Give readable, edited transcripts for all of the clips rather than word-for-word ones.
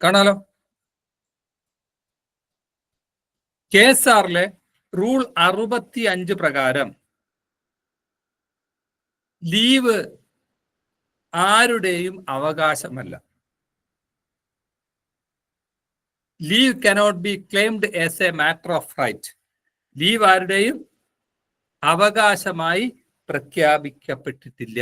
കാണാലോ. KSRലെ റൂൾ 65 പ്രകാരം ലീവ് ആരുടെയും അവകാശമല്ല. Leave cannot be claimed as a matter of right. Leave ആരുടെയും അവകാശമായി പ്രഖ്യാപിക്കപ്പെട്ടിട്ടില്ല.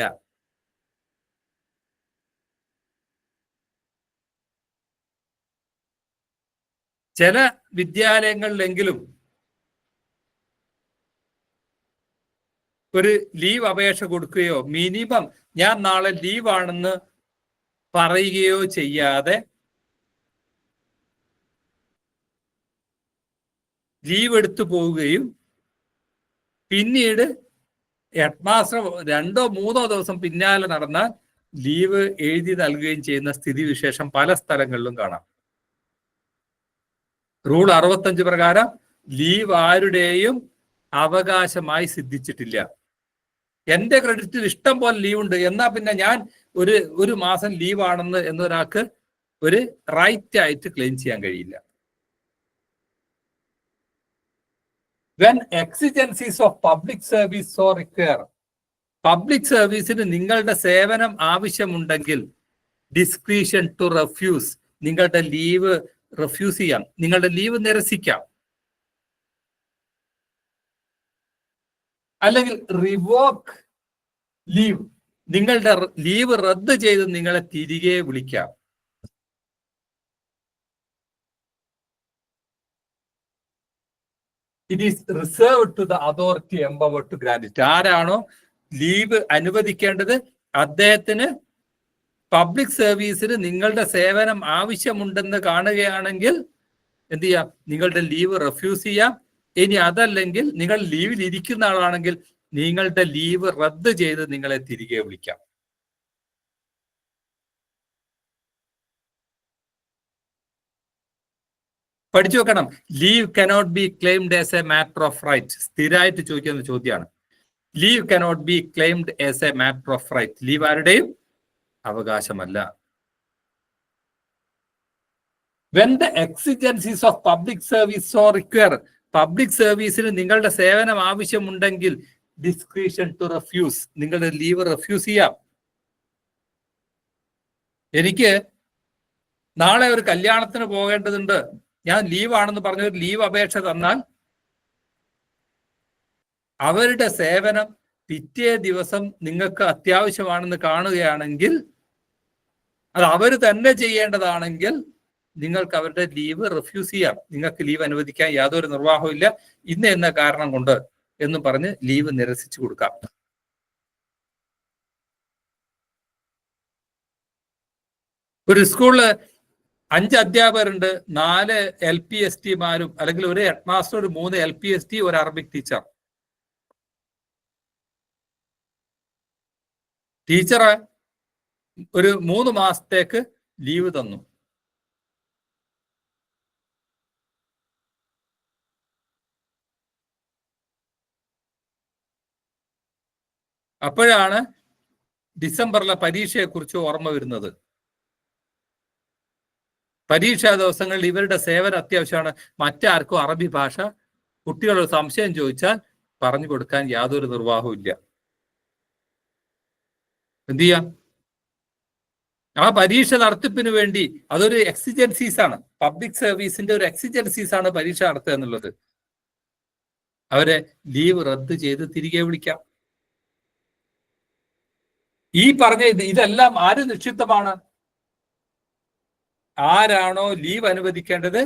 ചില വിദ്യാലയങ്ങളിലെങ്കിലും ഒരു ലീവ് അപേക്ഷ കൊടുക്കുകയോ മിനിമം ഞാൻ നാളെ ലീവാണെന്ന് പറയുകയോ ചെയ്യാതെ ലീവ് എടുത്തു പോവുകയും പിന്നീട് ഹെഡ്മാസ്റ്റർ 2-3 ദിവസം പിന്നാലെ നടന്നാൽ ലീവ് എഴുതി നൽകുകയും ചെയ്യുന്ന സ്ഥിതിവിശേഷം പല സ്ഥലങ്ങളിലും കാണാം. റൂൾ 65 പ്രകാരം ലീവ് ആരുടെയും അവകാശമായി സിദ്ധിച്ചിട്ടില്ല. എന്റെ ക്രെഡിറ്റിൽ ഇഷ്ടം പോലെ ലീവ് ഉണ്ട്, എന്നാ പിന്നെ ഞാൻ ഒരു മാസം ലീവാണെന്ന് എന്നൊരാൾക്ക് ഒരു റൈറ്റ് ആയിട്ട് ക്ലെയിം ചെയ്യാൻ കഴിയില്ല. When exigencies of public service so require, public സർവീസിന് നിങ്ങളുടെ സേവനം ആവശ്യമുണ്ടെങ്കിൽ ഡിസ്ക്രീഷൻ ടു റെഫ്യൂസ്, നിങ്ങളുടെ ലീവ് റെഫ്യൂസ് ചെയ്യാം, നിങ്ങളുടെ ലീവ് നിരസിക്കാം. അല്ലെങ്കിൽ റിവോക്ക് ലീവ്, നിങ്ങളുടെ ലീവ് റദ്ദ് ചെയ്ത് നിങ്ങളെ തിരികെ വിളിക്കാം. It is reserved to the authority empowered to grant it. ആരാണോ ലീവ് അനുവദിക്കേണ്ടത് അദ്ദേഹത്തിന് പബ്ലിക് സർവീസിന് നിങ്ങളുടെ സേവനം ആവശ്യമുണ്ടെന്ന് കാണുകയാണെങ്കിൽ എന്ത് ചെയ്യാം, നിങ്ങളുടെ ലീവ് റെഫ്യൂസ് ചെയ്യാം. ഇനി അതല്ലെങ്കിൽ നിങ്ങൾ ലീവിൽ ഇരിക്കുന്ന ആളാണെങ്കിൽ നിങ്ങളുടെ ലീവ് റദ്ദ് ചെയ്ത് നിങ്ങളെ തിരികെ വിളിക്കാം. പഠിച്ചു വെക്കണം. Leave cannot be claimed as a matter of right. സ്ഥിരമായിട്ട് ചോദിക്കുന്ന ചോദ്യമാണ്. Leave cannot be claimed as a matter of right. Leave ആരുടെയും അവകാശമല്ല. When the exigencies of public service so require, public സർവീസിന് നിങ്ങളുടെ സേവനം ആവശ്യമുണ്ടെങ്കിൽ ഡിസ്ക്രീഷൻ ടു റെഫ്യൂസ്, നിങ്ങളുടെ ലീവ് റെഫ്യൂസ് ചെയ്യാം. എനിക്ക് നാളെ ഒരു കല്യാണത്തിന് പോകേണ്ടതുണ്ട്, ഞാൻ ലീവാണെന്ന് പറഞ്ഞ ഒരു ലീവ് അപേക്ഷ തന്നാൽ അവരുടെ സേവനം പിറ്റേ ദിവസം നിങ്ങൾക്ക് അത്യാവശ്യമാണെന്ന് കാണുകയാണെങ്കിൽ അത് അവർ തന്നെ ചെയ്യേണ്ടതാണെങ്കിൽ നിങ്ങൾക്ക് അവരുടെ ലീവ് റിഫ്യൂസ് ചെയ്യാം. നിങ്ങൾക്ക് ലീവ് അനുവദിക്കാൻ യാതൊരു നിർവാഹവും ഇല്ല, ഇന്ന എന്ന കാരണം കൊണ്ട് എന്ന് പറഞ്ഞ് ലീവ് നിരസിച്ചു കൊടുക്കാം. ഒരു സ്കൂളില് 5 അധ്യാപകരുണ്ട്, 4 LPSTമാരും അല്ലെങ്കിൽ ഒരു ഹെഡ് മാസ്റ്റർ, ഒരു 3 LPST, ഒരു അറബിക് ടീച്ചർ. ടീച്ചർ ഒരു 3 മാസത്തേക്ക് ലീവ് തന്നു. അപ്പോഴാണ് ഡിസംബറിലെ പരീക്ഷയെക്കുറിച്ച് ഓർമ്മ വരുന്നത്. പരീക്ഷാ ദിവസങ്ങളിൽ ഇവരുടെ സേവനം അത്യാവശ്യമാണ്. മറ്റാർക്കും അറബി ഭാഷ കുട്ടികളൊരു സംശയം ചോദിച്ചാൽ പറഞ്ഞു കൊടുക്കാൻ യാതൊരു നിർവാഹവും ഇല്ല. എന്ത് ചെയ്യാം? ആ പരീക്ഷ നടത്തിപ്പിന് വേണ്ടി അതൊരു എക്സിജൻസീസ് ആണ്, പബ്ലിക് സർവീസിന്റെ ഒരു എക്സിജൻസീസ് ആണ് പരീക്ഷ നടത്തുക എന്നുള്ളത്. അവരെ ലീവ് റദ്ദ് ചെയ്ത് തിരികെ വിളിക്കാം. ഈ പറഞ്ഞ ഇതെല്ലാം ആര് നിക്ഷിപ്തമാണ്? ആരാണോ ലീവ് അനുവദിക്കേണ്ടത്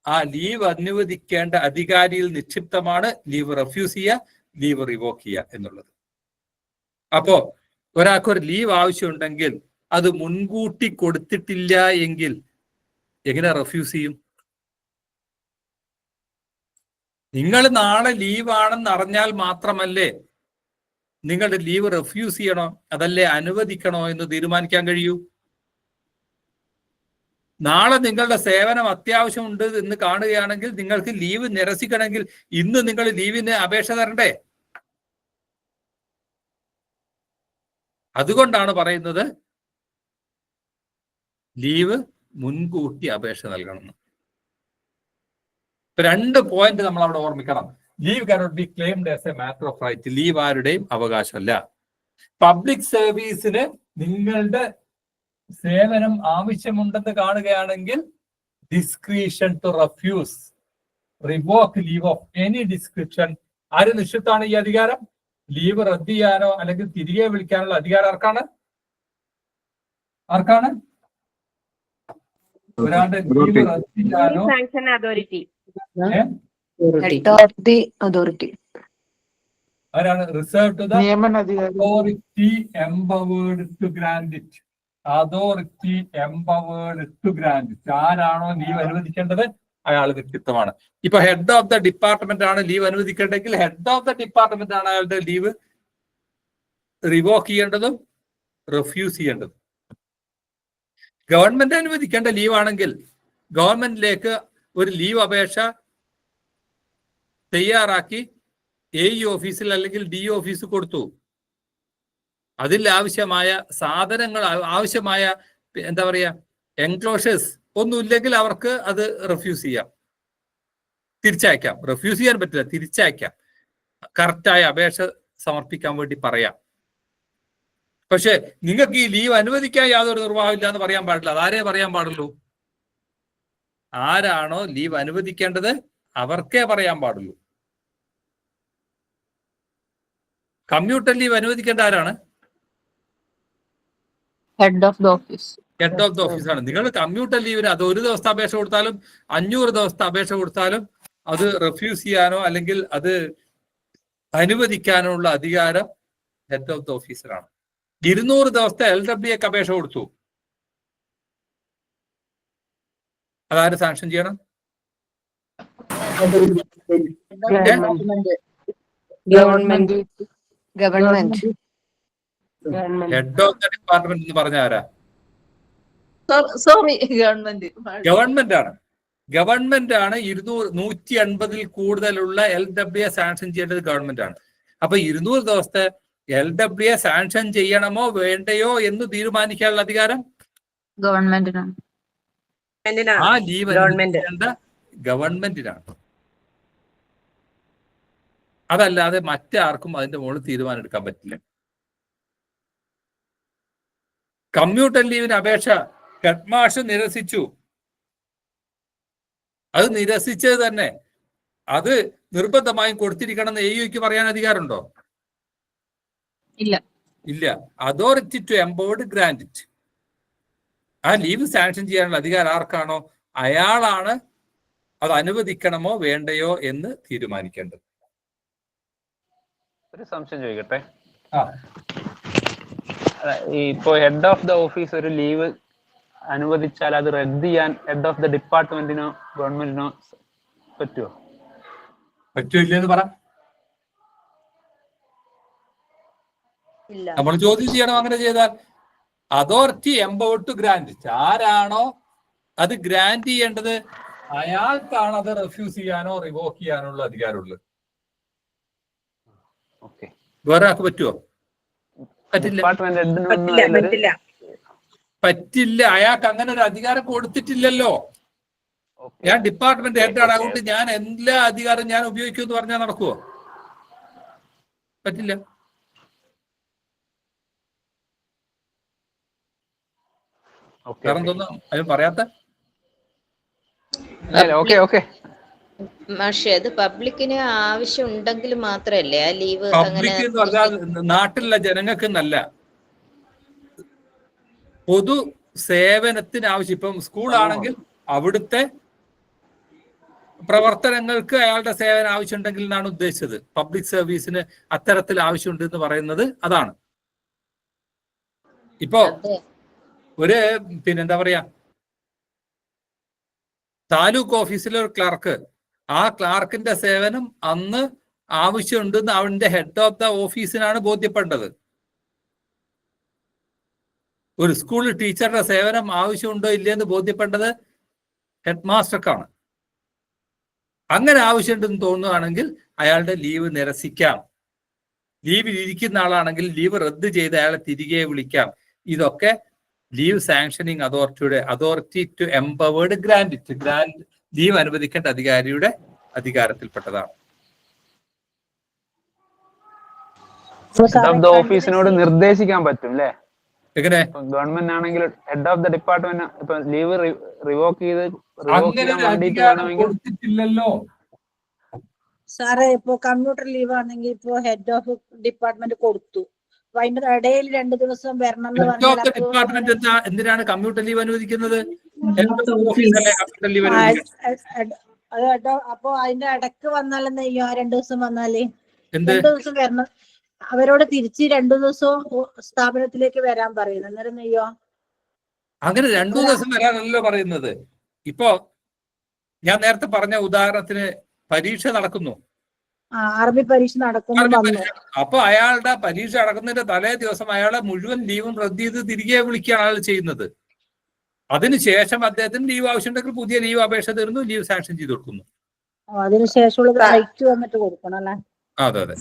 ആ ലീവ് അനുവദിക്കേണ്ട അധികാരിയിൽ നിക്ഷിപ്തമാണ് ലീവ് റെഫ്യൂസ് ചെയ്യുക, ലീവ് റിവോക്ക് ചെയ്യുക എന്നുള്ളത്. അപ്പോ ഒരാൾക്കൊരു ലീവ് ആവശ്യമുണ്ടെങ്കിൽ അത് മുൻകൂട്ടി കൊടുത്തിട്ടില്ല എങ്കിൽ എങ്ങനെ റെഫ്യൂസ് ചെയ്യും? നിങ്ങൾ നാളെ ലീവാണെന്ന് അറിഞ്ഞാൽ മാത്രമല്ലേ നിങ്ങളുടെ ലീവ് റെഫ്യൂസ് ചെയ്യണോ അതല്ലേ അനുവദിക്കണോ എന്ന് തീരുമാനിക്കാൻ കഴിയൂ. നാളെ നിങ്ങളുടെ സേവനം അത്യാവശ്യമുണ്ട് എന്ന് കാണുകയാണെങ്കിൽ നിങ്ങൾക്ക് ലീവ് നിരസിക്കണമെങ്കിൽ ഇന്ന് നിങ്ങൾ ലീവിന് അപേക്ഷ തരണ്ടേ? അതുകൊണ്ടാണ് പറയുന്നത് ലീവ് മുൻകൂട്ടി അപേക്ഷ നൽകണം. 2 പോയിന്റ് നമ്മൾ അവിടെ ഓർമ്മിക്കണം. Leave cannot be claimed as a matter of right. Leave ആരുടെയും അവകാശമല്ല. പബ്ലിക് സർവീസിന് നിങ്ങളുടെ സേവനം ആവശ്യമുണ്ടെന്ന് കാണുകയാണെങ്കിൽ discretion to refuse, revoke leave of any description. ആര് നിശ്ചിതമാണ് ഈ അധികാരം? ലീവ് റദ്ദ് ചെയ്യാനോ അല്ലെങ്കിൽ തിരികെ വിളിക്കാനുള്ള അധികാരം ആർക്കാണ്? ഒരാളുടെ ലീവ് റദ്ദ് ചെയ്യാനോ ആരാണ്? Reserve to the authority empowered to grant it. Authority empowered to grant it. ആരാണോ ലീവ് അനുവദിക്കേണ്ടത് അയാൾ വ്യക്തിത്വമാണ്. ഇപ്പൊ ഹെഡ് ഓഫ് ദ ഡിപ്പാർട്ട്മെന്റ് ആണ് ലീവ് അനുവദിക്കേണ്ടെങ്കിൽ ഹെഡ് ഓഫ് ദ ഡിപ്പാർട്ട്മെന്റ് ആണ് അയാളുടെ ലീവ് റിവോക്ക് ചെയ്യേണ്ടതും റിഫ്യൂസ് ചെയ്യേണ്ടതും. ഗവൺമെന്റ് അനുവദിക്കേണ്ട ലീവ് ആണെങ്കിൽ ഗവൺമെന്റിലേക്ക് ഒരു ലീവ് അപേക്ഷ തയ്യാറാക്കി AE ഓഫീസിൽ അല്ലെങ്കിൽ DE ഓഫീസിൽ കൊടുത്തു. അതിൽ ആവശ്യമായ സാധനങ്ങൾ, ആവശ്യമായ എന്താ പറയാ എൻക്ലോഷേഴ്സ് ഒന്നുമില്ലെങ്കിൽ അവർക്ക് അത് റിഫ്യൂസ് ചെയ്യാം, തിരിച്ചയക്കാം. റിഫ്യൂസ് ചെയ്യാൻ പറ്റില്ല, തിരിച്ചയക്കാം. കറക്റ്റായ അപേക്ഷ സമർപ്പിക്കാൻ വേണ്ടി പറയാം. പക്ഷെ നിങ്ങൾക്ക് ഈ ലീവ് അനുവദിക്കാൻ യാതൊരു നിർവാഹമില്ല എന്ന് പറയാൻ പാടില്ല. അതാരേ പറയാൻ പാടുള്ളൂ? ആരാണോ ലീവ് അനുവദിക്കേണ്ടത് അവർക്കേ പറയാൻ പാടുള്ളൂ. കമ്മ്യൂട്ടർ ലീവ് അനുവദിക്കേണ്ട ആരാണ്? Head of the office. Head of the ഓഫീസാണ്. നിങ്ങൾ കമ്മ്യൂട്ടർ ലീവിന് അത് 1 ദിവസത്തെ അപേക്ഷ കൊടുത്താലും 500 ദിവസത്തെ അപേക്ഷ കൊടുത്താലും അത് റിഫ്യൂസ് ചെയ്യാനോ അല്ലെങ്കിൽ അത് അനുവദിക്കാനോ ഉള്ള അധികാരം ഹെഡ് ഓഫ് ദ ഓഫീസറാണ്. 200 ദിവസത്തെ LWA അപേക്ഷ കൊടുത്തു, അതാര് സാങ്ഷൻ ചെയ്യണം? ഹെഡ് ഓഫ് ദ ഡിപ്പാർട്ട്മെന്റ് എന്ന് പറഞ്ഞ ആരാ? ഗവൺമെന്റ് ആണ്. ഗവൺമെന്റ് ആണ് 150-ൽ കൂടുതലുള്ള LWA സാങ്ഷൻ ചെയ്യേണ്ടത് ഗവൺമെന്റ് ആണ്. അപ്പൊ 200 ദിവസത്തെ LWA സാങ്ഷൻ ചെയ്യണമോ വേണ്ടയോ എന്ന് തീരുമാനിക്കാനുള്ള അധികാരം ഗവൺമെന്റിനാണ്. ആ ലീവ് അനുവദിക്കേണ്ട ഗവൺമെന്റിനാണ്. അതല്ലാതെ മറ്റാർക്കും അതിന്റെ മുകളിൽ തീരുമാനം എടുക്കാൻ പറ്റില്ല. കമ്മ്യൂട്ടർ ലീവിന് അപേക്ഷ ഹെഡ്മാസ്റ്റർ നിരസിച്ചു. അത് നിരസിച്ചത് തന്നെ അത് നിർബന്ധമായും കൊടുത്തിരിക്കണം എന്ന് AUക്ക് പറയാൻ അധികാരമുണ്ടോ? ഇല്ല. Authority to empowered grant it. ആ ലീവ് സാങ്ഷൻ ചെയ്യാനുള്ള അധികാരം ആർക്കാണോ അയാളാണ് അത് അനുവദിക്കണമോ വേണ്ടയോ എന്ന് തീരുമാനിക്കേണ്ടത്. ഒരു സംശയം ചോദിക്കട്ടെ. ഇപ്പോ ഹെഡ് ഓഫ് ദ ഓഫീസ് ഒരു ലീവ് അനുവദിച്ചാൽ അത് റദ്ദ് ചെയ്യാൻ ഹെഡ് ഓഫ് ദ ഡിപ്പാർട്ട്മെന്റിനോ ഗവൺമെന്റിനോ പറ്റുമോ? പറ്റൂല്ലെന്ന് പറ. നമ്മൾ ചോദ്യം ചെയ്യണം. അങ്ങനെ ചെയ്താൽ അതോറിറ്റി എംപവേർഡ് ടു ഗ്രാന്റ്. ആരാണോ അത് ഗ്രാന്റ് ചെയ്യേണ്ടത് അയാൾക്കാണ് അത് റിഫ്യൂസ് ചെയ്യാനോ റിവോക്ക് ചെയ്യാനോ ഉള്ള അധികാരമുള്ളത്. വേറെ ആൾക്ക് പറ്റുമോ? പറ്റില്ല. അയാൾക്ക് അങ്ങനെ ഒരു അധികാരം കൊടുത്തിട്ടില്ലല്ലോ. ഞാൻ ഡിപ്പാർട്ട്മെന്റ് ഹെഡാണ്, അതുകൊണ്ട് ഞാൻ എല്ലാ അധികാരം ഞാൻ ഉപയോഗിക്കുമെന്ന് പറഞ്ഞാൽ നടക്കുവോ? പറ്റില്ല. കാരണം തോന്നുന്നു അതിന് പറയാത്ത പബ്ലിക്കിന് ആവശ്യം ഉണ്ടെങ്കിൽ മാത്രല്ലേ ആ ലീവ്. പബ്ലിക് എന്ന് പറഞ്ഞാൽ നാട്ടിലുള്ള ജനങ്ങൾക്ക് നല്ല പൊതു സേവനത്തിന് ആവശ്യം. ഇപ്പം സ്കൂളാണെങ്കിൽ അവിടുത്തെ പ്രവർത്തനങ്ങൾക്ക് അയാളുടെ സേവനം ആവശ്യമുണ്ടെങ്കിൽ എന്നാണ് ഉദ്ദേശിച്ചത്. പബ്ലിക് സർവീസിന് അത്തരത്തിൽ ആവശ്യമുണ്ട് എന്ന് പറയുന്നത് അതാണ്. ഇപ്പോ ഒരു പിന്നെന്താ പറയാ, താലൂക്ക് ഓഫീസിലെ ഒരു ക്ലർക്ക്, ആ ക്ലാർക്കിന്റെ സേവനം അന്ന് ആവശ്യമുണ്ടെന്ന് അവന്റെ ഹെഡ് ഓഫ് ദ ഓഫീസിനാണ് ബോധ്യപ്പെട്ടത്. ഒരു സ്കൂൾ ടീച്ചറുടെ സേവനം ആവശ്യമുണ്ടോ ഇല്ലയെന്ന് ബോധ്യപ്പെട്ടത് ഹെഡ് മാസ്റ്റർക്കാണ്. അങ്ങനെ ആവശ്യമുണ്ടെന്ന് തോന്നുകയാണെങ്കിൽ അയാളുടെ ലീവ് നിരസിക്കാം. ലീവിൽ ഇരിക്കുന്ന ആളാണെങ്കിൽ ലീവ് റദ്ദ് ചെയ്ത് അയാളെ തിരികെ വിളിക്കാം. ഇതൊക്കെ leave sanctioning authority to empowered grant leave അനുവദിക്കേണ്ട അധികാരിയുടെ അധികാരത്തിൽപ്പെട്ടതാണ്. ഹെഡ് ഓഫ് ദ ഓഫീസിനോട് നിർദ്ദേശിക്കാൻ പറ്റും അല്ലേ? എങ്ങനെ? ഗവൺമെന്റ് ആണെങ്കിൽ ഹെഡ് ഓഫ് ദ ഡിപ്പാർട്ട്മെന്റ് ഇപ്പൊ ലീവ് റിവോക്ക് അങ്ങനെ ഒരു അധികാരം കൊടുത്തിട്ടില്ലല്ലോ സാറേ. ഇപ്പൊ കമ്പ്യൂട്ടർ ലീവ് ആണെങ്കിൽ ഇപ്പൊ ഹെഡ് ഓഫ് ഡിപ്പാർട്ട്മെന്റ് കൊടുത്തു, അപ്പൊ അതിന്റെ ഇടയിൽ 2 ദിവസം വരണം എന്ന് ഹെഡ് ഓഫ് ദ ഡിപ്പാർട്ട്മെന്റ് എന്തിനാണ് കമ്പ്യൂട്ടർ ലീവ് അനുവദിക്കുന്നത്? കമ്പ്യൂട്ടർ ലീവ് അപ്പൊ അതിന്റെ ഇടക്ക് വന്നാലെന്ന് ചെയ്യും? 2 ദിവസം വന്നാല് എന്ത് 2 ദിവസം വരണം, അവരോട് തിരിച്ച് 2 ദിവസം സ്ഥാപനത്തിലേക്ക് വരാൻ പറയുന്നത്. അന്നേരം നെയ്യോ അങ്ങനെ 2 ദിവസം വരാനല്ലോ പറയുന്നത്. ഇപ്പോ ഞാൻ നേരത്തെ പറഞ്ഞ ഉദാഹരണത്തിന് പരീക്ഷ നടക്കുന്നു, അറബി പരീക്ഷ നടക്കുന്നു. അപ്പൊ അയാളുടെ പരീക്ഷ നടക്കുന്നതിന്റെ തലേ ദിവസം അയാളെ മുഴുവൻ ലീവും റദ്ദ് ചെയ്ത് തിരികെ വിളിക്കുകയാണ് അയാൾ ചെയ്യുന്നത്. അതിനുശേഷം അദ്ദേഹത്തിന് ലീവ് ആവശ്യമുണ്ടെങ്കിൽ പുതിയ ലീവ് അപേക്ഷ തരുന്നു, ലീവ് സാങ്ഷൻ ചെയ്ത് കൊടുക്കുന്നു. അതിനുശേഷമുള്ളത് റൈറ്റ് വന്നിട്ട് കൊടുക്കണം അല്ലെ? അതെ അതെ.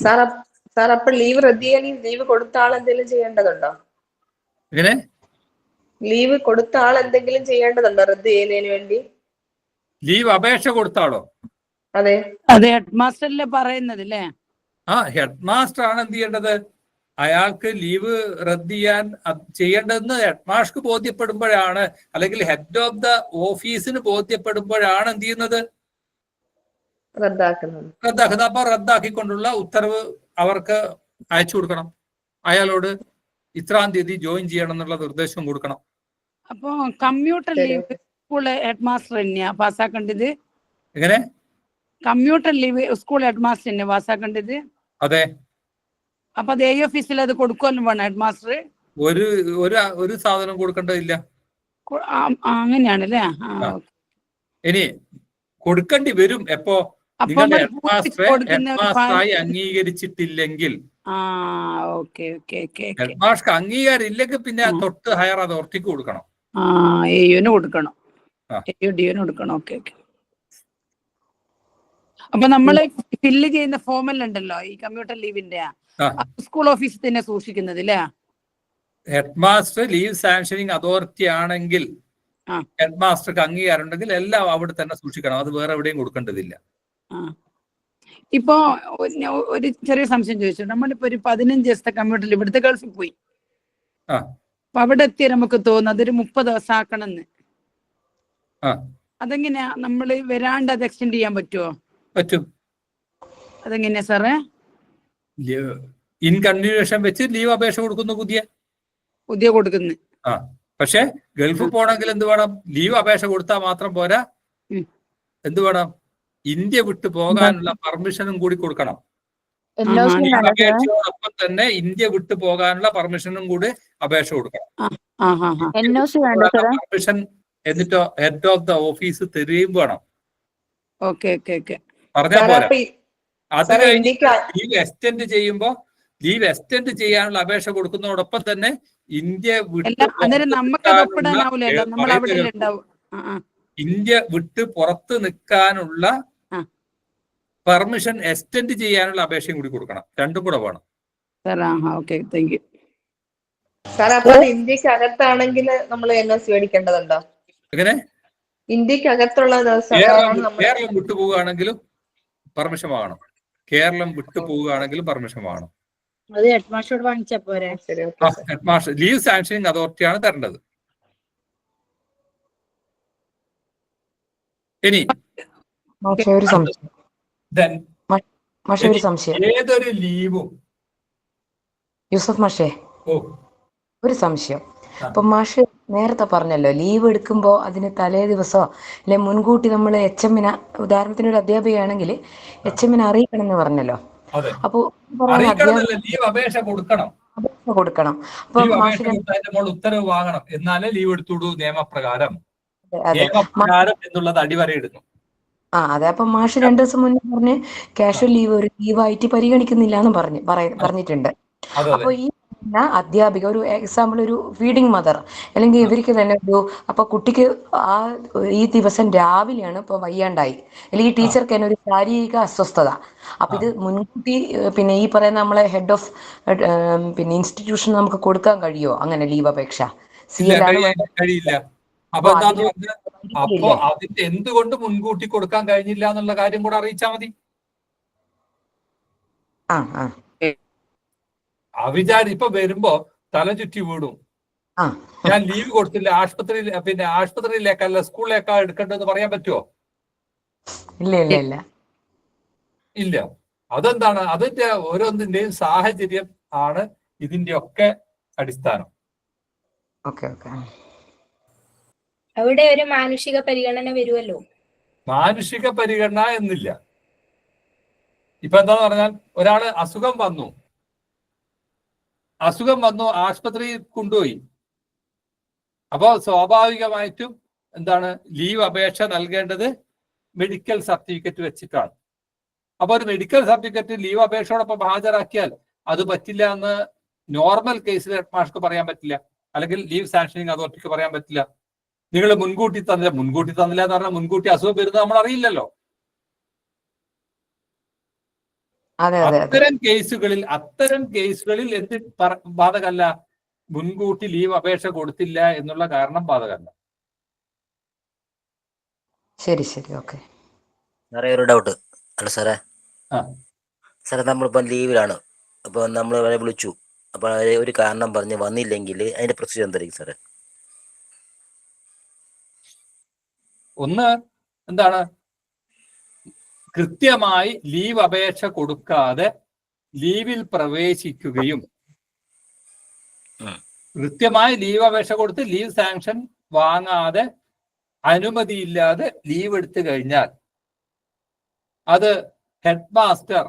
സാർ അപ്പൊ ലീവ് റദ്ദ് ചെയ്യാൻ ലീവ് കൊടുത്ത ആൾ എന്തെങ്കിലും ചെയ്യേണ്ടതുണ്ടോ? എങ്ങനെ? ലീവ് കൊടുത്ത ആൾ എന്തെങ്കിലും ചെയ്യേണ്ടതുണ്ടോ റദ്ദ് ചെയ്യുന്നതിന് വേണ്ടി? ലീവ് അപേക്ഷ കൊടുത്താളോ? അതെ അതെ, ഹെഡ് മാസ്റ്ററിലെ പറയുന്നത് അല്ലേ? ഹെഡ് മാസ്റ്റർ ആണ് എന്ത് ചെയ്യേണ്ടത്? അയാൾക്ക് ലീവ് റദ്ദ് ചെയ്യാൻ ചെയ്യേണ്ടതെന്ന് ഹെഡ് മാസ്റ്റർക്ക് ബോധ്യപ്പെടുമ്പോഴാണ്, അല്ലെങ്കിൽ ഹെഡ് ഓഫ് ദ ഓഫീസിന് ബോധ്യപ്പെടുമ്പോഴാണ് എന്ത് ചെയ്യുന്നത്? റദ്ദാക്കുന്നത്. അപ്പൊ റദ്ദാക്കിക്കൊണ്ടുള്ള ഉത്തരവ് അവർക്ക് അയച്ചു കൊടുക്കണം. അയാളോട് ഇത്രാം തീയതി ജോയിൻ ചെയ്യണം എന്നുള്ള നിർദ്ദേശം കൊടുക്കണം. അപ്പൊ computer leave school head master തന്നെയാ പാസ്സാക്കേണ്ടത്? എങ്ങനെ? Computer leave school head master തന്നെ പാസ്സാക്കേണ്ടത്? അതെ. അപ്പൊ അത് ഓഫീസിൽ അത് കൊടുക്കുമല്ലോ വേണം ഹെഡ് മാസ്റ്റർ? ഒരു സാധനം കൊടുക്കേണ്ടതില്ല. അങ്ങനെയാണല്ലേ? ഇനി കൊടുക്കേണ്ടി വരും എപ്പോ? നിങ്ങളുടെ ഹെഡ് മാസ്റ്ററായി അംഗീകരിച്ചിട്ടില്ലെങ്കിൽ, ഹെഡ് മാസ്റ്റർക്ക് അംഗീകാരം ഇല്ലെങ്കിൽ പിന്നെ തൊട്ട് ഹയർ അതോറിറ്റിക്ക് കൊടുക്കണം. കൊടുക്കണം. Okay okay. അപ്പൊ നമ്മള് ഫില്ല് ചെയ്യുന്ന ഫോമെല്ലാം ഈ കമ്പ്യൂട്ടർ ലീവിന്റെ സ്കൂൾ ഓഫീസിൽ തന്നെ സൂക്ഷിക്കുന്നത് അല്ലേ? Head master leave sanctioning authority ആണെങ്കിൽ, ഹെഡ് മാസ്റ്റർക്ക് അംഗീകാരം ഉണ്ടെങ്കിൽ എല്ലാം അവിടെ തന്നെ സൂക്ഷിക്കണം. അത് വേറെ എവിടെയും കൊടുക്കേണ്ടതില്ല. ഇപ്പോ ഒരു ചെറിയ സംശയം ചോദിച്ചു. നമ്മളിപ്പോ ഒരു 15 ദിവസത്തെ കമ്പ്യൂട്ടറിൽ ഇവിടുത്തെ ഗൾഫിൽ പോയി, അപ്പൊ അവിടെ എത്തിയ നമുക്ക് തോന്നുന്നു അതൊരു 30 ദിവസം ആക്കണമെന്ന്. അതെങ്ങനെയാ നമ്മള് വരാണ്ട് അത് എക്സ്റ്റെൻഡ് ചെയ്യാൻ പറ്റുമോ? പറ്റും. അതെങ്ങനെയാ സാറേ? ഇൻ കണ്ടിന്യൂഷൻ വെച്ച് ലീവ് അപേക്ഷ കൊടുക്കുന്നു, പുതിയ കൊടുക്കുന്നു. പക്ഷെ ഗൾഫിൽ പോകണമെങ്കിൽ എന്ത് വേണം? ലീവ് അപേക്ഷ കൊടുത്താൽ മാത്രം പോരാ, എന്ത് വേണം? ഇന്ത്യ വിട്ടു പോകാനുള്ള പെർമിഷനും കൂടി കൊടുക്കണം. അപേക്ഷയോടൊപ്പം തന്നെ ഇന്ത്യ വിട്ടു പോകാനുള്ള പെർമിഷനും കൂടി അപേക്ഷ കൊടുക്കണം. പെർമിഷൻ എന്നിട്ടോ ഹെഡ് ഓഫ് ദ ഓഫീസ് തരുകയും വേണം. പറഞ്ഞാൽ പോരാ. അത് കഴിഞ്ഞ് ലീവ് എക്സ്റ്റെൻഡ് ചെയ്യുമ്പോ ലീവ് എക്സ്റ്റെൻഡ് ചെയ്യാനുള്ള അപേക്ഷ കൊടുക്കുന്നതോടൊപ്പം തന്നെ ഇന്ത്യ വിട്ട് പുറത്ത് നിൽക്കാനുള്ള പെർമിഷൻ എക്സ്റ്റെൻഡ് ചെയ്യാനുള്ള അപേക്ഷയും കൂടി കൊടുക്കണം. രണ്ടും കൂടെ വേണം. ഇന്ത്യക്ക് അകത്താണെങ്കിൽ നമ്മൾ NOC മേടിക്കേണ്ടതുണ്ടോ? എങ്ങനെ? ഇന്ത്യക്ക് അകത്തുള്ള കേരളം വിട്ടുപോവുകയാണെങ്കിലും പെർമിഷൻ വാങ്ങണം. കേരളം വിട്ടുപോവുകയാണെങ്കിലും പെർമിഷൻ വാങ്ങണം. ഹെഡ് മാസ്റ്ററോട് വാങ്ങിച്ചാ പോരെ? ഹെഡ് മാസ്റ്റർ ലീവ് സാങ്ഷനിങ് അതോറിറ്റിയാണ് തരേണ്ടത്. ഇനി ഏതൊരു ലീവും യൂസഫ് മാഷേ, ഒരു സംശയം. അപ്പൊ മാഷ് നേരത്തെ പറഞ്ഞല്ലോ, ലീവ് എടുക്കുമ്പോ അതിന് തലേ ദിവസമോ അല്ലെ മുൻകൂട്ടി നമ്മൾ HM-ന്, ഉദാഹരണത്തിന് ഒരു അധ്യാപികയാണെങ്കിൽ HM-ന് അറിയിക്കണം എന്ന് പറഞ്ഞല്ലോ. അപ്പൊ ലീവ് അപേക്ഷ കൊടുക്കണം. അപ്പൊ ഉത്തരവ് വാങ്ങണം, എന്നാലേ ലീവ് എടുത്തുള്ളൂ നിയമപ്രകാരം എന്നുള്ളത് അടിവരയിടുന്നു. അതെ. അപ്പൊ മാഷ് 2 ദിവസം മുന്നേ പറഞ്ഞ് കാഷ്വൽ ലീവ് ഒരു ലീവായിട്ട് പരിഗണിക്കുന്നില്ല എന്ന് പറഞ്ഞിട്ടുണ്ട്. അപ്പൊ ഈ അധ്യാപിക, ഒരു എക്സാമ്പിൾ, ഒരു ഫീഡിങ് മദർ അല്ലെങ്കിൽ ഇവർക്ക് തന്നെ അപ്പൊ കുട്ടിക്ക് ഈ ദിവസം രാവിലെയാണ് ഇപ്പൊ വയ്യാണ്ടായി, അല്ലെങ്കിൽ ഈ ടീച്ചർക്ക് തന്നെ ഒരു ശാരീരിക അസ്വസ്ഥത. അപ്പൊ ഇത് മുൻകൂട്ടി പിന്നെ ഈ പറയുന്ന നമ്മളെ ഹെഡ് ഓഫ് ഇൻസ്റ്റിറ്റ്യൂഷൻ നമുക്ക് കൊടുക്കാൻ കഴിയുമോ അങ്ങനെ ലീവ് അപേക്ഷ? CL ആണ് കഴിയില്ല. അപ്പൊ എന്താന്ന് പറഞ്ഞാൽ അപ്പോ അതിന്റെ എന്തുകൊണ്ട് മുൻകൂട്ടി കൊടുക്കാൻ കഴിഞ്ഞില്ല എന്നുള്ള കാര്യം കൂടെ അറിയിച്ചാൽ മതി. അവിചാരി ഇപ്പൊ വരുമ്പോ തല ചുറ്റി വീടും, ഞാൻ ലീവ് കൊടുത്തില്ല, ആശുപത്രിയിലേക്കല്ല സ്കൂളിലേക്കാ എടുക്കേണ്ടതെന്ന് പറയാൻ പറ്റുമോ? ഇല്ല. അതെന്താണ്? അതിന്റെ ഓരോന്നിന്റെയും സാഹചര്യം ആണ് ഇതിന്റെ ഒക്കെ അടിസ്ഥാനം. അവിടെ ഒരു മാനുഷിക പരിഗണന വരുമല്ലോ. മാനുഷിക പരിഗണന എന്നില്ല. ഇപ്പൊ എന്താന്ന് പറഞ്ഞാൽ ഒരാള് അസുഖം വന്നു ആശുപത്രിയിൽ കൊണ്ടുപോയി. അപ്പോ സ്വാഭാവികമായിട്ടും എന്താണ് ലീവ് അപേക്ഷ നൽകേണ്ടത് മെഡിക്കൽ സർട്ടിഫിക്കറ്റ് വെച്ചിട്ടാണ്. അപ്പൊ ഒരു മെഡിക്കൽ സർട്ടിഫിക്കറ്റ് ലീവ് അപേക്ഷയോടൊപ്പം ഹാജരാക്കിയാൽ അത് പറ്റില്ല എന്ന് നോർമൽ കേസിൽ ഹെഡ് മാസ്റ്റർക്ക് പറയാൻ പറ്റില്ല, അല്ലെങ്കിൽ ലീവ് സാങ്ഷനിങ് അതോറിറ്റിക്ക് പറയാൻ പറ്റില്ല. നിങ്ങൾ മുൻകൂട്ടി തന്നില്ല എന്ന് പറഞ്ഞാൽ മുൻകൂട്ടി അസുഖം വരുന്നത് നമ്മൾ അറിയില്ലല്ലോ. അത്തരം കേസുകളിൽ എന്ത് ബാധകമല്ല? മുൻകൂട്ടി ലീവ് അപേക്ഷ കൊടുത്തില്ല എന്നുള്ള കാരണം ബാധകമല്ല. ശരി ഓക്കെ. സാറേ ഒരു ഡൗട്ട്. അല്ല സാറേ, നമ്മളിപ്പം ലീവിലാണ്, അപ്പൊ നമ്മൾ അവരെ വിളിച്ചു, അപ്പൊ ഒരു കാരണം പറഞ്ഞ് വന്നില്ലെങ്കിൽ അതിന്റെ പ്രൊസീജിയർ എന്തായിരിക്കും സാറേ? ഒന്ന് എന്താണ്, കൃത്യമായി ലീവ് അപേക്ഷ കൊടുക്കാതെ ലീവിൽ പ്രവേശിക്കുകയും കൃത്യമായി ലീവ് അപേക്ഷ കൊടുത്ത് ലീവ് സാങ്ഷൻ വാങ്ങാതെ അനുമതിയില്ലാതെ ലീവ് എടുത്തു കഴിഞ്ഞാൽ അത് ഹെഡ് മാസ്റ്റർ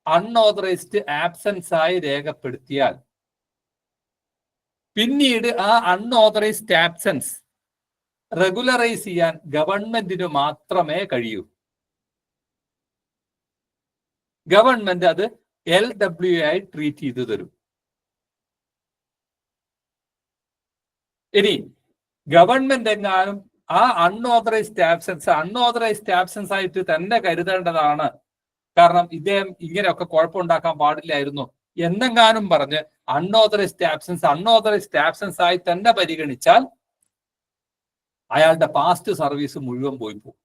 അൺഓതറൈസ്ഡ് ആബ്സെൻസ് ആയി രേഖപ്പെടുത്തിയാൽ പിന്നീട് ആ അൺഓതറൈസ്ഡ് ആബ്സെൻസ് റെഗുലറൈസ് ചെയ്യാൻ ഗവൺമെന്റിന് മാത്രമേ കഴിയൂ. ഗവൺമെന്റ് അത് LW ആയി ട്രീറ്റ് ചെയ്തു തരും. ഇനി ഗവൺമെന്റ് എങ്ങാനും ആ അൺഓതറൈസ്ഡ് ആബ്സെൻസ് ആയിട്ട് തന്നെ കരുതേണ്ടതാണ്, കാരണം ഇദ്ദേഹം ഇങ്ങനെയൊക്കെ കുഴപ്പമുണ്ടാക്കാൻ പാടില്ലായിരുന്നു എന്നെങ്ങാനും പറഞ്ഞ് അൺഓതറൈസ്ഡ് ആബ്സെൻസ് ആയി തന്നെ പരിഗണിച്ചാൽ അയാളുടെ പാസ്റ്റ് സർവീസ് മുഴുവൻ പോയി പോകും.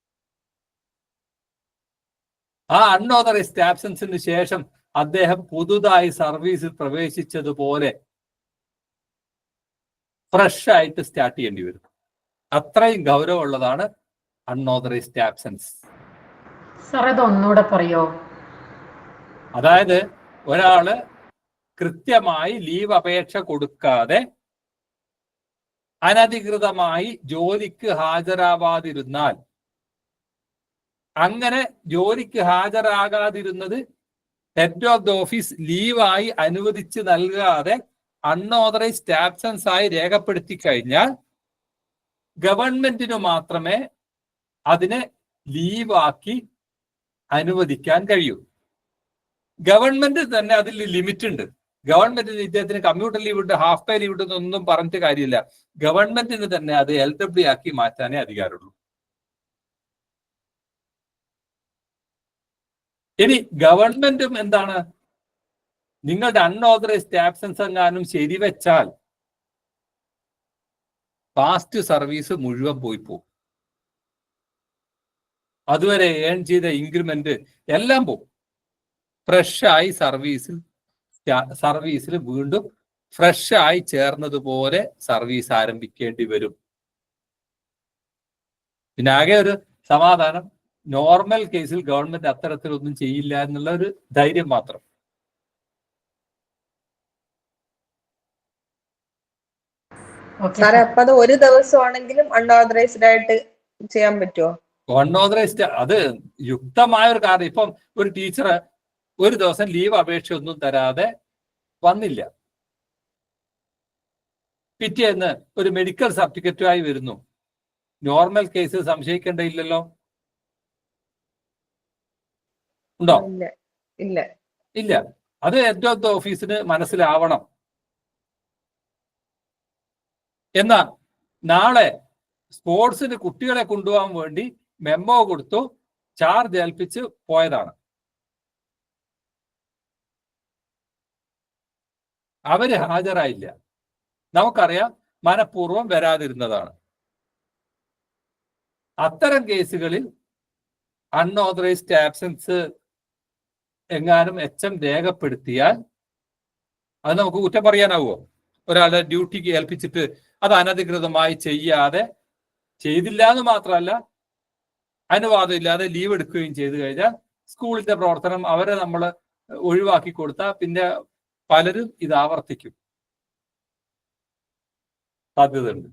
ആ അൺഓതറൈസ്ഡ് ആബ്സെൻസിന് ശേഷം അദ്ദേഹം പുതുതായി സർവീസിൽ പ്രവേശിച്ചതുപോലെ ഫ്രഷ് ആയിട്ട് സ്റ്റാർട്ട് ചെയ്യേണ്ടി വരും. അത്രയും ഗൗരവമുള്ളതാണ് അൺഓതറൈസ്ഡ് ആബ്സെൻസ്. ഒന്നുകൂടെ പറയോ? അതായത് ഒരാള് കൃത്യമായി ലീവ് അപേക്ഷ കൊടുക്കാതെ അനധികൃതമായി ജോലിക്ക് ഹാജരാവാതിരുന്നാൽ, അങ്ങനെ ജോലിക്ക് ഹാജരാകാതിരുന്നത് ഹെഡ് ഓഫ് ദ ഓഫീസ് ലീവായി അനുവദിച്ച് നൽകാതെ അൺഓതറൈസ്ഡ് ആബ്സെൻസ് ആയി രേഖപ്പെടുത്തി കഴിഞ്ഞാൽ ഗവൺമെന്റിന് മാത്രമേ അതിനെ ലീവാക്കി അനുവദിക്കാൻ കഴിയൂ. ഗവൺമെന്റ് തന്നെ അതിൽ ലിമിറ്റ് ഉണ്ട്. ഗവൺമെന്റിന് ഇദ്ദേഹത്തിന് കമ്മ്യൂട്ടർ ലീവ് ഉണ്ട്, ഹാഫ് പേ ലീവ് ഉണ്ട് എന്നൊന്നും പറഞ്ഞിട്ട് കാര്യമില്ല. ഗവൺമെന്റിന് തന്നെ അത് LW ആക്കി മാറ്റാനേ അധികാരമുള്ളൂ. ഇനി ഗവൺമെന്റും എന്താണ്, നിങ്ങളുടെ അൺഓതറൈസ്ഡ് ആബ്സെൻസ് എങ്ങാനും ശരിവെച്ചാൽ പാസ്റ്റ് സർവീസ് മുഴുവൻ പോയി പോകും. അതുവരെ ഏൺ ചെയ്ത ഇൻക്രിമെന്റ് എല്ലാം പോകും. ഫ്രഷായി സർവീസിൽ വീണ്ടും ഫ്രഷായി ചേർന്നതുപോലെ സർവീസ് ആരംഭിക്കേണ്ടി വരും. പിന്നെ ആകെ ഒരു സമാധാനം, നോർമൽ കേസിൽ ഗവൺമെന്റ് അത്തരത്തിലൊന്നും ചെയ്യില്ല എന്നുള്ള ഒരു ധൈര്യം മാത്രം. സാറേ, അപ്പൊ അത് ഒരു ദിവസമാണെങ്കിലും അൺഓതറൈസ്ഡ് ആയിട്ട് ചെയ്യാൻ പറ്റുമോ? അൺഓതറൈസ്ഡ് അത് യുക്തമായ ഒരു കാരണം. ഇപ്പം ഒരു ടീച്ചർ ഒരു ദിവസം ലീവ് അപേക്ഷ ഒന്നും തരാതെ വന്നില്ല, പിറ്റേന്ന് ഒരു മെഡിക്കൽ സർട്ടിഫിക്കറ്റുമായി വരുന്നു. നോർമൽ കേസിൽ സംശയിക്കേണ്ടതില്ലല്ലോ, ഉണ്ടോ? ഇല്ല. അത് ഹെഡ് ഓഫ് ദ ഓഫീസിന് മനസ്സിലാവണം. എന്നാ നാളെ സ്പോർട്സിന് കുട്ടികളെ കൊണ്ടുപോകാൻ വേണ്ടി മെമ്മോ കൊടുത്തു, ചാർജ് ഏൽപ്പിച്ച് പോയതാണ്. അവര് ഹാജരായില്ല. നമുക്കറിയാം മനഃപൂർവ്വം വരാതിരുന്നതാണ്. അത്തരം കേസുകളിൽ അൺഓതറൈസ്ഡ് ആബ്സെൻസ് എങ്ങാനും HM രേഖപ്പെടുത്തിയാൽ അത് നമുക്ക് കുറ്റം പറയാനാവുമോ? ഒരാളുടെ ഡ്യൂട്ടിക്ക് ഏൽപ്പിച്ചിട്ട് അത് അനധികൃതമായി ചെയ്തില്ല എന്ന് മാത്രമല്ല അനുവാദം ഇല്ലാതെ ലീവ് എടുക്കുകയും ചെയ്തു കഴിഞ്ഞാൽ സ്കൂളിന്റെ പ്രവർത്തനം അവരെ നമ്മൾ ഒഴിവാക്കി കൊടുത്താൽ പിന്നെ പലരും ഇത് ആവർത്തിക്കും, സാധ്യതയുണ്ട്.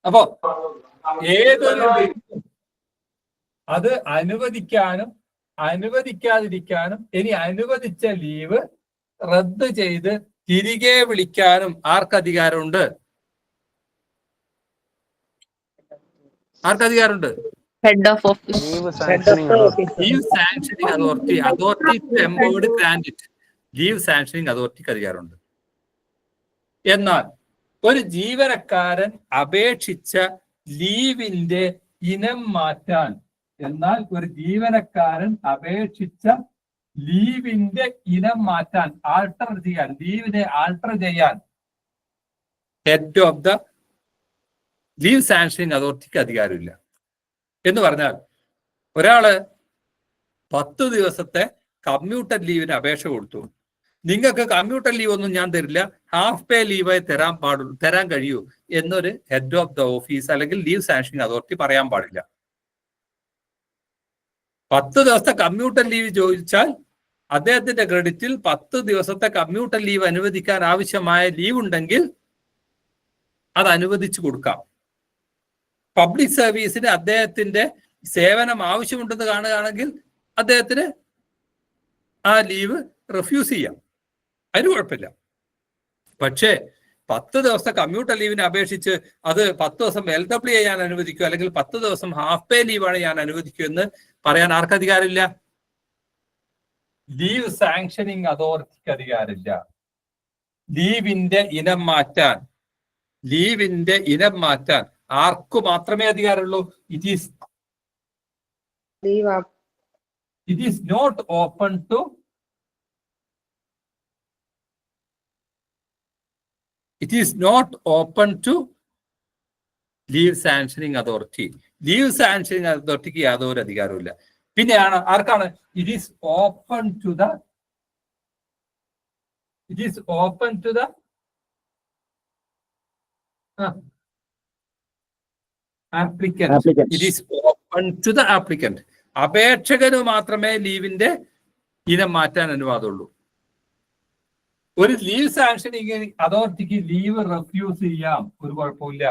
അപ്പോ ഏതൊരു അത് അനുവദിക്കാനും അനുവദിക്കാതിരിക്കാനും ഇനി അനുവദിച്ച ലീവ് റദ്ദ് ചെയ്ത് തിരികെ വിളിക്കാനും ആർക്കധികാരമുണ്ട്? ആർക്കധികാരമുണ്ട്? Head of office. Leave sanctioning leave sanctioning authority empowered grant it. Leave sanctioning അതോറിറ്റിക്ക് അധികാരമുണ്ട്. എന്നാൽ ഒരു ജീവനക്കാരൻ അപേക്ഷിച്ച ലീവിന്റെ ഇനം മാറ്റാൻ ആൾട്ടർ ചെയ്യാൻ, ലീവിനെ ആൾട്ടർ ചെയ്യാൻ head of the leave sanctioning അതോറിറ്റിക്ക് അധികാരമില്ല. എന്ന് പറഞ്ഞാൽ ഒരാള് 10 ദിവസത്തെ കമ്മ്യൂട്ടർ ലീവിന് അപേക്ഷ കൊടുത്തു. നിങ്ങൾക്ക് കമ്മ്യൂട്ടർ ലീവ് ഒന്നും ഞാൻ തരില്ല, ഹാഫ് പേ ലീവായി തരാൻ കഴിയൂ എന്നൊരു ഹെഡ് ഓഫ് ദ ഓഫീസ് അല്ലെങ്കിൽ ലീവ് സാങ്ഷനിങ് അതോറിറ്റി പറയാൻ പാടില്ല. 10 ദിവസത്തെ കമ്മ്യൂട്ടർ ലീവ് ചോദിച്ചാൽ അദ്ദേഹത്തിന്റെ ക്രെഡിറ്റിൽ 10 ദിവസത്തെ കമ്മ്യൂട്ടർ ലീവ് അനുവദിക്കാൻ ആവശ്യമായ ലീവ് ഉണ്ടെങ്കിൽ അത് അനുവദിച്ചു കൊടുക്കാം. പബ്ലിക് സർവീസിന് അദ്ദേഹത്തിന്റെ സേവനം ആവശ്യമുണ്ടെന്ന് കാണുകയാണെങ്കിൽ അദ്ദേഹത്തിന് ആ ലീവ് റിഫ്യൂസ് ചെയ്യാം, അതിന് കുഴപ്പമില്ല. പക്ഷേ 10 ദിവസത്തെ കമ്മ്യൂട്ടർ ലീവിനെ അപേക്ഷിച്ച് അത് 10 ദിവസം LW ഞാൻ അനുവദിക്കൂ അല്ലെങ്കിൽ 10 ദിവസം ഹാഫ് പേ ലീവാണ് ഞാൻ അനുവദിക്കൂ എന്ന് പറയാൻ ആർക്കധികാരമില്ല? ലീവ് സാങ്ഷനിങ് അതോറിറ്റിക്ക് അധികാരമില്ല. ലീവിന്റെ ഇനം മാറ്റാൻ ആർക്കു മാത്രമേ അധികാരമുള്ളൂ? It is not open to leave sanctioning authority. Leave sanctioning അതോറിറ്റിക്ക് യാതൊരു അധികാരമില്ല. പിന്നെയാണ് ആർക്കാണ്? It is open to the applicant. അപേക്ഷകന് മാത്രമേ ലീവിന്റെ ഇനം മാറ്റാൻ അനുവാദമുള്ളൂ. ഒരു ലീവ് സാങ്ഷനിങ് അതോറിറ്റിക്ക് ലീവ് റെഫ്യൂസ് ചെയ്യാം, ഒരു കുഴപ്പമില്ല.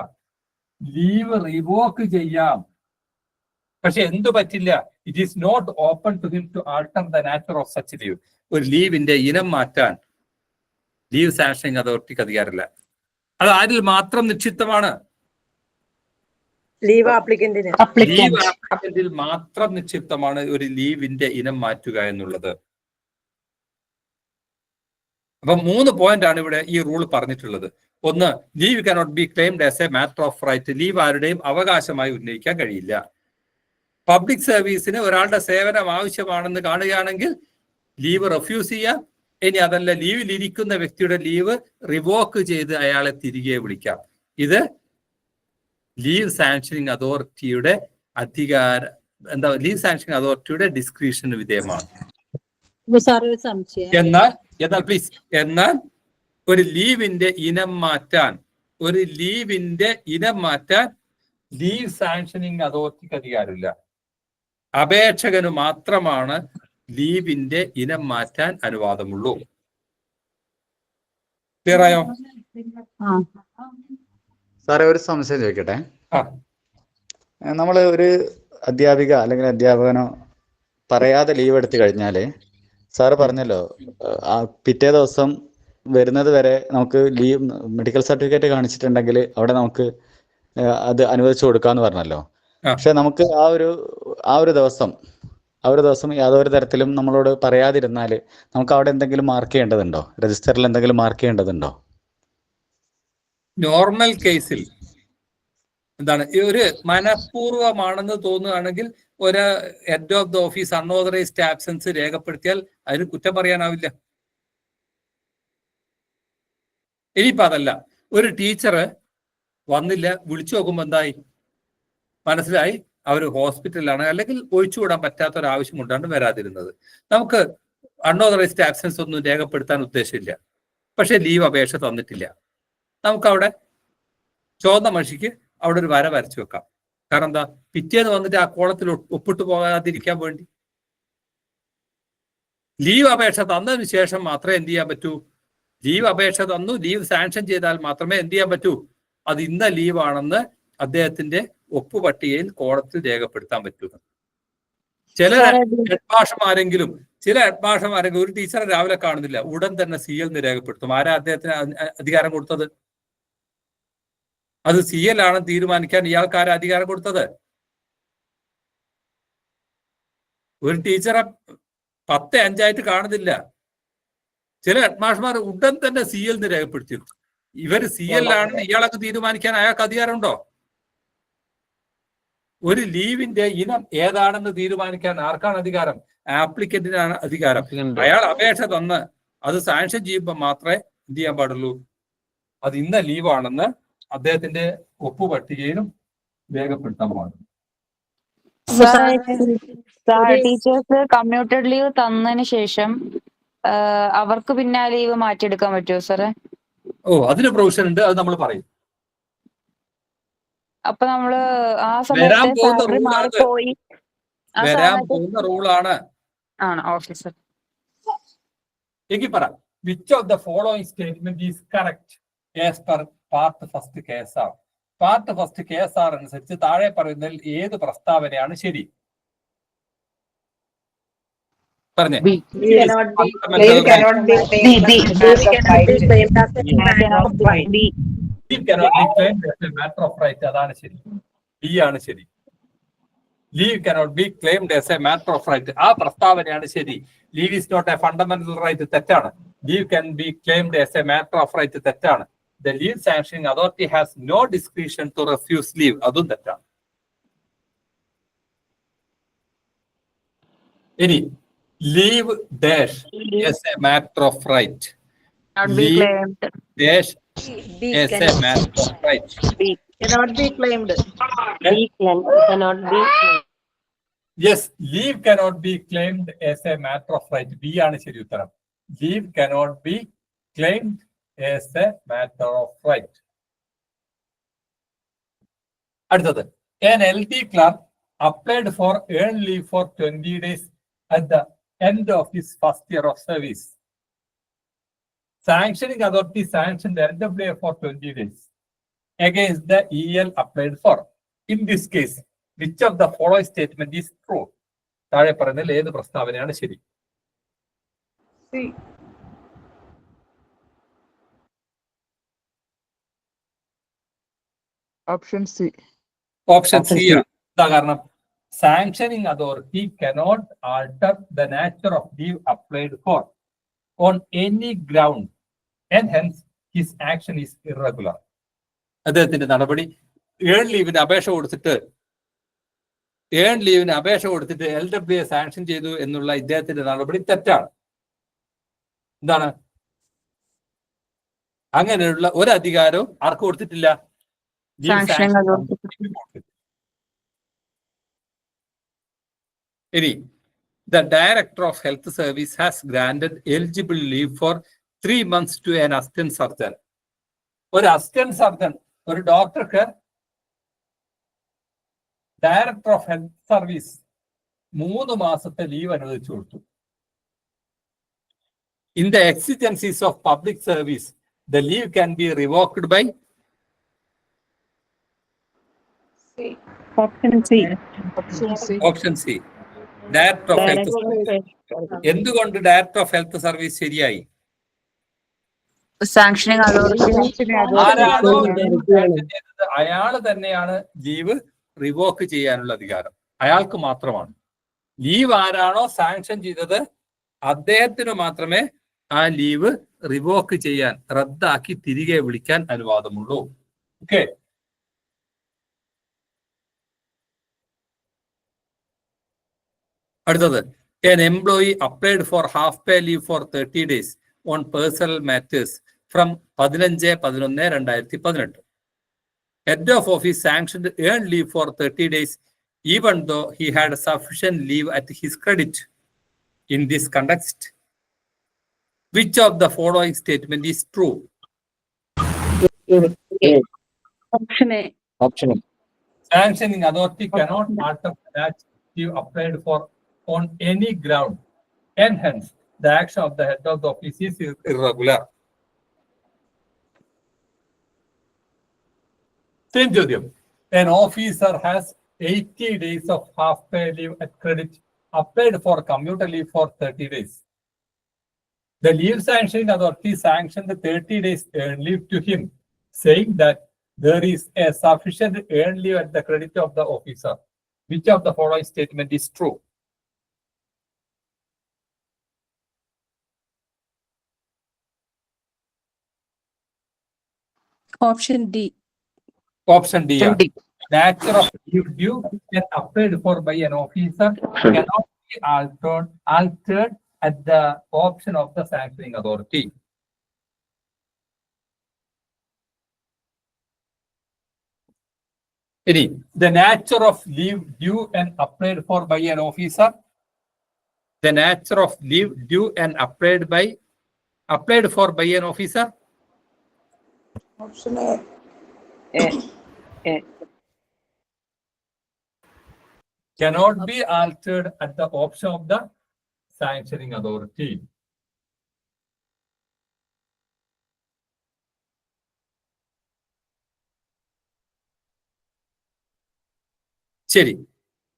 ലീവ് റിവോക്ക് ചെയ്യാം, പക്ഷെ എന്തു പറ്റില്ല? It is not open to him to alter the nature of such leave. ഒരു ലീവിന്റെ ഇനം മാറ്റാൻ ലീവ് സാങ്ഷനിങ് അതോറിറ്റിക്ക് അധികാരമില്ല. അത് ആരിൽ മാത്രം നിക്ഷിപ്തമാണ്? ലീവ് ആപ്ലിക്കന്റിൽ മാത്രം നിക്ഷിപ്തമാണ് ഒരു ലീവിന്റെ ഇനം മാറ്റുക എന്നുള്ളത്. അപ്പൊ 3 പോയിന്റാണ് ഇവിടെ ഈ റൂൾ പറഞ്ഞിട്ടുള്ളത്. ഒന്ന്, leave cannot be claimed as a matter of right. Leave ആരുടെയും അവകാശമായി ഉന്നയിക്കാൻ കഴിയില്ല. പബ്ലിക് സർവീസിന് ഒരാളുടെ സേവനം ആവശ്യമാണെന്ന് കാണുകയാണെങ്കിൽ ലീവ് റെഫ്യൂസ് ചെയ്യാം. ഇനി അതല്ല, ലീവിലിരിക്കുന്ന വ്യക്തിയുടെ ലീവ് റിവോക്ക് ചെയ്ത് അയാളെ തിരികെ വിളിക്കാം. ഇത് ലീവ് സാങ്ഷനിങ് അതോറിറ്റിയുടെ ലീവ് സാങ്ഷനിങ് അതോറിറ്റിയുടെ ഡിസ്ക്രിഷന് വിധേയമാണ്. എന്നാൽ ഒരു ലീവിന്റെ ഇനം മാറ്റാൻ ലീവ് സാങ്ഷനിങ് അതോറിറ്റിക്ക് അധികാരമില്ല. അപേക്ഷകന് മാത്രമാണ് ലീവിന്റെ ഇനം മാറ്റാൻ അനുവാദമുള്ളൂ. ക്ലിയർ ആയോ? സാറേ, ഒരു സംശയം ചോദിക്കട്ടെ. നമ്മള് ഒരു അധ്യാപിക അല്ലെങ്കിൽ അധ്യാപകനോ പറയാതെ ലീവ് എടുത്തു കഴിഞ്ഞാല്, സാറ് പറഞ്ഞല്ലോ പിറ്റേ ദിവസം വരുന്നത് വരെ നമുക്ക് ലീവ് മെഡിക്കൽ സർട്ടിഫിക്കറ്റ് കാണിച്ചിട്ടുണ്ടെങ്കിൽ അവിടെ നമുക്ക് അത് അനുവദിച്ചു കൊടുക്കാന്ന് പറഞ്ഞല്ലോ. പക്ഷെ നമുക്ക് ആ ഒരു ദിവസം യാതൊരു തരത്തിലും നമ്മളോട് പറയാതിരുന്നാല് നമുക്ക് അവിടെ എന്തെങ്കിലും മാർക്ക് ചെയ്യേണ്ടതുണ്ടോ? രജിസ്റ്ററിൽ എന്തെങ്കിലും മാർക്ക് ചെയ്യേണ്ടതുണ്ടോ? നോർമൽ കേസിൽ എന്താണ്, ഒരു മനഃപൂർവ്വമാണെന്ന് തോന്നുകയാണെങ്കിൽ head of the office unauthorised absence രേഖപ്പെടുത്തിയാൽ അതിന് കുറ്റം പറയാനാവില്ല. ഇനിയിപ്പോൾ അതല്ല, ഒരു ടീച്ചർ വന്നില്ല, വിളിച്ചു നോക്കുമ്പോൾ എന്തായി, മനസ്സിലായി അവർ ഹോസ്പിറ്റലിലാണ്, അല്ലെങ്കിൽ ഒഴിച്ചുകൂടാൻ പറ്റാത്ത ഒരു ആവശ്യം കൊണ്ടാണ് വരാതിരുന്നത്. നമുക്ക് അൺഓതറൈസ്ഡ് ആബ്സെൻസ് ഒന്നും രേഖപ്പെടുത്താൻ ഉദ്ദേശമില്ല, പക്ഷെ ലീവ് അപേക്ഷ തന്നിട്ടില്ല. നമുക്കവിടെ ചുവന്ന മഷിക്ക് അവിടെ ഒരു വര വരച്ചു വെക്കാം. കാരണം എന്താ, പിറ്റേന്ന് വന്നിട്ട് ആ കോളത്തിൽ ഒപ്പിട്ട് പോകാതിരിക്കാൻ വേണ്ടി. ലീവ് അപേക്ഷ തന്നതിന് ശേഷം മാത്രമേ എന്ത് ചെയ്യാൻ പറ്റൂ, ലീവ് അപേക്ഷ തന്നു, ലീവ് സാങ്ഷൻ ചെയ്താൽ മാത്രമേ എന്ത് ചെയ്യാൻ പറ്റൂ, അത് ഇന്ന ലീവാണെന്ന് അദ്ദേഹത്തിന്റെ ഒപ്പുപട്ടികയിൽ കോളത്തിൽ രേഖപ്പെടുത്താൻ പറ്റൂ. ചില ഹെഡ്മാഷമാരെങ്കിലും ഒരു ടീച്ചറെ രാവിലെ കാണുന്നില്ല, ഉടൻ തന്നെ CL രേഖപ്പെടുത്തും. ആരാ അദ്ദേഹത്തിന് അധികാരം കൊടുത്തത്? അത് CL ആണ് തീരുമാനിക്കാൻ ഇയാൾക്ക് ആരാ അധികാരം കൊടുത്തത്? ഒരു ടീച്ചറെ 10:05 കാണുന്നില്ല, ചില ഹെഡ്മാഷ്മാർ ഉടൻ തന്നെ CL രേഖപ്പെടുത്തി. ഇവർ CL ആണെന്ന് ഇയാളൊക്കെ തീരുമാനിക്കാൻ അയാൾക്ക് അധികാരമുണ്ടോ? ഒരു ലീവിന്റെ ഇനം ഏതാണെന്ന് തീരുമാനിക്കാൻ ആർക്കാണ് അധികാരം? ആപ്ലിക്കന്റിനാണ് അധികാരം. അയാൾ അപേക്ഷ തന്ന് അത് സാങ്ഷൻ ചെയ്യുമ്പോൾ മാത്രമേ എന്ത് ചെയ്യാൻ പാടുള്ളൂ, അത് ഇന്ന ലീവാണെന്ന് അദ്ദേഹത്തിന്റെ ഒപ്പുപട്ടികയിലും രേഖപ്പെടുത്താൻ പാടുള്ളൂ. ടീച്ചേഴ്സ് കമ്മ്യൂട്ടഡ് ലീവ് തന്നതിന് ശേഷം അവർക്ക് പിന്നെ ആ ലീവ് മാറ്റിയെടുക്കാൻ പറ്റുമോ സാറേ? അതിന് പ്രൊവിഷൻ ഉണ്ട്, അത് നമ്മൾ പറയും. അപ്പൊ നമ്മള് ആ വരാൻ സമയത്ത് പോകുന്ന സാലറി മാറിപ്പോയി റൂളാണ്. ആണ്. Okay sir. എനിക്ക് പറ, which of the following statement is correct as per part first KSR? Part first KSR അനുസരിച്ച് താഴെ പറയുന്നതിൽ ഏത് പ്രസ്താവനയാണ് ശരി? പറഞ്ഞേ. അതാണ് ശരി. ബി ആണ് ശരി. Leave cannot be claimed as a matter of right. ആ പ്രസ്താവനയാണ് ശരി. Leave is not a fundamental right. തെറ്റാണ്. Leave can be claimed as a matter of right. തെറ്റാണ്. The leave sanctioning authority has no discretion to refuse leave. അതും തെറ്റാണ്. ഇനി leave dash as a matter of right. Leave dash as a matter of right. Cannot be claimed. Cannot be. Yes, leave cannot be claimed as a matter of right. B ആണ് ശരി ഉത്തരം. Leave cannot be claimed as a matter of right. അടുത്തത്, an LD clerk applied for earned leave for 20 days at the end of his first year of service. Sanctioning authority sanctioned LWA for 20 days against the EL applied for. In this case, which of the following statement is true? താഴെ പറയുന്നതിൽ ഏത് പ്രസ്താവനയാണ് ശരി? Option C. Option C ആണ്. എന്താ കാരണം? Sanctioning authority cannot alter the nature of leave applied for on any ground and hence his action is irregular. അദ്ദേഹത്തിന്റെ നടപടി ഏൺ ലീവിന് അപേക്ഷ കൊടുത്തിട്ട് LWA സാങ്ഷൻ ചെയ്തു എന്നുള്ള ഇദ്ദേഹത്തിന്റെ നടപടി തെറ്റാണ്. എന്താണ്? അങ്ങനെയുള്ള ഒരു അധികാരവും ആർക്ക് കൊടുത്തിട്ടില്ല? ഇനി the director of health service has granted eligible leave for 3 months to an assistant surgeon. ഒരു അസിസ്റ്റന്റ് സർജൻ ഒരു ഡോക്ടർക്ക് ഡയറക്ടർ ഓഫ് ഹെൽത്ത് സർവീസ് 3 മാസത്തെ ലീവ് അനുവദിച്ചു കൊടുത്തു. In the exigencies of public service the leave can be revoked by option C. Director of health service. എന്തുകൊണ്ട് director of health service ശരിയായി? Sanctioning authority ആരാണോ അയാൾ തന്നെയാണ് ലീവ് റിവോക്ക് ചെയ്യാനുള്ള അധികാരം, അയാൾക്ക് മാത്രമാണ്. ലീവ് ആരാണോ സാങ്ഷൻ ചെയ്തത് അദ്ദേഹത്തിന് മാത്രമേ ആ ലീവ് റിവോക്ക് ചെയ്യാൻ, റദ്ദാക്കി തിരികെ വിളിക്കാൻ അനുവാദമുള്ളൂ. ഓക്കെ. അടുത്തത്, an employee applied for half pay leave for 30 days on personal matters from 15/11/2018. Head of office sanctioned earned leave for 30 days, even though he had sufficient leave at his credit. In this context, which of the following statement is true? Option A. Option A. Sanctioning authority cannot alter that leave applied for on any ground, and hence the action of the head of the office is irregular. Same ചോദ്യം. An officer has 80 days of half pay leave at credit applied for commuter leave for 30 days. The leave sanctioning authority sanctioned the 30 days earned leave to him, saying that there is a sufficient earned leave at the credit of the officer. Which of the following statement is true? Option D. Option D. Nature of leave due and applied for by an officer cannot be altered at the option of the sanctioning authority. The nature of leave due and applied for by an officer. The nature of leave due and applied for by an officer. Option A. Cannot be altered at the option of the sanctioning authority. ശരി.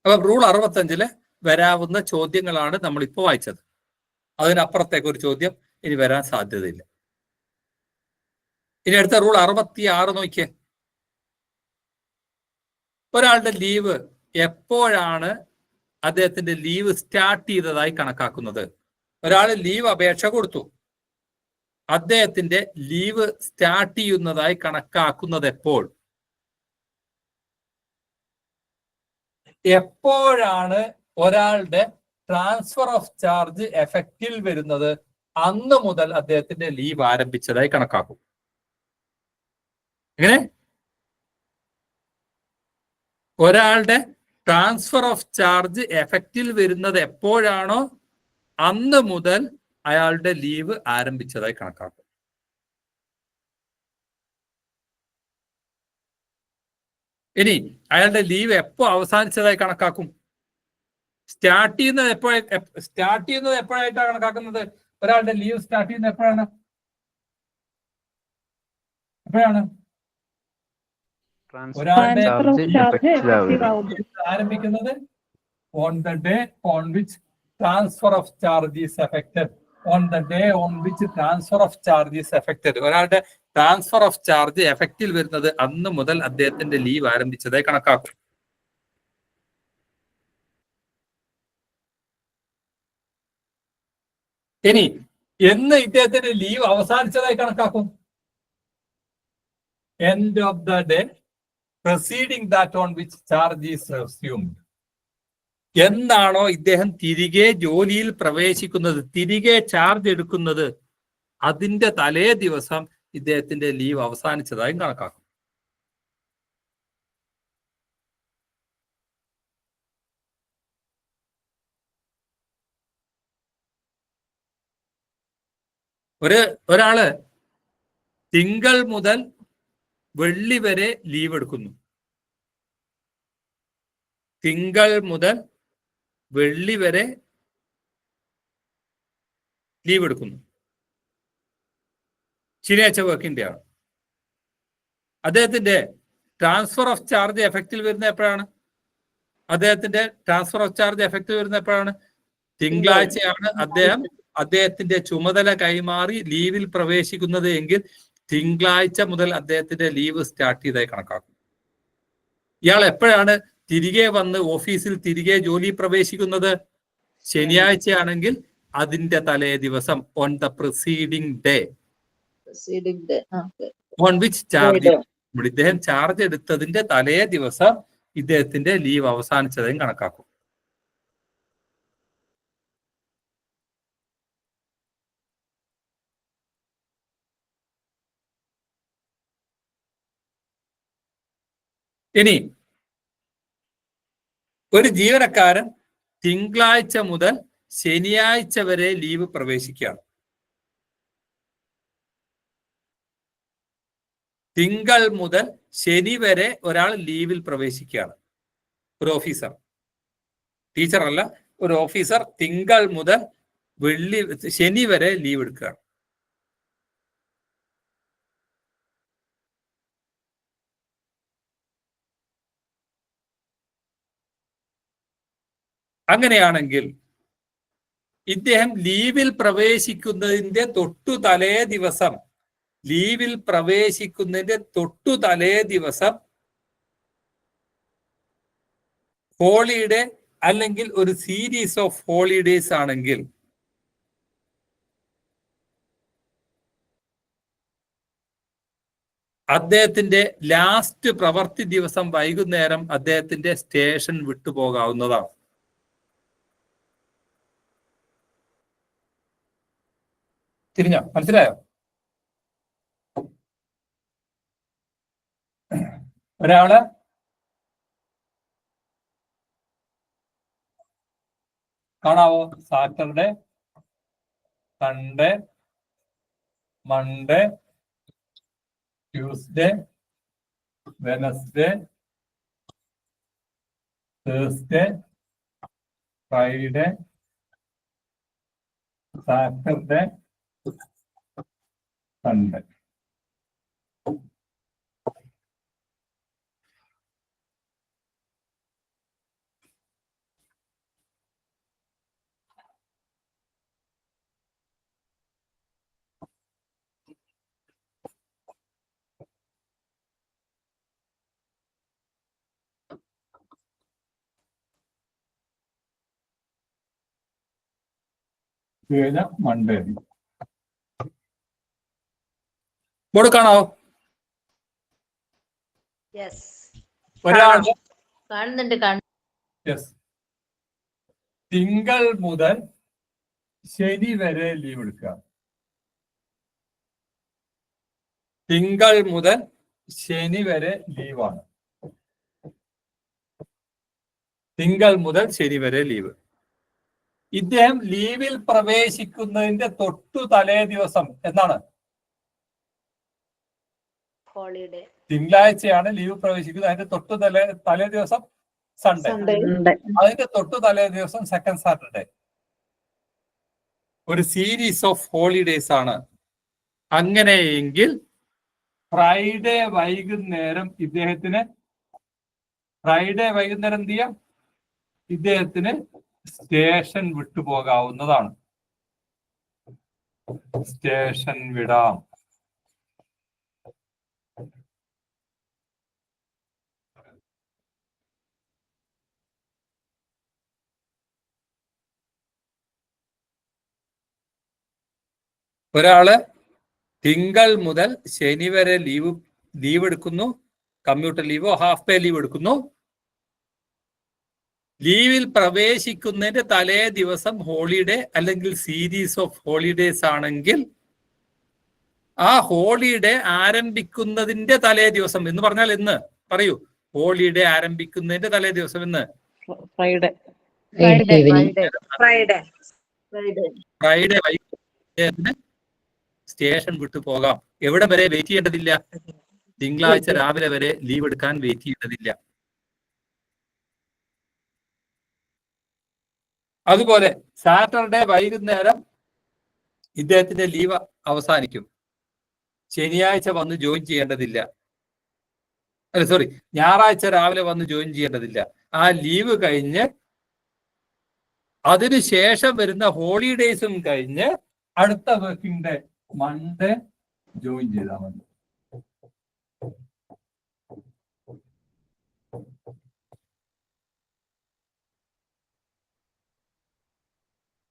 അപ്പം rule 65 വരാവുന്ന ചോദ്യങ്ങളാണ് നമ്മൾ ഇപ്പോൾ വായിച്ചത്. അതിനപ്പുറത്തേക്ക് ഒരു ചോദ്യം ഇനി വരാൻ സാധ്യതയില്ല. ഇനി അടുത്ത റൂൾ 66 നോക്കിയേ. ഒരാളുടെ ലീവ് എപ്പോഴാണ് അദ്ദേഹത്തിന്റെ ലീവ് സ്റ്റാർട്ട് ചെയ്തതായി കണക്കാക്കുന്നത്? ഒരാൾ ലീവ് അപേക്ഷ കൊടുത്തു, അദ്ദേഹത്തിന്റെ ലീവ് സ്റ്റാർട്ട് ചെയ്യുന്നതായി കണക്കാക്കുന്നത് എപ്പോൾ? എപ്പോഴാണ് ഒരാളുടെ ട്രാൻസ്ഫർ ഓഫ് ചാർജ് എഫക്റ്റിൽ വരുന്നത്? അന്ന് മുതൽ അദ്ദേഹത്തിന്റെ ലീവ് ആരംഭിച്ചതായി കണക്കാക്കും. എങ്ങനെ? ഒരാളുടെ ട്രാൻസ്ഫർ ഓഫ് ചാർജ് എഫക്റ്റിൽ വരുന്നത് എപ്പോഴാണോ അന്ന് മുതൽ അയാളുടെ ലീവ് ആരംഭിച്ചതായി കണക്കാക്കും. ഇനി അയാളുടെ ലീവ് എപ്പോ അവസാനിച്ചതായി കണക്കാക്കും? സ്റ്റാർട്ട് ചെയ്യുന്നത് എപ്പോഴായിട്ടാണ് കണക്കാക്കുന്നത്? ഒരാളുടെ ലീവ് സ്റ്റാർട്ട് ചെയ്യുന്നത് എപ്പോഴാണ്? ഒരാളുടെ ആരംഭിക്കുന്നത് on the day on which transfer of charge is affected. On the day on which transfer of charge is affected. ഒരാളുടെ ട്രാൻസ്ഫർ ഓഫ് ചാർജ് എഫക്റ്റിൽ വരുന്നത് അന്ന് മുതൽ അദ്ദേഹത്തിന്റെ ലീവ് ആരംഭിച്ചതായി കണക്കാക്കും. ഇനി എന്ന് ഇദ്ദേഹത്തിന്റെ ലീവ് അവസാനിച്ചതായി കണക്കാക്കും? End of the day preceding that on which charge is assumed. എന്നാണോ ഇദ്ദേഹം തിരികെ ജോലിയിൽ പ്രവേശിക്കുന്നത്, തിരികെ ചാർജ് എടുക്കുന്നത്, അതിന്റെ തലേ ദിവസം ഇദ്ദേഹത്തിന്റെ ലീവ് അവസാനിച്ചതായും കണക്കാക്കും. ഒരാള് തിങ്കൾ മുതൽ വെള്ളി വരെ ലീവ് എടുക്കുന്നു. തിങ്കൾ മുതൽ വെള്ളി വരെ ലീവ് എടുക്കുന്നു. ശനിയാഴ്ച വർക്കിംഗ് ഡേ ആണ്. അദ്ദേഹത്തിന്റെ ട്രാൻസ്ഫർ ഓഫ് ചാർജ് എഫക്റ്റിൽ വരുന്ന എപ്പോഴാണ്? അദ്ദേഹത്തിന്റെ ട്രാൻസ്ഫർ ഓഫ് ചാർജ് എഫക്റ്റ് വരുന്ന എപ്പോഴാണ്? തിങ്കളാഴ്ചയാണ് അദ്ദേഹത്തിന്റെ ചുമതല കൈമാറി ലീവിൽ പ്രവേശിക്കുന്നത് എങ്കിൽ തിങ്കളാഴ്ച മുതൽ അദ്ദേഹത്തിന്റെ ലീവ് സ്റ്റാർട്ട് ചെയ്തായി കണക്കാക്കും. ഇയാൾ എപ്പോഴാണ് തിരികെ വന്ന് ഓഫീസിൽ തിരികെ ജോലി പ്രവേശിക്കുന്നത്? ശനിയാഴ്ചയാണെങ്കിൽ അതിന്റെ തലേ ദിവസം on the preceding day on which charge. ഇദ്ദേഹം ചാർജ് എടുത്തതിന്റെ തലേ ദിവസം ഇദ്ദേഹത്തിന്റെ ലീവ് അവസാനിച്ചതായും കണക്കാക്കും. ഇനി ഒരു ജീവനക്കാരൻ തിങ്കളാഴ്ച മുതൽ ശനിയാഴ്ച വരെ ലീവ് പ്രവേശിക്കുകയാണ്. തിങ്കൾ മുതൽ ശനി വരെ ഒരാൾ ലീവിൽ പ്രവേശിക്കുകയാണ്. ഒരു ഓഫീസർ, ടീച്ചർ അല്ല, ഒരു ഓഫീസർ തിങ്കൾ മുതൽ ശനി വരെ ലീവ് എടുക്കുകയാണ്. അങ്ങനെയാണെങ്കിൽ ഇദ്ദേഹം ലീവിൽ പ്രവേശിക്കുന്നതിന്റെ തൊട്ടു തലേ ദിവസം ഹോളിഡേ അല്ലെങ്കിൽ ഒരു സീരീസ് ഓഫ് ഹോളിഡേസ് ആണെങ്കിൽ അദ്ദേഹത്തിന്റെ ലാസ്റ്റ് പ്രവൃത്തി ദിവസം വൈകുന്നേരം അദ്ദേഹത്തിന്റെ സ്റ്റേഷൻ വിട്ടുപോകാവുന്നതാണ്. തിരിഞ്ഞോ? മനസ്സിലായോ? ഒരാള് കാണാവോ? Saturday, Sunday, Monday, Tuesday, Wednesday, Thursday, Friday, Saturday, Sunday. Monday board കാണാവോ? ഒരാള് തിങ്കൾ മുതൽ ശനി വരെ ലീവ് എടുക്കുക. തിങ്കൾ മുതൽ ശനി വരെ ലീവാണ്. തിങ്കൾ മുതൽ ശനി വരെ ലീവ്. ഇദ്ദേഹം ലീവിൽ പ്രവേശിക്കുന്നതിന്റെ തൊട്ടു തലേ ദിവസം എന്നാണ്? ഹോളിഡേ. തിങ്കളാഴ്ചയാണ് ലീവ് പ്രവേശിക്കുന്നത്. അതിന്റെ തൊട്ടു തലേ ദിവസം സൺഡേ. അതിന്റെ തൊട്ടു തലേ ദിവസം സെക്കൻഡ് സാറ്റർഡേ. ഒരു സീരീസ് ഓഫ് ഹോളിഡേസ് ആണ്. അങ്ങനെയെങ്കിൽ ഫ്രൈഡേ വൈകുന്നേരം എന്ത് ചെയ്യാം? ഇദ്ദേഹത്തിന് സ്റ്റേഷൻ വിട്ടുപോകാവുന്നതാണ്. സ്റ്റേഷൻ വിടാം. ഒരാള് തിങ്കൾ മുതൽ ശനി വരെ ലീവ് എടുക്കുന്നു. കമ്മ്യൂട്ടർ ലീവോ ഹാഫ് പേ ലീവ് എടുക്കുന്നു. ലീവിൽ പ്രവേശിക്കുന്നതിന്റെ തലേ ദിവസം ഹോളിഡേ അല്ലെങ്കിൽ സീരീസ് ഓഫ് ഹോളിഡേസ് ആണെങ്കിൽ ആ ഹോളിഡേ ആരംഭിക്കുന്നതിന്റെ തലേ ദിവസം എന്ന് പറഞ്ഞാൽ എന്ന് പറയൂ. ഹോളിഡേ ആരംഭിക്കുന്നതിന്റെ തലേ ദിവസം എന്ന് ഫ്രൈഡേ വൈകുന്നേരത്തിന് സ്റ്റേഷൻ വിട്ടു പോകാം. എവിടെ വരെ വെയിറ്റ് ചെയ്യേണ്ടതില്ല? തിങ്കളാഴ്ച രാവിലെ വരെ ലീവ് എടുക്കാൻ വെയിറ്റ് ചെയ്യേണ്ടതില്ല. അതുപോലെ സാറ്റർഡേ വൈകുന്നേരം ഇദ്ദേഹത്തിന്റെ ലീവ് അവസാനിക്കും. ശനിയാഴ്ച വന്ന് ജോയിൻ ചെയ്യേണ്ടതില്ല. ഞായറാഴ്ച രാവിലെ വന്ന് ജോയിൻ ചെയ്യേണ്ടതില്ല. ആ ലീവ് കഴിഞ്ഞ് അതിനുശേഷം വരുന്ന ഹോളിഡേയ്സും കഴിഞ്ഞ് അടുത്ത വർക്കിംഗ് ഡേ മൺഡേ ജോയിൻ ചെയ്താൽ മതി.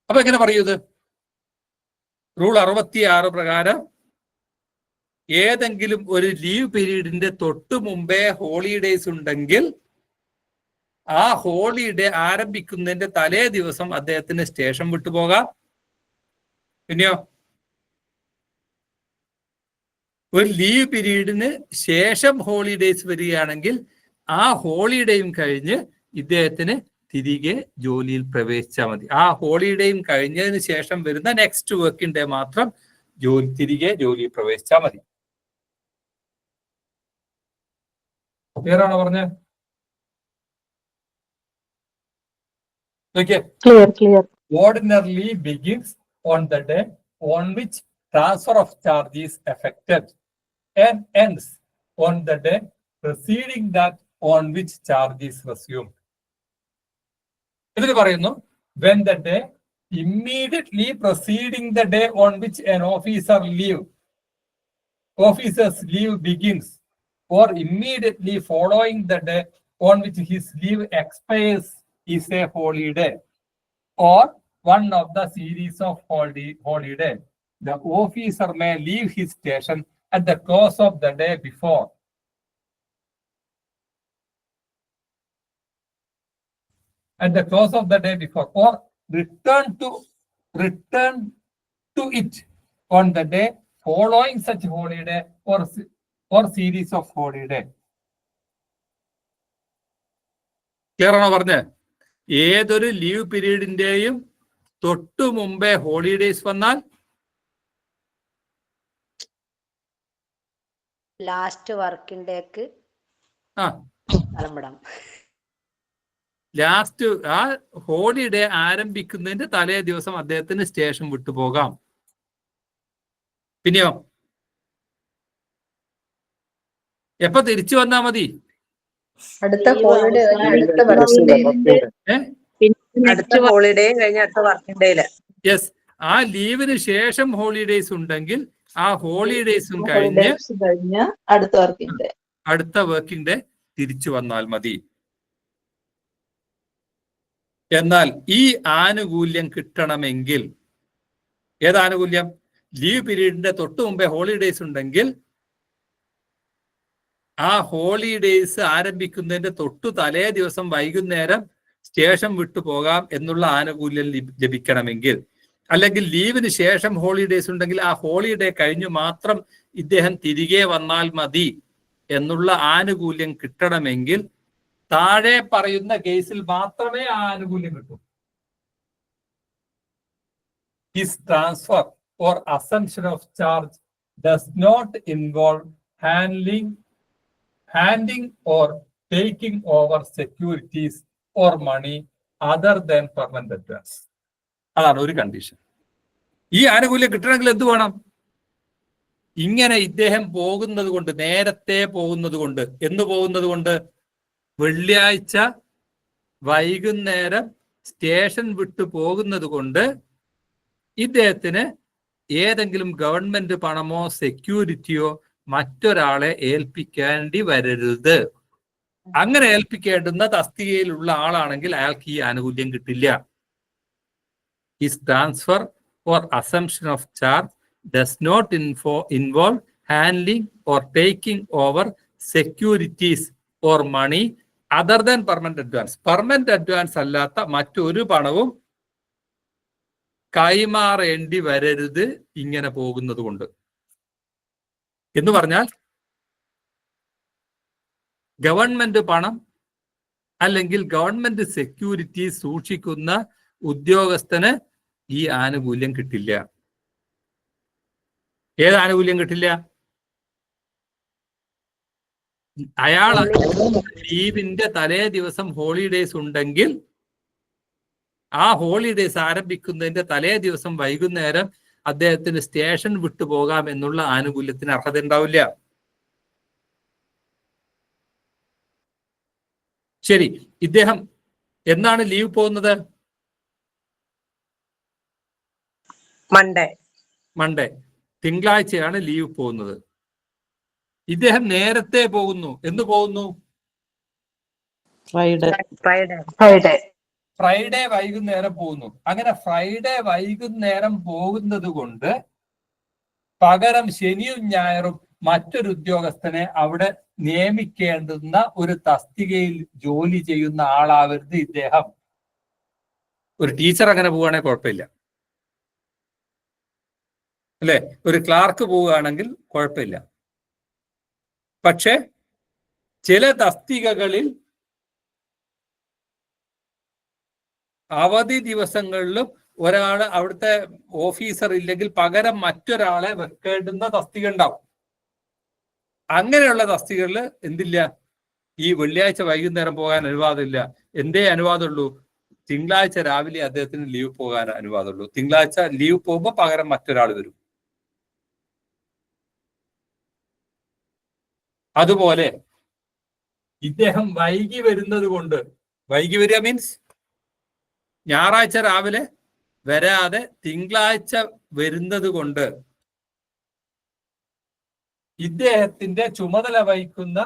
അപ്പൊ എങ്ങനെ പറയൂ ഇത്? റൂൾ 66 പ്രകാരം ഏതെങ്കിലും ഒരു ലീവ് പീരീഡിന്റെ തൊട്ടു മുമ്പേ ഹോളിഡേയ്സ് ഉണ്ടെങ്കിൽ ആ ഹോളിഡേ ആരംഭിക്കുന്നതിന്റെ തലേ ദിവസം അദ്ദേഹത്തിന് സ്റ്റേഷൻ വിട്ടുപോകാം. പിന്നെയോ ഒരു ലീവ് പീരീഡിന് ശേഷം ഹോളിഡേയ്സ് വരികയാണെങ്കിൽ ആ ഹോളിഡേയും കഴിഞ്ഞ് ഇദ്ദേഹത്തിന് തിരികെ ജോലിയിൽ പ്രവേശിച്ചാൽ മതി. ആ ഹോളിഡേയും കഴിഞ്ഞതിന് ശേഷം വരുന്ന നെക്സ്റ്റ് വർക്കിംഗ് ഡേ മാത്രം തിരികെ ജോലിയിൽ പ്രവേശിച്ചാൽ മതി. ക്ലിയർ ആണോ പറഞ്ഞത്? Clear. Ordinarily begins on the day on which transfer of charge is effected and ends on the day preceding that on which charge is resumed. ഇതിൽ പറയുന്നു when the day immediately preceding the day on which an officer's leave begins or immediately following the day on which his leave expires is a holiday or one of the series of holiday. The officer may leave his station at the close of the day before. At the close of the day before, or return to it on the day following such holiday or series of holiday. Clear ആണോ പറഞ്ഞേ? ഏതൊരു leave പീരീഡിന്റെയും തൊട്ടു മുമ്പേ holidays വന്നാൽ last working ഡേക്ക് last ആ holiday ആരംഭിക്കുന്നതിന്റെ തലേ ദിവസം അദ്ദേഹത്തിന് സ്റ്റേഷൻ വിട്ടു പോകാം. പിന്നെയോ എപ്പോ തിരിച്ചു വന്നാ മതി? അടുത്ത ഹോളിഡേ അടുത്ത ഹോളിഡേ കഴിഞ്ഞ അടുത്ത വർക്കിംഗ് ഡേയില്. യെസ്, ആ ലീവിന് ശേഷം ഹോളിഡേയ്സ് ഉണ്ടെങ്കിൽ ആ ഹോളിഡേയ്സും കഴിഞ്ഞ് അടുത്ത വർക്കിംഗ് ഡേ തിരിച്ചു വന്നാൽ മതി. എന്നാൽ ഈ ആനുകൂല്യം കിട്ടണമെങ്കിൽ, ഏതാനുകൂല്യം? ലീവ് പീരീഡിന്റെ തൊട്ടു മുമ്പേ ഹോളിഡേയ്സ് ഉണ്ടെങ്കിൽ ആ ഹോളിഡേയ്സ് ആരംഭിക്കുന്നതിന്റെ തൊട്ടു തലേ ദിവസം വൈകുന്നേരം സ്റ്റേഷൻ വിട്ടു പോകാം എന്നുള്ള ആനുകൂല്യം ലഭിക്കണമെങ്കിൽ, അല്ലെങ്കിൽ ലീവിന് ശേഷം ഹോളിഡേയ്സ് ഉണ്ടെങ്കിൽ ആ ഹോളിഡേ കഴിഞ്ഞു മാത്രം ഇദ്ദേഹം തിരികെ വന്നാൽ മതി എന്നുള്ള ആനുകൂല്യം കിട്ടണമെങ്കിൽ താഴെ പറയുന്ന കേസിൽ മാത്രമേ ആ ആനുകൂല്യം കിട്ടൂ. His transfer or assumption of charge does not involve handing or taking over securities or money other than permanent advance. അതാണ് ഒരു കണ്ടീഷൻ. ഈ ആനുകൂല്യം കിട്ടണമെങ്കിൽ എന്ത് വേണം? ഇങ്ങനെ ഇദ്ദേഹം പോകുന്നത് കൊണ്ട്, നേരത്തെ പോകുന്നത് കൊണ്ട്, എന്ന് പോകുന്നത് കൊണ്ട്, വെള്ളിയാഴ്ച വൈകുന്നേരം സ്റ്റേഷൻ വിട്ടു പോകുന്നത് കൊണ്ട് ഇദ്ദേഹത്തിന് ഏതെങ്കിലും ഗവൺമെന്റ് പണമോ സെക്യൂരിറ്റിയോ മറ്റൊരാളെ ഏൽപ്പിക്കേണ്ടി വരരുത്. അങ്ങനെ ഏൽപ്പിക്കേണ്ടുന്ന തസ്തികയിലുള്ള ആളാണെങ്കിൽ അയാൾക്ക് ഈ ആനുകൂല്യം കിട്ടില്ല. His transfer or assumption of charge does not involve handling or taking over securities or money other than permanent advance. Permanent advance അല്ലാത്ത മറ്റൊരു പണവും കൈമാറേണ്ടി വരരുത് ഇങ്ങനെ പോകുന്നത് കൊണ്ട്. എന്ന് പറഞ്ഞാൽ ഗവൺമെന്റ് പണം അല്ലെങ്കിൽ ഗവൺമെന്റ് സെക്യൂരിറ്റി സൂക്ഷിക്കുന്ന ഉദ്യോഗസ്ഥന് ഈ ആനുകൂല്യം കിട്ടില്ല. ഏത് ആനുകൂല്യം കിട്ടില്ല? അയാൾ ലീവിന്റെ തലേ ദിവസം ഹോളിഡേയ്സ് ഉണ്ടെങ്കിൽ ആ ഹോളിഡേയ്സ് ആരംഭിക്കുന്നതിന്റെ തലേ ദിവസം വൈകുന്നേരം അദ്ദേഹത്തിന് സ്റ്റേഷൻ വിട്ടുപോകാം എന്നുള്ള ആനുകൂല്യത്തിന് അർഹത ഉണ്ടാവില്ല. ശരി, ഇദ്ദേഹം എന്നാണ് ലീവ് പോകുന്നത്? മൺഡേ, തിങ്കളാഴ്ചയാണ് ലീവ് പോകുന്നത്. ഇദ്ദേഹം നേരത്തെ പോകുന്നു. എന്ന് പോകുന്നു? ഫ്രൈഡേ വൈകുന്നേരം പോകുന്നു. അങ്ങനെ ഫ്രൈഡേ വൈകുന്നേരം പോകുന്നത് കൊണ്ട് പകരം ശനിയും ഞായറും മറ്റൊരു ഉദ്യോഗസ്ഥനെ അവിടെ നിയമിക്കേണ്ടുന്ന ഒരു തസ്തികയിൽ ജോലി ചെയ്യുന്ന ആളാവരുത് ഇദ്ദേഹം. ഒരു ടീച്ചർ അങ്ങനെ പോവുകയാണെങ്കിൽ കുഴപ്പമില്ല, അല്ലെ? ഒരു ക്ലാർക്ക് പോവുകയാണെങ്കിൽ കുഴപ്പമില്ല. പക്ഷെ ചില തസ്തികകളിൽ അവധി ദിവസങ്ങളിലും ഒരാൾ അവിടുത്തെ ഓഫീസർ ഇല്ലെങ്കിൽ പകരം മറ്റൊരാളെ വെക്കേണ്ടുന്ന തസ്തിക ഉണ്ടാവും. അങ്ങനെയുള്ള തസ്തികകളിൽ എന്തില്ല, ഈ വെള്ളിയാഴ്ച വൈകുന്നേരം പോകാൻ അനുവാദമില്ല. എന്തേ അനുവാദമുള്ളൂ? തിങ്കളാഴ്ച രാവിലെ അദ്ദേഹത്തിന് ലീവ് പോകാൻ അനുവാദമുള്ളൂ. തിങ്കളാഴ്ച ലീവ് പോകുമ്പോൾ പകരം മറ്റൊരാൾ വരും. അതുപോലെ ഇദ്ദേഹം വൈകി വരുന്നത് കൊണ്ട്, വൈകി വരിക മീൻസ് ഞായറാഴ്ച രാവിലെ വരാതെ തിങ്കളാഴ്ച വരുന്നത് കൊണ്ട് ഇദ്ദേഹത്തിന്റെ ചുമതല വഹിക്കുന്ന,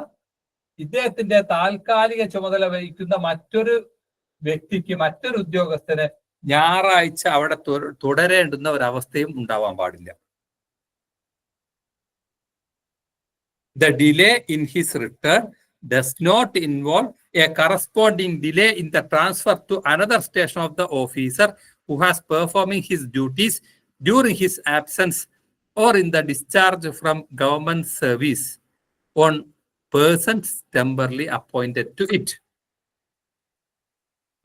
ഇദ്ദേഹത്തിന്റെ താൽക്കാലിക ചുമതല വഹിക്കുന്ന മറ്റൊരു വ്യക്തിക്ക്, മറ്റൊരു ഉദ്യോഗസ്ഥന് ഞായറാഴ്ച അവിടെ തുടരേണ്ടുന്ന ഒരവസ്ഥയും ഉണ്ടാവാൻ പാടില്ല. The delay in his return does not involve a corresponding delay in the transfer to another station of the officer who has performing his duties during his absence or in the discharge from government service on persons temporarily appointed to it.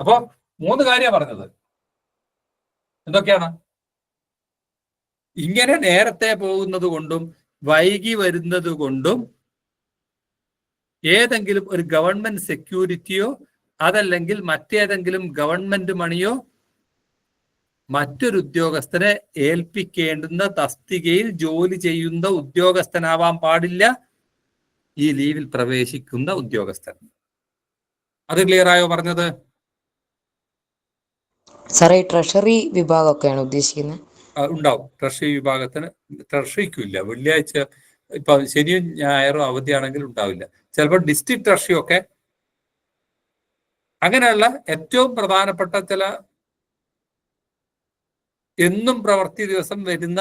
അപ്പൊ 3 കാര്യം പറഞ്ഞത് എന്തൊക്കെയാണ്? ഇങ്ങനെ നേരത്തെ പോകുന്നത് കൊണ്ടും വൈകി വരുന്നത് കൊണ്ടും ഏതെങ്കിലും ഒരു ഗവൺമെന്റ് സെക്യൂരിറ്റിയോ അതല്ലെങ്കിൽ മറ്റേതെങ്കിലും ഗവൺമെന്റ് മണിയോ മറ്റൊരു ഉദ്യോഗസ്ഥനെ ഏൽപ്പിക്കേണ്ടുന്ന തസ്തികയിൽ ജോലി ചെയ്യുന്ന ഉദ്യോഗസ്ഥനാവാൻ പാടില്ല ഈ ലീവിൽ പ്രവേശിക്കുന്ന ഉദ്യോഗസ്ഥൻ. അത് ക്ലിയർ ആയോ പറഞ്ഞത്? സാറേ, ട്രഷറി വിഭാഗമൊക്കെയാണ് ഉദ്ദേശിക്കുന്നത്? ഉണ്ടാവും. ട്രഷറി വിഭാഗത്തിന്, ട്രഷറിക്കില്ല. വെള്ളിയാഴ്ച ഇപ്പൊ ശനിയും ഞായറും അവധിയാണെങ്കിൽ ഉണ്ടാവില്ല. ചിലപ്പോൾ ഡിസ്ട്രിക്ട് ട്രഷറി ഒക്കെ, അങ്ങനെയുള്ള ഏറ്റവും പ്രധാനപ്പെട്ട ചില എന്നും പ്രവൃത്തി ദിവസം വരുന്ന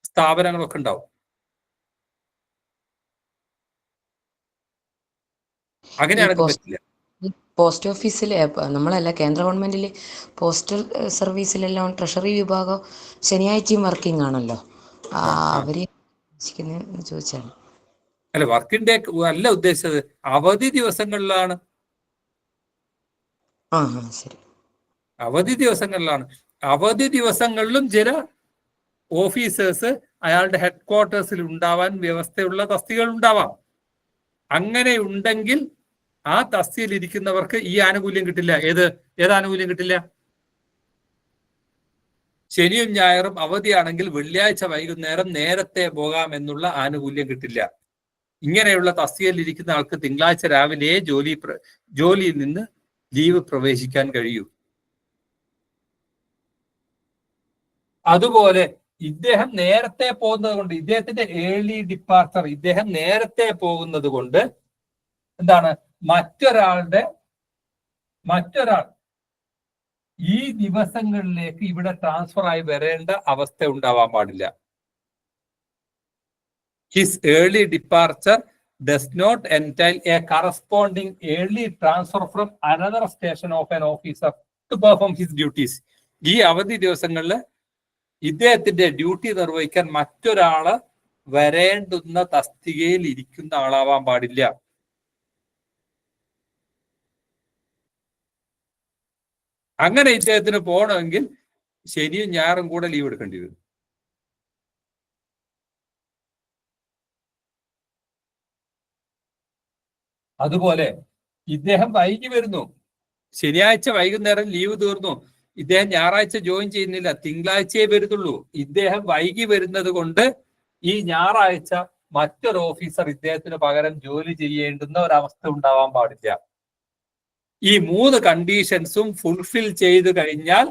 സ്ഥാപനങ്ങളൊക്കെ ഉണ്ടാവും. അങ്ങനെയാണെങ്കിൽ പറ്റില്ല. പോസ്റ്റ് ഓഫീസിലെ നമ്മളല്ല, കേന്ദ്ര ഗവൺമെന്റിലെ പോസ്റ്റൽ സർവീസിലെല്ലാം ട്രഷറി വിഭാഗം ശനിയാഴ്ചയും വർക്കിംഗ് ആണല്ലോ. അവര് ചോദിച്ചാണ്. അല്ല, വർക്കിംഗ് ഡേ അല്ല ഉദ്ദേശിച്ചത്, അവധി ദിവസങ്ങളിലാണ്. ശരി, അവധി ദിവസങ്ങളിലാണ്. അവധി ദിവസങ്ങളിലും ചില ഓഫീസേഴ്സ് അയാളുടെ ഹെഡ് ക്വാർട്ടേഴ്സിൽ ഉണ്ടാവാൻ വ്യവസ്ഥയുള്ള തസ്തികകൾ ഉണ്ടാവാം. അങ്ങനെ ഉണ്ടെങ്കിൽ ആ തസ്തികയിൽ ഇരിക്കുന്നവർക്ക് ഈ ആനുകൂല്യം കിട്ടില്ല. ഏതാനുകൂല്യം കിട്ടില്ല? ശനിയും ഞായറും അവധിയാണെങ്കിൽ വെള്ളിയാഴ്ച വൈകുന്നേരം നേരത്തെ പോകാമെന്നുള്ള ആനുകൂല്യം കിട്ടില്ല. ഇങ്ങനെയുള്ള തസ്തികയിൽ ഇരിക്കുന്ന ആൾക്ക് തിങ്കളാഴ്ച രാവിലെ ജോലിയിൽ നിന്ന് ലീവ് പ്രവേശിക്കാൻ കഴിയൂ. അതുപോലെ ഇദ്ദേഹം നേരത്തെ പോകുന്നത് കൊണ്ട്, ഇദ്ദേഹത്തിന്റെ ഏർലി ഡിപ്പാർച്ചർ, ഇദ്ദേഹം നേരത്തെ പോകുന്നത് കൊണ്ട് എന്താണ്, മറ്റൊരാൾ ഈ ദിവസങ്ങളിലേക്ക് ഇവിടെ ട്രാൻസ്ഫർ ആയി വരേണ്ട അവസ്ഥ ഉണ്ടാവാൻ പാടില്ല. His early departure does not entail a corresponding early transfer from another station of an officer to perform his duties. ഈ അവധി ദിവസങ്ങളിൽ ഇദ്ദേഹത്തിന്റെ ഡ്യൂട്ടി നിർവഹിക്കാൻ മറ്റൊരാള് വരേണ്ടുന്ന തസ്തികയിൽ ഇരിക്കുന്ന ആളാവാൻ പാടില്ല. അങ്ങനെ ഇദ്ദേഹത്തിന് പോകണമെങ്കിൽ ശനിയും ഞായറും കൂടെ ലീവ് എടുക്കേണ്ടി വരും. അതുപോലെ ഇദ്ദേഹം വൈകി വരുന്നു, ശനിയാഴ്ച വൈകുന്നേരം ലീവ് തീർന്നു, ഇദ്ദേഹം ഞായറാഴ്ച ജോയിൻ ചെയ്യുന്നില്ല, തിങ്കളാഴ്ചയെ വരുന്നുള്ളൂ. ഇദ്ദേഹം വൈകി വരുന്നത് കൊണ്ട് ഈ ഞായറാഴ്ച മറ്റൊരു ഓഫീസർ ഇദ്ദേഹത്തിന് പകരം ജോലി ചെയ്യേണ്ടുന്ന ഒരവസ്ഥ ഉണ്ടാവാൻ പാടില്ല. ഈ 3 കണ്ടീഷൻസും ഫുൾഫിൽ ചെയ്തു കഴിഞ്ഞാൽ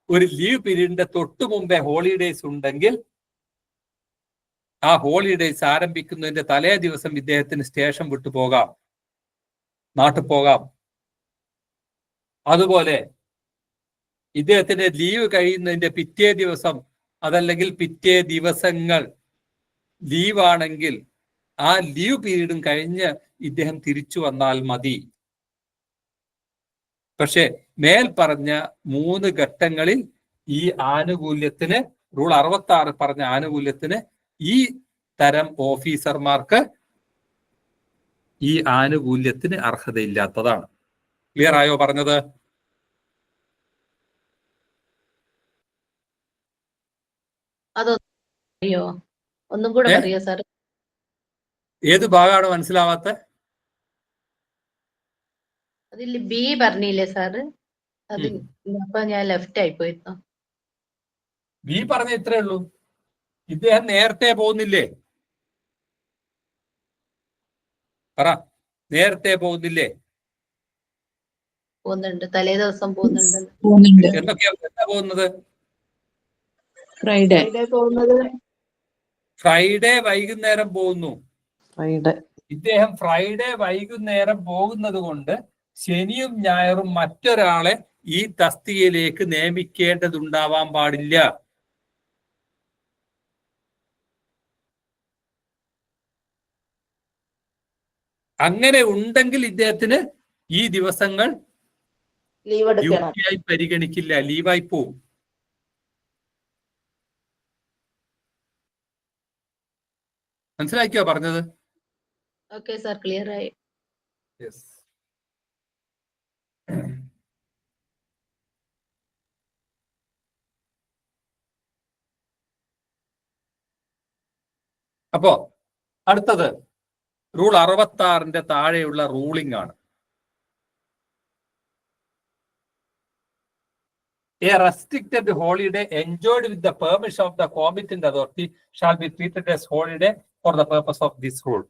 ഒരു ലീവ് പീരീഡിന്റെ തൊട്ടു മുമ്പേ ഹോളിഡേയ്സ് ഉണ്ടെങ്കിൽ ആ ഹോളിഡേയ്സ് ആരംഭിക്കുന്നതിന്റെ തലേ ദിവസം ഇദ്ദേഹത്തിന് സ്റ്റേഷൻ വിട്ടു പോകാം, നാട്ടിൽ പോകാം. അതുപോലെ ഇദ്ദേഹത്തിന്റെ ലീവ് കഴിയുന്നതിന്റെ പിറ്റേ ദിവസം അതല്ലെങ്കിൽ പിറ്റേ ദിവസങ്ങൾ ലീവാണെങ്കിൽ ആ ലീവ് പീരീഡും കഴിഞ്ഞ് ഇദ്ദേഹം തിരിച്ചു വന്നാൽ മതി. പക്ഷെ മേൽ പറഞ്ഞ 3 ഘട്ടങ്ങളിൽ ഈ ആനുകൂല്യത്തിന്, റൂൾ 66 പറഞ്ഞ ആനുകൂല്യത്തിന് ഈ തരം ഓഫീസർമാർക്ക് ഈ ആനുകൂല്യത്തിന് അർഹതയില്ലാത്തതാണ്. ക്ലിയർ ആയോ പറഞ്ഞത്? അയ്യോ, ഒന്നും കൂടെ പറയോ സാർ? ഏത് ഭാഗമാണ് മനസ്സിലാവാത്ത? അതിൽ ബി പറഞ്ഞില്ലേ സാറ്? അത് അപ്പൊ ഞാൻ ലെഫ്റ്റ് ആയി പോയിരുന്നു. ബി പറഞ്ഞ ഇത്രേ ഉള്ളൂ. ഇദ്ദേഹം നേരത്തെ പോകുന്നില്ലേ? പറ, നേരത്തെ പോകുന്നില്ലേ? പോകുന്നുണ്ട്, തലേ ദിവസം പോകുന്നുണ്ട്. എന്തൊക്കെയാ പോകുന്നത്? ഫ്രൈഡേ ഫ്രൈഡേ വൈകുന്നേരം പോകുന്നു. ഇദ്ദേഹം ഫ്രൈഡേ വൈകുന്നേരം പോകുന്നത് കൊണ്ട് ശനിയും ഞായറും മറ്റൊരാളെ ഈ തസ്തികയിലേക്ക് നിയമിക്കേണ്ടതുണ്ടാവാൻ പാടില്ല. അങ്ങനെ ഉണ്ടെങ്കിൽ ഇദ്ദേഹത്തിന് ഈ ദിവസങ്ങൾ ഡ്യൂട്ടിയായി പരിഗണിക്കില്ല, ലീവായി പോവും. മനസ്സിലാക്കിയോ പറഞ്ഞത്? ഓക്കെ സാർ, ക്ലിയർ ആയി. അപ്പോ അടുത്തത് റൂൾ 66 താഴെയുള്ള റൂളിംഗ് ആണ്. A restricted holiday enjoyed with the permission of the competent authority shall be treated as holiday for the purpose of this rule.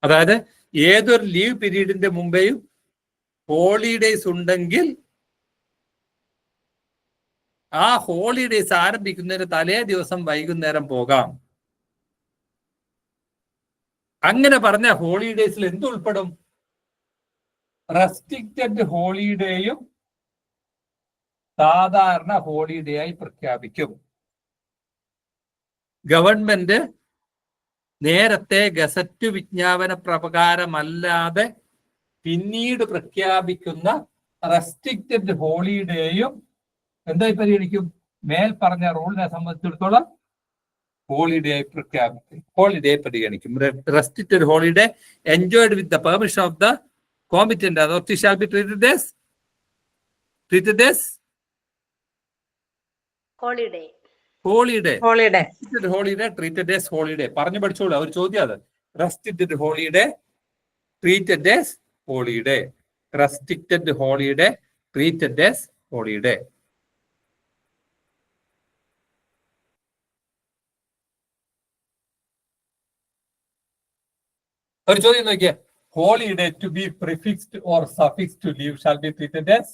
അതായത് ഏതൊരു ലീവ് പീരീഡിന്റെ മുമ്പേയും ഹോളിഡേസ് ഉണ്ടെങ്കിൽ ആ ഹോളിഡേസ് ആരംഭിക്കുന്നതിന് തലേ ദിവസം വൈകുന്നേരം പോകാം. അങ്ങനെ പറഞ്ഞ ഹോളിഡേസിൽ എന്തുൾപ്പെടും? റെസ്ട്രിക്റ്റഡ് ഹോളിഡേയും സാധാരണ ഹോളിഡേ ആയി പ്രഖ്യാപിക്കും. ഗവൺമെന്റ് നേരത്തെ ഗസറ്റ് വിജ്ഞാപന പ്രകാരമല്ലാതെ പിന്നീട് പ്രഖ്യാപിക്കുന്ന റെസ്ട്രിക്റ്റഡ് ഹോളിഡേയും എന്തായി പരിഗണിക്കും? മേൽ പറഞ്ഞ റൂളിനെ സംബന്ധിച്ചിടത്തോളം ഹോളിഡേ ആയി പ്രഖ്യാപിക്കും, ഹോളിഡേ പരിഗണിക്കും. Restricted holiday enjoyed with the permission of the competent authority shall be treated as holiday. Treated as holiday. പറഞ്ഞു പഠിച്ചോളൂ, ഒരു ചോദ്യം അത്. Restricted holiday treated as holiday. Restricted holiday treated as holiday. ഒരു ചോദ്യം നോക്കിയേ. Holiday to be prefixed or suffixed to leave shall be treated as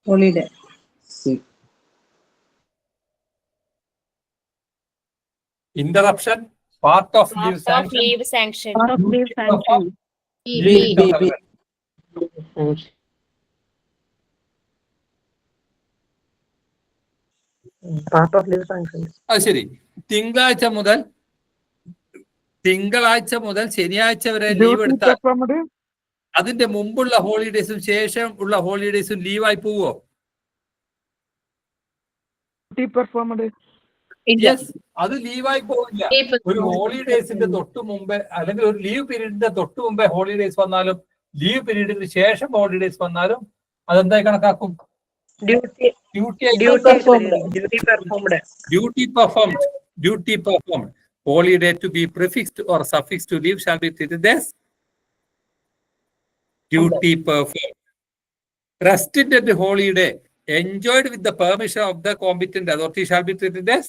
holiday. Interruption, part of leave sanction. അത് ശരി. തിങ്കളാഴ്ച മുതൽ ശനിയാഴ്ച വരെ ലീവ് എടുത്താൽ അതിന്റെ മുമ്പുള്ള ഹോളിഡേസും ശേഷം ഉള്ള ഹോളിഡേസും ലീവായി പോവോ? അത് ലീവായി പോവില്ല. ഒരു ഹോളിഡേസിന്റെ തൊട്ട് മുമ്പേ അല്ലെങ്കിൽ ഒരു ലീവ് പീരീഡിന്റെ തൊട്ട് മുമ്പേ ഹോളിഡേസ് വന്നാലും ലീവ് പീരീഡിന് ശേഷം ഹോളിഡേസ് വന്നാലും അതെന്തായി കണക്കാക്കും? Duty performed. Holiday to be prefixed or suffixed to leave shall be treated as duty performed. Restricted holiday enjoyed with the permission of the competent authority shall be treated as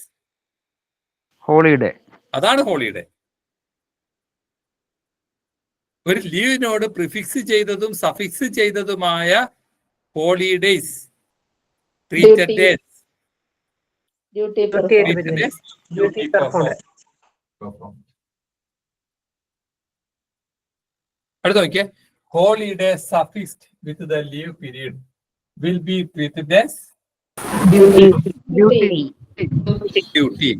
holiday. അതാണ് holiday. ഒരു ലീവിനോട് prefix ചെയ്തതും suffix ചെയ്തതുമായ holidays treated as duty performed. അടുത്ത നോക്കിയേ. Holiday suffixed with the leave period will be treated as duty.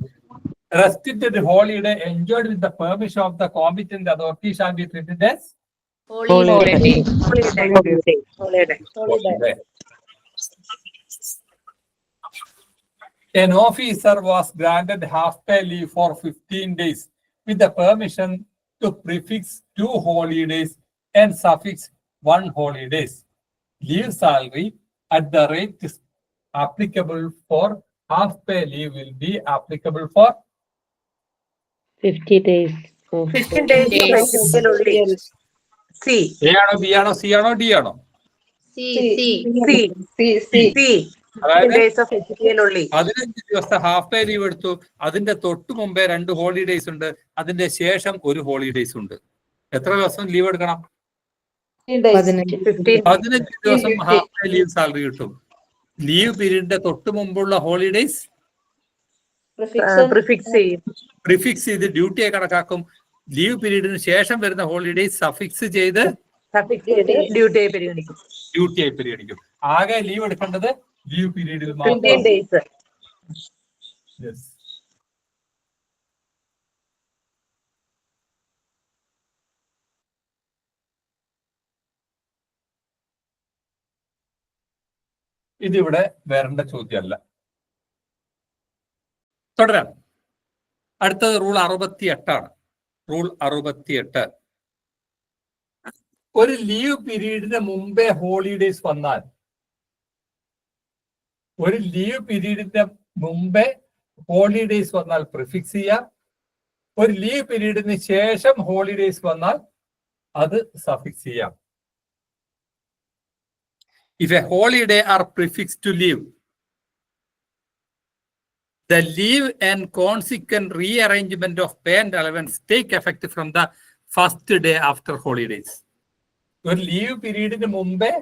Restricted holiday enjoyed with the permission of the competent authority shall be treated as holiday. An officer was granted half-pay leave for 15 days with the permission to prefix 2 holidays and suffix 1 holidays. Leave salary at the rate applicable for half pay leave will be applicable for 50 days. 15 days ഫെസ്റ്റിവലിനുള്ളിൽ. C A ആണോ B ആണോ C ആണോ D ആണോ? C C C C C അതായത് 15 days ഫെസ്റ്റിവലിനുള്ളിൽ. 15 ദിവസത്തെ half പേ leave എടുത്തു. അതിന്റെ തൊട്ട് മുമ്പേ 2 ഹോളിഡേയ്സ് ഉണ്ട്. അതിന്റെ ശേഷം 1 ഹോളിഡേയ്സ് ഉണ്ട്. എത്ര ദിവസം ലീവ് എടുക്കണം? 15 ദിവസം ഹാഫ് പേ ലീവ് സാലറി കിട്ടും. ലീവ് പീരീഡിന്റെ തൊട്ട് മുമ്പുള്ള ഹോളിഡേയ്സ് പ്രിഫിക്സ് ചെയ്ത് ഡ്യൂട്ടിയെ കണക്കാക്കും. ലീവ് പീരീഡിന് ശേഷം വരുന്ന ഹോളിഡേയ്സ് സഫിക്സ് ചെയ്ത് ഡ്യൂട്ടിയായി പരിഗണിക്കും. ഡ്യൂട്ടിയായി പരിഗണിക്കും. ആകെ ലീവ് എടുക്കേണ്ടത് ലീവ് പീരീഡിൽ മാത്രം. 15 days. Yes. ഇതിവിടെ വരേണ്ട ചോദ്യമല്ല. തുടരാം. അടുത്തത് റൂൾ 68 റൂൾ 68. ഒരു ലീവ് പീരീഡിന് മുമ്പേ ഹോളിഡേയ്സ് വന്നാൽ, ഒരു ലീവ് പീരീഡിന്റെ മുമ്പേ ഹോളിഡേയ്സ് വന്നാൽ പ്രിഫിക്സ് ചെയ്യാം. ഒരു ലീവ് പീരീഡിന് ശേഷം ഹോളിഡേയ്സ് വന്നാൽ അത് സഫിക്സ് ചെയ്യാം. If a holiday are prefixed to leave, the leave and consequent rearrangement of pay and allowance take effect from the first day after holidays. ഒരു ലീവ് പീരീഡിന് മുമ്പേ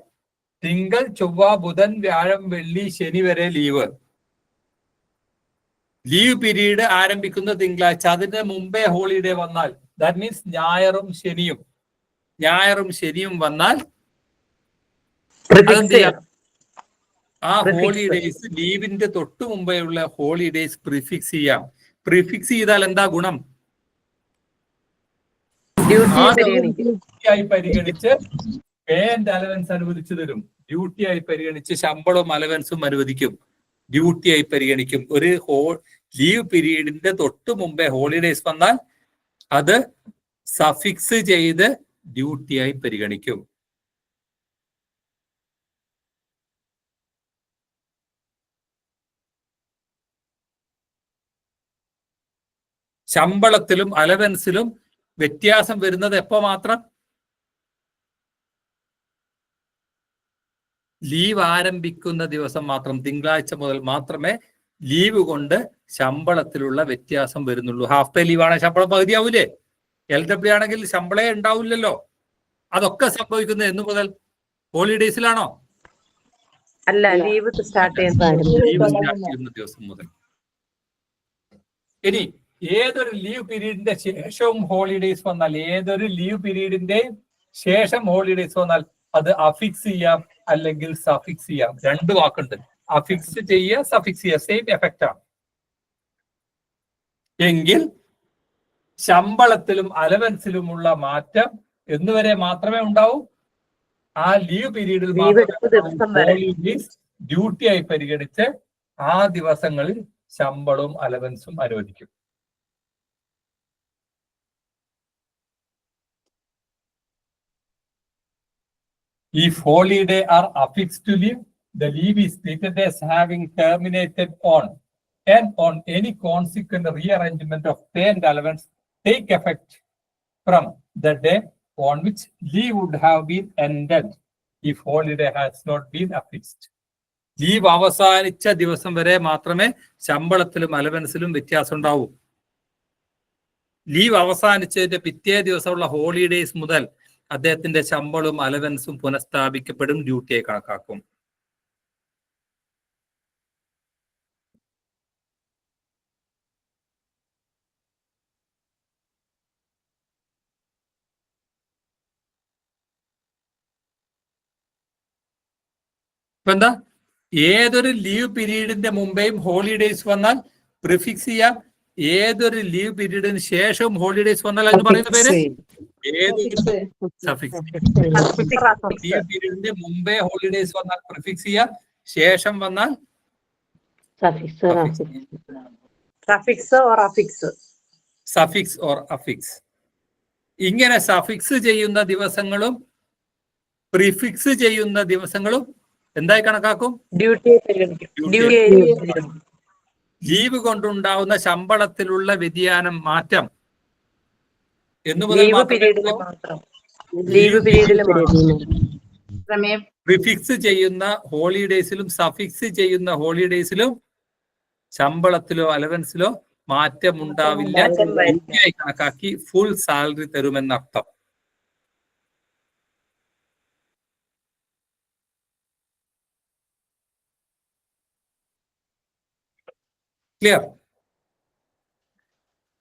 തിങ്കൾ, ചൊവ്വ, ബുധൻ, വ്യാഴം, വെള്ളി, ശനി വരെ ലീവ്. ലീവ് പീരീഡ് ആരംഭിക്കുന്ന തിങ്കളാഴ്ച, അതിന് മുമ്പേ ഹോളിഡേ വന്നാൽ, ദാറ്റ് മീൻസ് ഞായറും ശനിയും വന്നാൽ ആ ഹോളിഡേയ്സ്, ലീവിന്റെ തൊട്ട് മുമ്പേ ഉള്ള ഹോളിഡേയ്സ് പ്രിഫിക്സ് ചെയ്യാം. പ്രിഫിക്സ് ചെയ്താൽ എന്താ ഗുണം? ഡ്യൂട്ടിയായി പരിഗണിച്ച് പേ ആൻഡ് അലവൻസ് അനുവദിച്ചു തരും. ഡ്യൂട്ടിയായി പരിഗണിച്ച് ശമ്പളവും അലവൻസും അനുവദിക്കും. ഡ്യൂട്ടിയായി പരിഗണിക്കും. ഒരു ലീവ് പീരീഡിന്റെ തൊട്ട് മുമ്പേ ഹോളിഡേയ്സ് വന്നാൽ അത് സഫിക്സ് ചെയ്ത് ഡ്യൂട്ടിയായി പരിഗണിക്കും. ശമ്പളത്തിലും അലവൻസിലും വ്യത്യാസം വരുന്നത് എപ്പോ മാത്രം? ലീവ് ആരംഭിക്കുന്ന ദിവസം മാത്രം, തിങ്കളാഴ്ച മുതൽ മാത്രമേ ലീവ് കൊണ്ട് ശമ്പളത്തിലുള്ള വ്യത്യാസം വരുന്നുള്ളൂ. ഹാഫ് പേ ലീവ് ആണെങ്കിൽ ശമ്പളം പകുതിയാവൂലേ? LW ആണെങ്കിൽ ശമ്പളേ ഉണ്ടാവില്ലല്ലോ. അതൊക്കെ സംഭവിക്കുന്നത് എന്ന് മുതൽ? ഹോളിഡേയ്സിലാണോ? അല്ല, ലീവ് സ്റ്റാർട്ട് ചെയ്യുന്ന ദിവസം മുതൽ. ഇനി ഏതൊരു ലീവ് പീരീഡിന്റെ ശേഷവും ഹോളിഡേയ്സ് വന്നാൽ, ഏതൊരു ലീവ് പീരീഡിന്റെ ശേഷം ഹോളിഡേയ്സ് വന്നാൽ അത് അഫിക്സ് ചെയ്യാം അല്ലെങ്കിൽ സഫിക്സ് ചെയ്യാം. 2 വാക്കുണ്ട്. അഫിക്സ് ചെയ്യുക, സഫിക്സ് ചെയ്യുക, സെയിം എഫക്റ്റ് ആണ്. എങ്കിൽ ശമ്പളത്തിലും അലവൻസിലുമുള്ള മാറ്റം എന്നുവരെ മാത്രമേ ഉണ്ടാവൂ? ആ ലീവ് പീരീഡിൽ ഡ്യൂട്ടിയായി പരിഗണിച്ച് ആ ദിവസങ്ങളിൽ ശമ്പളവും അലവൻസും അനുവദിക്കും. If holiday are affixed to leave, the leave is treated as having terminated on, and on any consequent rearrangement of pay and allowance take effect from the day on which leave would have been ended if holiday has not been affixed. Leave അവസാനിച്ച ദിവസം വരെ മാത്രമേ ശമ്പളത്തിലും അലവൻസിലും വ്യത്യാസം ഉണ്ടാവൂ. Leave അവസാനിച്ചതിന്റെ പിറ്റേ ദിവസമുള്ള holidays മുതൽ അദ്ദേഹത്തിന്റെ ശമ്പളവും അലവൻസും പുനഃസ്ഥാപിക്കപ്പെടും, ഡ്യൂട്ടിയെ കണക്കാക്കും. ഇപ്പൊ എന്താ? ഏതൊരു ലീവ് പീരീഡിന്റെ മുമ്പേയും ഹോളിഡേയ്സ് വന്നാൽ പ്രിഫിക്സ് ചെയ്യാം. ഏതൊരു ലീവ് പീരീഡിന് ശേഷവും ഹോളിഡേയ്സ് വന്നാൽ അതിന് പറയുന്ന പേര് സഫിക്സ്. ലീവ് പീരീഡിന്റെ മുമ്പേ ഹോളിഡേയ്സ് വന്നാൽ പ്രിഫിക്സ് ചെയ്യാം, ശേഷം വന്നാൽ suffix or affix. Suffix or affix. ഇങ്ങനെ സഫിക്സ് ചെയ്യുന്ന ദിവസങ്ങളും പ്രിഫിക്സ് ചെയ്യുന്ന ദിവസങ്ങളും എന്തായി കണക്കാക്കും? ലീവ് കൊണ്ടുണ്ടാവുന്ന ശമ്പളത്തിലുള്ള വ്യതിയാനം, മാറ്റം എന്നു മുതൽ പ്രിഫിക്സ് ചെയ്യുന്ന ഹോളിഡേയ്സിലും സഫിക്സ് ചെയ്യുന്ന ഹോളിഡേയ്സിലും ശമ്പളത്തിലോ അലവൻസിലോ മാറ്റം ഉണ്ടാവില്ല. കണക്കാക്കി ഫുൾ സാലറി തരുമെന്നർത്ഥം. ക്ലിയർ?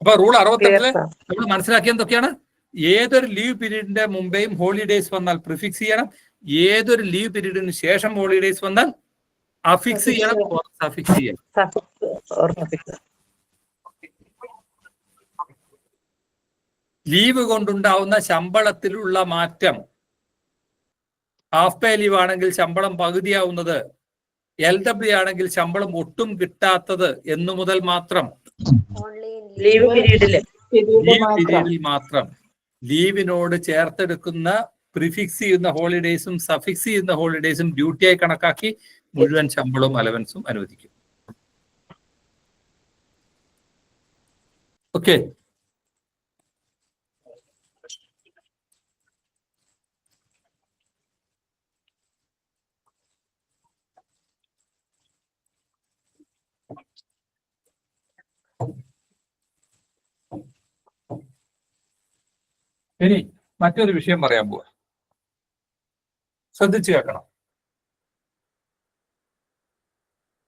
അപ്പൊ റൂൾ 68 നമ്മൾ മനസ്സിലാക്കിയ എന്തൊക്കെയാണ്? ഏതൊരു ലീവ് പീരീഡിന്റെ മുമ്പേയും ഹോളിഡേയ്സ് വന്നാൽ പ്രിഫിക്സ് ചെയ്യണം. ഏതൊരു ലീവ് പീരീഡിന് ശേഷം ഹോളിഡേയ്സ് വന്നാൽ അഫിക്സ് ചെയ്യണം, സഫിക്സ് ചെയ്യണം. ലീവ് കൊണ്ടുണ്ടാവുന്ന ശമ്പളത്തിലുള്ള മാറ്റം, ഹാഫ് പേ ലീവ് ആണെങ്കിൽ ശമ്പളം പകുതിയാവുന്നത്, LW ആണെങ്കിൽ ശമ്പളം ഒട്ടും കിട്ടാത്തത് എന്നു മുതൽ മാത്രം ലീവ് പീരീഡിൽ മാത്രം ലീവിനോട് ചേർത്തെടുക്കുന്ന പ്രിഫിക്സ് ചെയ്യുന്ന ഹോളിഡേയ്സും സഫിക്സ് ചെയ്യുന്ന ഹോളിഡേയ്സും ഡ്യൂട്ടിയായി കണക്കാക്കി മുഴുവൻ ശമ്പളവും അലവൻസും അനുവദിക്കും. ഓക്കെ. ഇനി മറ്റൊരു വിഷയം പറയാൻ പോവാ. ശ്രദ്ധിച്ചു കേൾക്കണം.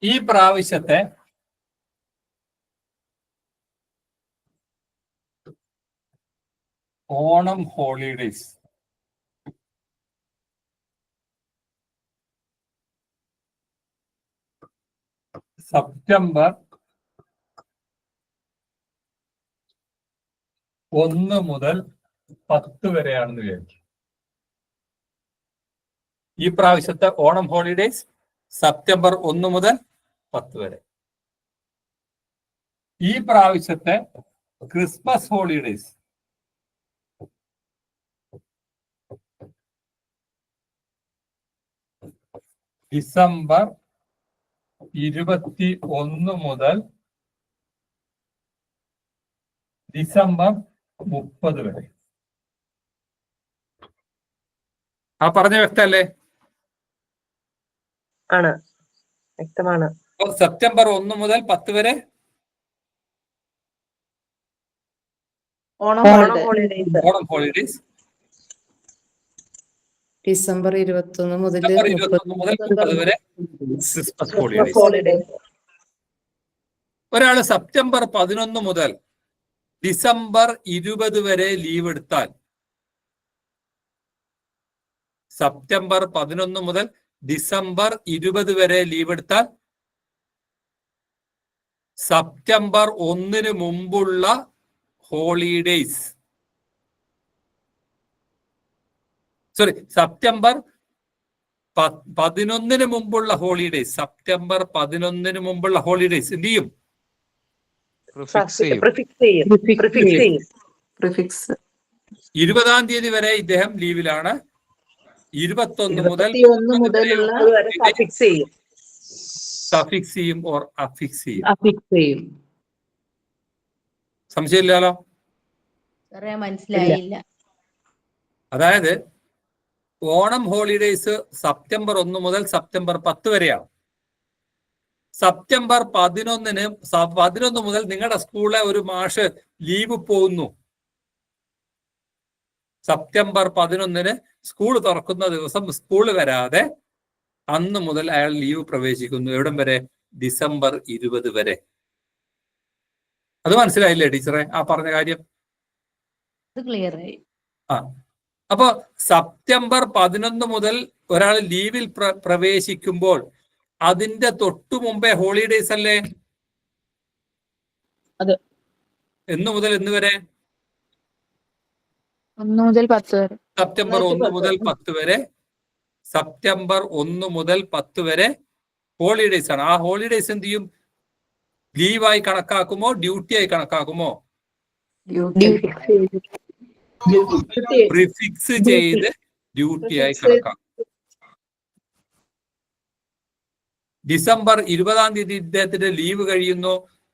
ഈ പ്രാവശ്യത്തെ ഓണം ഹോളിഡേയ്സ് സെപ്റ്റംബർ 1 മുതൽ 10 വരെയാണെന്ന് വിചാരിക്കും. ഈ പ്രാവശ്യത്തെ ഓണം ഹോളിഡേയ്സ് സെപ്റ്റംബർ 1 മുതൽ 10 വരെ. ഈ പ്രാവശ്യത്തെ ക്രിസ്മസ് ഹോളിഡേയ്സ് ഡിസംബർ 21 മുതൽ ഡിസംബർ 30 വരെ. ആ പറഞ്ഞ വ്യക്തമല്ലേ? ആണ്, വ്യക്തമാണ്. സെപ്റ്റംബർ 1 മുതൽ 10 വരെ ഓണം ഹോളിഡേയ്സ്. ഡിസംബർ 21 മുതൽ 30 വരെ ക്രിസ്മസ് ഹോളിഡേയ്സ്. ഒരാള് സെപ്റ്റംബർ 11 മുതൽ ഡിസംബർ 20 വരെ ലീവ് എടുത്താൽ, സെപ്റ്റംബർ 11 മുതൽ ഡിസംബർ 20 വരെ ലീവ് എടുത്താൽ സെപ്റ്റംബർ 1 മുമ്പുള്ള ഹോളിഡേയ്സ്, സോറി സെപ്റ്റംബർ 11 മുമ്പുള്ള ഹോളിഡേയ്സ്, സെപ്റ്റംബർ 11 മുമ്പുള്ള ഹോളിഡേയ്സ് എന്ത് ചെയ്യും? 20-ാം തീയതി വരെ ഇദ്ദേഹം ലീവിലാണ്. 21 മുതൽ സഫിക്സ് ചെയ്യും ഓർ അഫിക്സ് ചെയ്യും. സംശയമില്ലല്ലോ? മനസ്സിലായില്ല. അതായത് ഓണം ഹോളിഡേയ്സ് സെപ്റ്റംബർ 1 മുതൽ സെപ്റ്റംബർ 10 വരെയാണ്. സെപ്റ്റംബർ 11 മുതൽ നിങ്ങളുടെ സ്കൂളിലെ ഒരു മാഷ് ലീവ് പോകുന്നു. സെപ്റ്റംബർ 11 സ്കൂൾ തുറക്കുന്ന ദിവസം സ്കൂൾ വരാതെ അന്ന് മുതൽ അയാൾ ലീവ് പ്രവേശിക്കുന്നു. എവിടം വരെ? ഡിസംബർ 20 വരെ. അത് മനസ്സിലായില്ലേ ടീച്ചറെ ആ പറഞ്ഞ കാര്യം? ക്ലിയർ ആയി. അപ്പൊ സെപ്റ്റംബർ 11 മുതൽ ഒരാൾ ലീവിൽ പ്രവേശിക്കുമ്പോൾ അതിന്റെ തൊട്ടു മുമ്പേ ഹോളിഡേയ്സ് അല്ലേ? എന്ന് മുതൽ എന്ന് വരെ? 1 മുതൽ 10 വരെ. സെപ്റ്റംബർ 1 മുതൽ 10 വരെ. സെപ്റ്റംബർ 1 മുതൽ 10 വരെ ഹോളിഡേയ്സ് ആണ്. ആ ഹോളിഡേയ്സ് എന്ത് ചെയ്യും? ലീവായി കണക്കാക്കുമോ ഡ്യൂട്ടി ആയി കണക്കാക്കുമോ? പ്രിഫിക്സ് ചെയ്ത് ഡ്യൂട്ടിയായി കണക്കാക്കും. ഡിസംബർ 20-ാം തീയതി ഇദ്ദേഹത്തിന്റെ ലീവ് കഴിയുന്നു.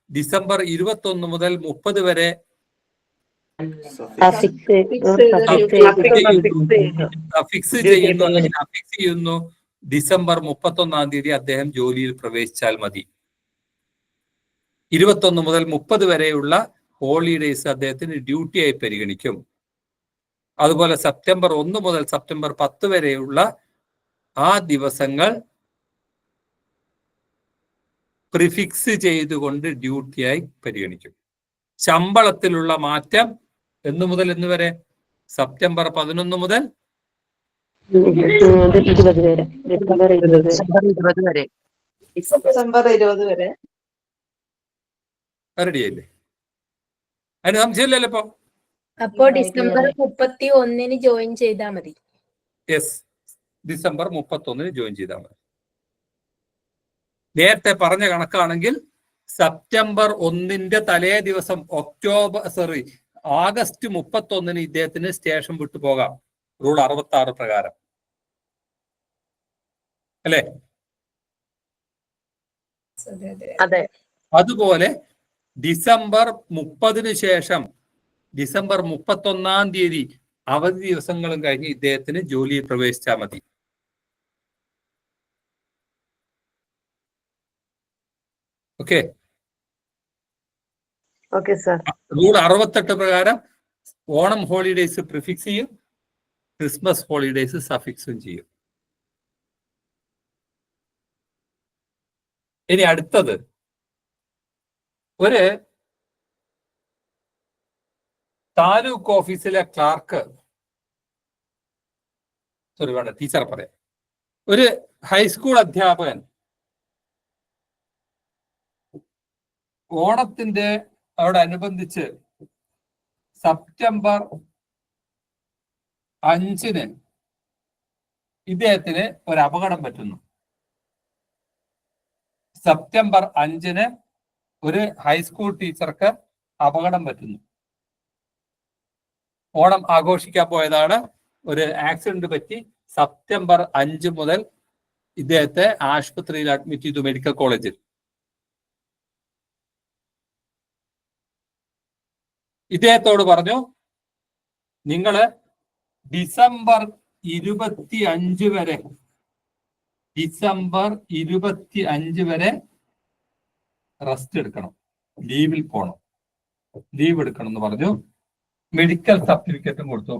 ഡിസംബർ 21 മുതൽ 30 വരെ ഫിക്സ് ചെയ്യുന്നു അല്ലെങ്കിൽ അഫിക്സ് ചെയ്യുന്നു. ഡിസംബർ 31-ാം തീയതി അദ്ദേഹം ജോലിയിൽ പ്രവേശിച്ചാൽ മതി. 21 മുതൽ 30 വരെയുള്ള ഹോളിഡേയ്സ് അദ്ദേഹത്തിന് ഡ്യൂട്ടിയായി പരിഗണിക്കും. അതുപോലെ സെപ്റ്റംബർ 1 മുതൽ സെപ്റ്റംബർ 10 വരെയുള്ള ആ ദിവസങ്ങൾ പ്രിഫിക്സ് ചെയ്തുകൊണ്ട് ഡ്യൂട്ടിയായി പരിഗണിക്കും. ശമ്പളത്തിലുള്ള മാറ്റം എന്ന് മുതൽ എന്ന് വരെ? സെപ്റ്റംബർ 11 മുതൽ ഡിസംബർ 20 വരെ. റെഡിയായില്ലേ? അതിന് സംശയമില്ലല്ലോ ഇപ്പൊ? അപ്പോ ഡിസംബർ 31 ജോയിൻ ചെയ്താൽ മതി. യെസ്, ഡിസംബർ 31 ജോയിൻ ചെയ്താൽ മതി. നേരത്തെ പറഞ്ഞ കണക്കാണെങ്കിൽ സെപ്റ്റംബർ 1 തലേ ദിവസം ആഗസ്റ്റ് 31 ഇദ്ദേഹത്തിന് സ്റ്റേഷൻ വിട്ടു പോകാം, റൂൾ 66 പ്രകാരം അല്ലേ? അതെ. അതുപോലെ ഡിസംബർ 30 ശേഷം ഡിസംബർ 31-ാം തീയതി അവധി ദിവസങ്ങളും കഴിഞ്ഞ് ഇദ്ദേഹത്തിന് ജോലിയിൽ പ്രവേശിച്ചാൽ മതി. ഓക്കെ റൂൾ 68 പ്രകാരം ഓണം ഹോളിഡേയ്സ് പ്രിഫിക്സ് ചെയ്യും, ക്രിസ്മസ് ഹോളിഡേയ്സ് സഫിക്സും ചെയ്യും. ഇനി അടുത്തത്, ഒരു താലൂക്ക് ഓഫീസിലെ ക്ലാർക്ക്, ടീച്ചർ പറയാം, ഒരു ഹൈസ്കൂൾ അധ്യാപകൻ ഓണത്തിന്റെ അനുബന്ധിച്ച് സെപ്റ്റംബർ 5 ഇദ്ദേഹത്തിന് ഒരു അപകടം പറ്റുന്നു. സെപ്റ്റംബർ 5 ഒരു ഹൈസ്കൂൾ ടീച്ചർക്ക് അപകടം പറ്റുന്നു. ഓണം ആഘോഷിക്കാൻ പോയതാണ്, ഒരു ആക്സിഡന്റ് പറ്റി. സെപ്റ്റംബർ 5 മുതൽ ഇദ്ദേഹത്തെ ആശുപത്രിയിൽ അഡ്മിറ്റ് ചെയ്തു, മെഡിക്കൽ കോളേജിൽ. ഇദ്ദേഹത്തോട് പറഞ്ഞു, നിങ്ങള് ഡിസംബർ 25 വരെ റെസ്റ്റ് എടുക്കണം, ലീവിൽ പോകണം, ലീവ് എടുക്കണം എന്ന് പറഞ്ഞു. മെഡിക്കൽ സർട്ടിഫിക്കറ്റും കൊടുത്തു,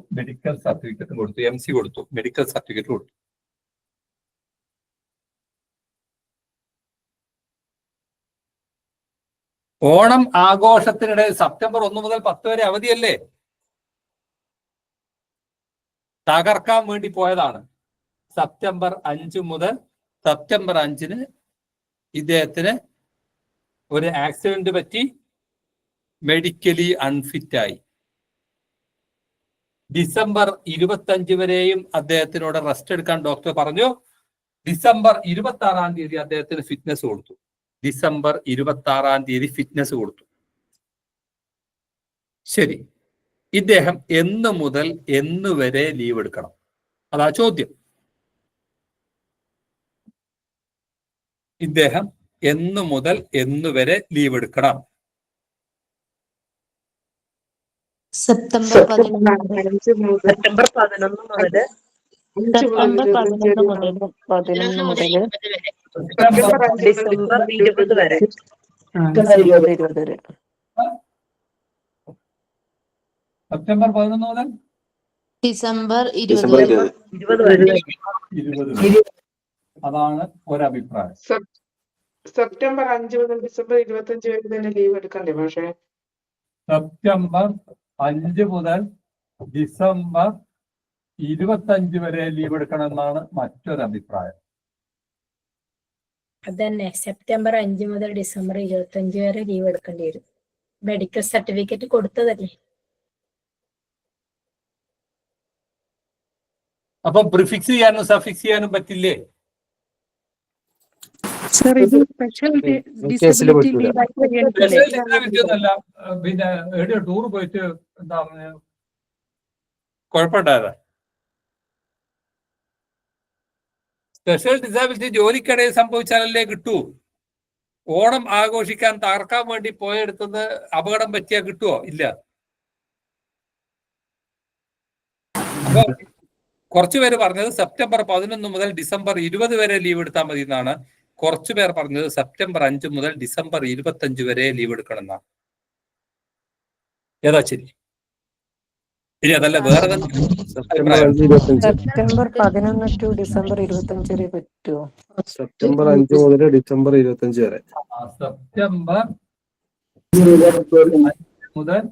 MC കൊടുത്തു, മെഡിക്കൽ സർട്ടിഫിക്കറ്റ് കൊടുത്തു. ഓണം ആഘോഷത്തിനിടെ സെപ്റ്റംബർ 1 മുതൽ 10 വരെ അവധിയല്ലേ? തകർക്കാൻ വേണ്ടി പോയതാണ്. സെപ്റ്റംബർ 5 മുതൽ സെപ്റ്റംബർ 5 ഇദ്ദേഹത്തിന് ഒരു ആക്സിഡന്റ് പറ്റി, മെഡിക്കലി അൺഫിറ്റായി. ഡിസംബർ 25 വരെയും അദ്ദേഹത്തിനോട് റെസ്റ്റ് എടുക്കാൻ ഡോക്ടർ പറഞ്ഞു. ഡിസംബർ 26-ാം തീയതി അദ്ദേഹത്തിന് ഫിറ്റ്നസ് കൊടുത്തു. ഡിസംബർ 26-ാം തീയതി ഫിറ്റ്നസ് കൊടുത്തു. ശരി, ഇദ്ദേഹം എന്ന് മുതൽ എന്ന് വരെ ലീവ് എടുക്കണം? അതാ ചോദ്യം. ഇദ്ദേഹം എന്ന് മുതൽ എന്ന് വരെ ലീവ് എടുക്കണം? സെപ്റ്റംബർ 11 മുതൽ ഡിസംബർ 20 വരെ. സെപ്റ്റംബർ 11 മുതൽ ഡിസംബർ 20 വരെ. അതാണ് ഒരഭിപ്രായം. സെപ്റ്റംബർ 5 മുതൽ ഡിസംബർ 25 വരെ തന്നെ ലീവ് എടുക്കണ്ടേ പക്ഷേ? സെപ്റ്റംബർ 5 മുതൽ ഡിസംബർ 25 വരെ ലീവ് എടുക്കണമെന്നാണ് മറ്റൊരു അഭിപ്രായം. അതന്നെ, സെപ്റ്റംബർ 5 മുതൽ ഡിസംബർ 25 വരെ ലീവ് എടുക്കേണ്ടി വരും. മെഡിക്കൽ സർട്ടിഫിക്കറ്റ് കൊടുത്തതല്ലേ? അപ്പം പ്രിഫിക്സ് ചെയ്യാനും സഫിക്സ് ചെയ്യാനും പറ്റില്ലേ? സർ ഇത് സ്പെഷ്യൽ ഡിസബിലിറ്റി ലീവായി പരിഗണിക്കില്ലേ? ഒന്നല്ല, പിന്നെ എവിടെയോ ടൂർ പോയിട്ട് എന്താ കുഴപ്പമുണ്ടായതാ. സ്പെഷ്യൽ ഡിസബിലിറ്റി ജോലിക്കിടയിൽ സംഭവിച്ചാലല്ലേ കിട്ടൂ. ഓണം ആഘോഷിക്കാൻ തകർക്കാൻ വേണ്ടി പോയെടുത്തുനിന്ന് അപകടം പറ്റിയാൽ കിട്ടുമോ? ഇല്ല. അപ്പൊ കുറച്ചു പേര് പറഞ്ഞത് സെപ്റ്റംബർ 11 മുതൽ ഡിസംബർ 20 വരെ ലീവ് എടുത്താൽ മതി എന്നാണ്. കുറച്ചു പേർ പറഞ്ഞത് സെപ്റ്റംബർ 5 മുതൽ ഡിസംബർ 25 വരെ ലീവ് എടുക്കണം എന്നാണ്. ഏതാ ശരി? ഇനി അതല്ല വേറെ സെപ്റ്റംബർ 11 ടു ഡിസംബർ 25 വരെ പറ്റുമോ? സെപ്റ്റംബർ 5 മുതൽ ഡിസംബർ 25 വരെ. സെപ്റ്റംബർ മുതൽ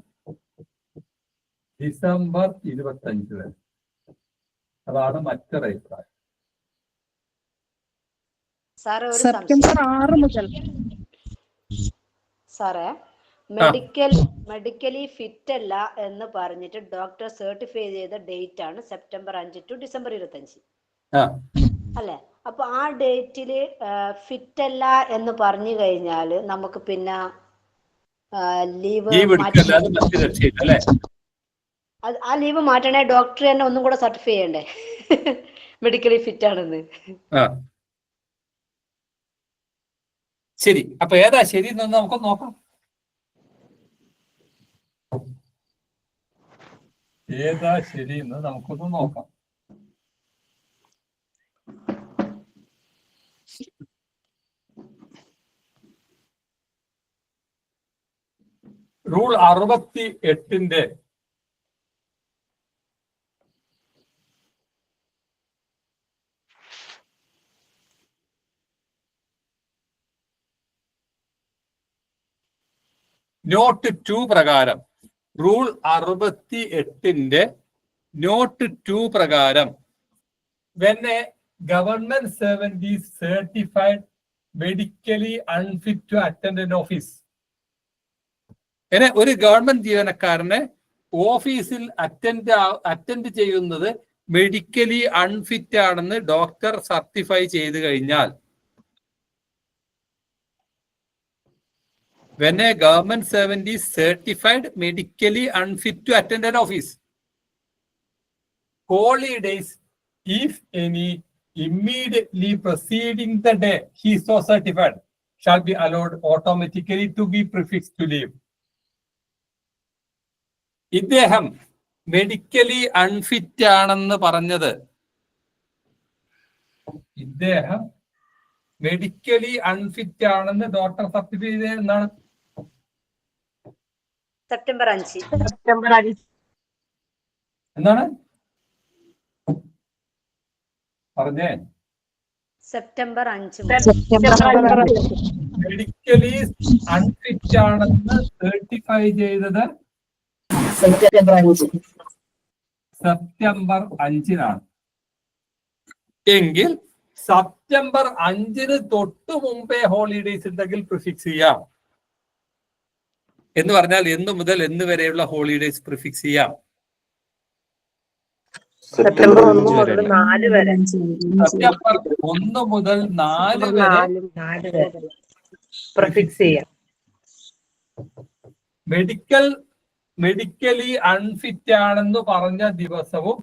ഡിസംബർ 25 വരെ. അതാണ് മറ്റൊരു അഭിപ്രായം. സെപ്റ്റംബർ 6 മുതൽ. സാറേ, മെഡിക്കലി ഫിറ്റ് അല്ല എന്ന് പറഞ്ഞിട്ട് ഡോക്ടർ സർട്ടിഫൈ ചെയ്ത ഡേറ്റ് ആണ് സെപ്റ്റംബർ 5 ടു ഡിസംബർ 25 അല്ലെ? അപ്പൊ ആ ഡേറ്റില് ഫിറ്റ് അല്ല എന്ന് പറഞ്ഞു കഴിഞ്ഞാല് നമുക്ക് പിന്നെ ലീവ് ആ ലീവ് മാറ്റണേ ഡോക്ടർ തന്നെ ഒന്നും കൂടെ സർട്ടിഫൈ ചെയ്യണ്ടേ മെഡിക്കലി ഫിറ്റ് ആണെന്ന്? ശരി, അപ്പൊ ഏതാ ശരി എന്ന് നമുക്ക് നോക്കാം. ഏതാ ശരി എന്ന് നമുക്കൊന്ന് നോക്കാം. റൂൾ 68 നോട്ട് 2 പ്രകാരം, റൂൾ 68 നോട്ട് 2 പ്രകാരം, when a government servant is certified medically unfit to attend an office, ഒരു ഗവൺമെന്റ് ജീവനക്കാരനെ ഓഫീസിൽ അറ്റൻഡ് ചെയ്യുന്നത് മെഡിക്കലി അൺഫിറ്റ് ആണെന്ന് ഡോക്ടർ സർട്ടിഫൈ ചെയ്ത് കഴിഞ്ഞാൽ, when a government servant is certified medically unfit to attend an office, holidays, if any, immediately preceding the day he is so certified, shall be allowed automatically to be prefixed to leave. ഇദ്ദേഹം medically unfit ആണെന്ന് പറഞ്ഞത്, ഇദ്ദേഹം medically unfit ആണെന്ന് doctor certify ചെയ്തത് എന്നാണ്? September 5. എന്താണ് പറഞ്ഞേ? September 5 medically unfit ആണെന്ന് സർട്ടിഫൈ ചെയ്തത് സെപ്റ്റംബർ 5-നാണ്. എങ്കിൽ സെപ്റ്റംബർ 5-ന് തൊട്ട് മുമ്പേ ഹോളിഡേയ്സ് ഉണ്ടെങ്കിൽ പ്രിഫിക്സ് ചെയ്യാം. എന്ന് പറഞ്ഞാൽ എന്ന് മുതൽ എന്ന് വരെയുള്ള ഹോളിഡേയ്സ് പ്രിഫിക്സ് ചെയ്യാം. സെപ്റ്റംബർ 1 മുതൽ 4 വരെ. സെപ്റ്റംബർ 1 മുതൽ 4 വരെ പ്രിഫിക്സ് ചെയ്യാം. മെഡിക്കലി അൺഫിറ്റ് ആണെന്ന് പറഞ്ഞ ദിവസവും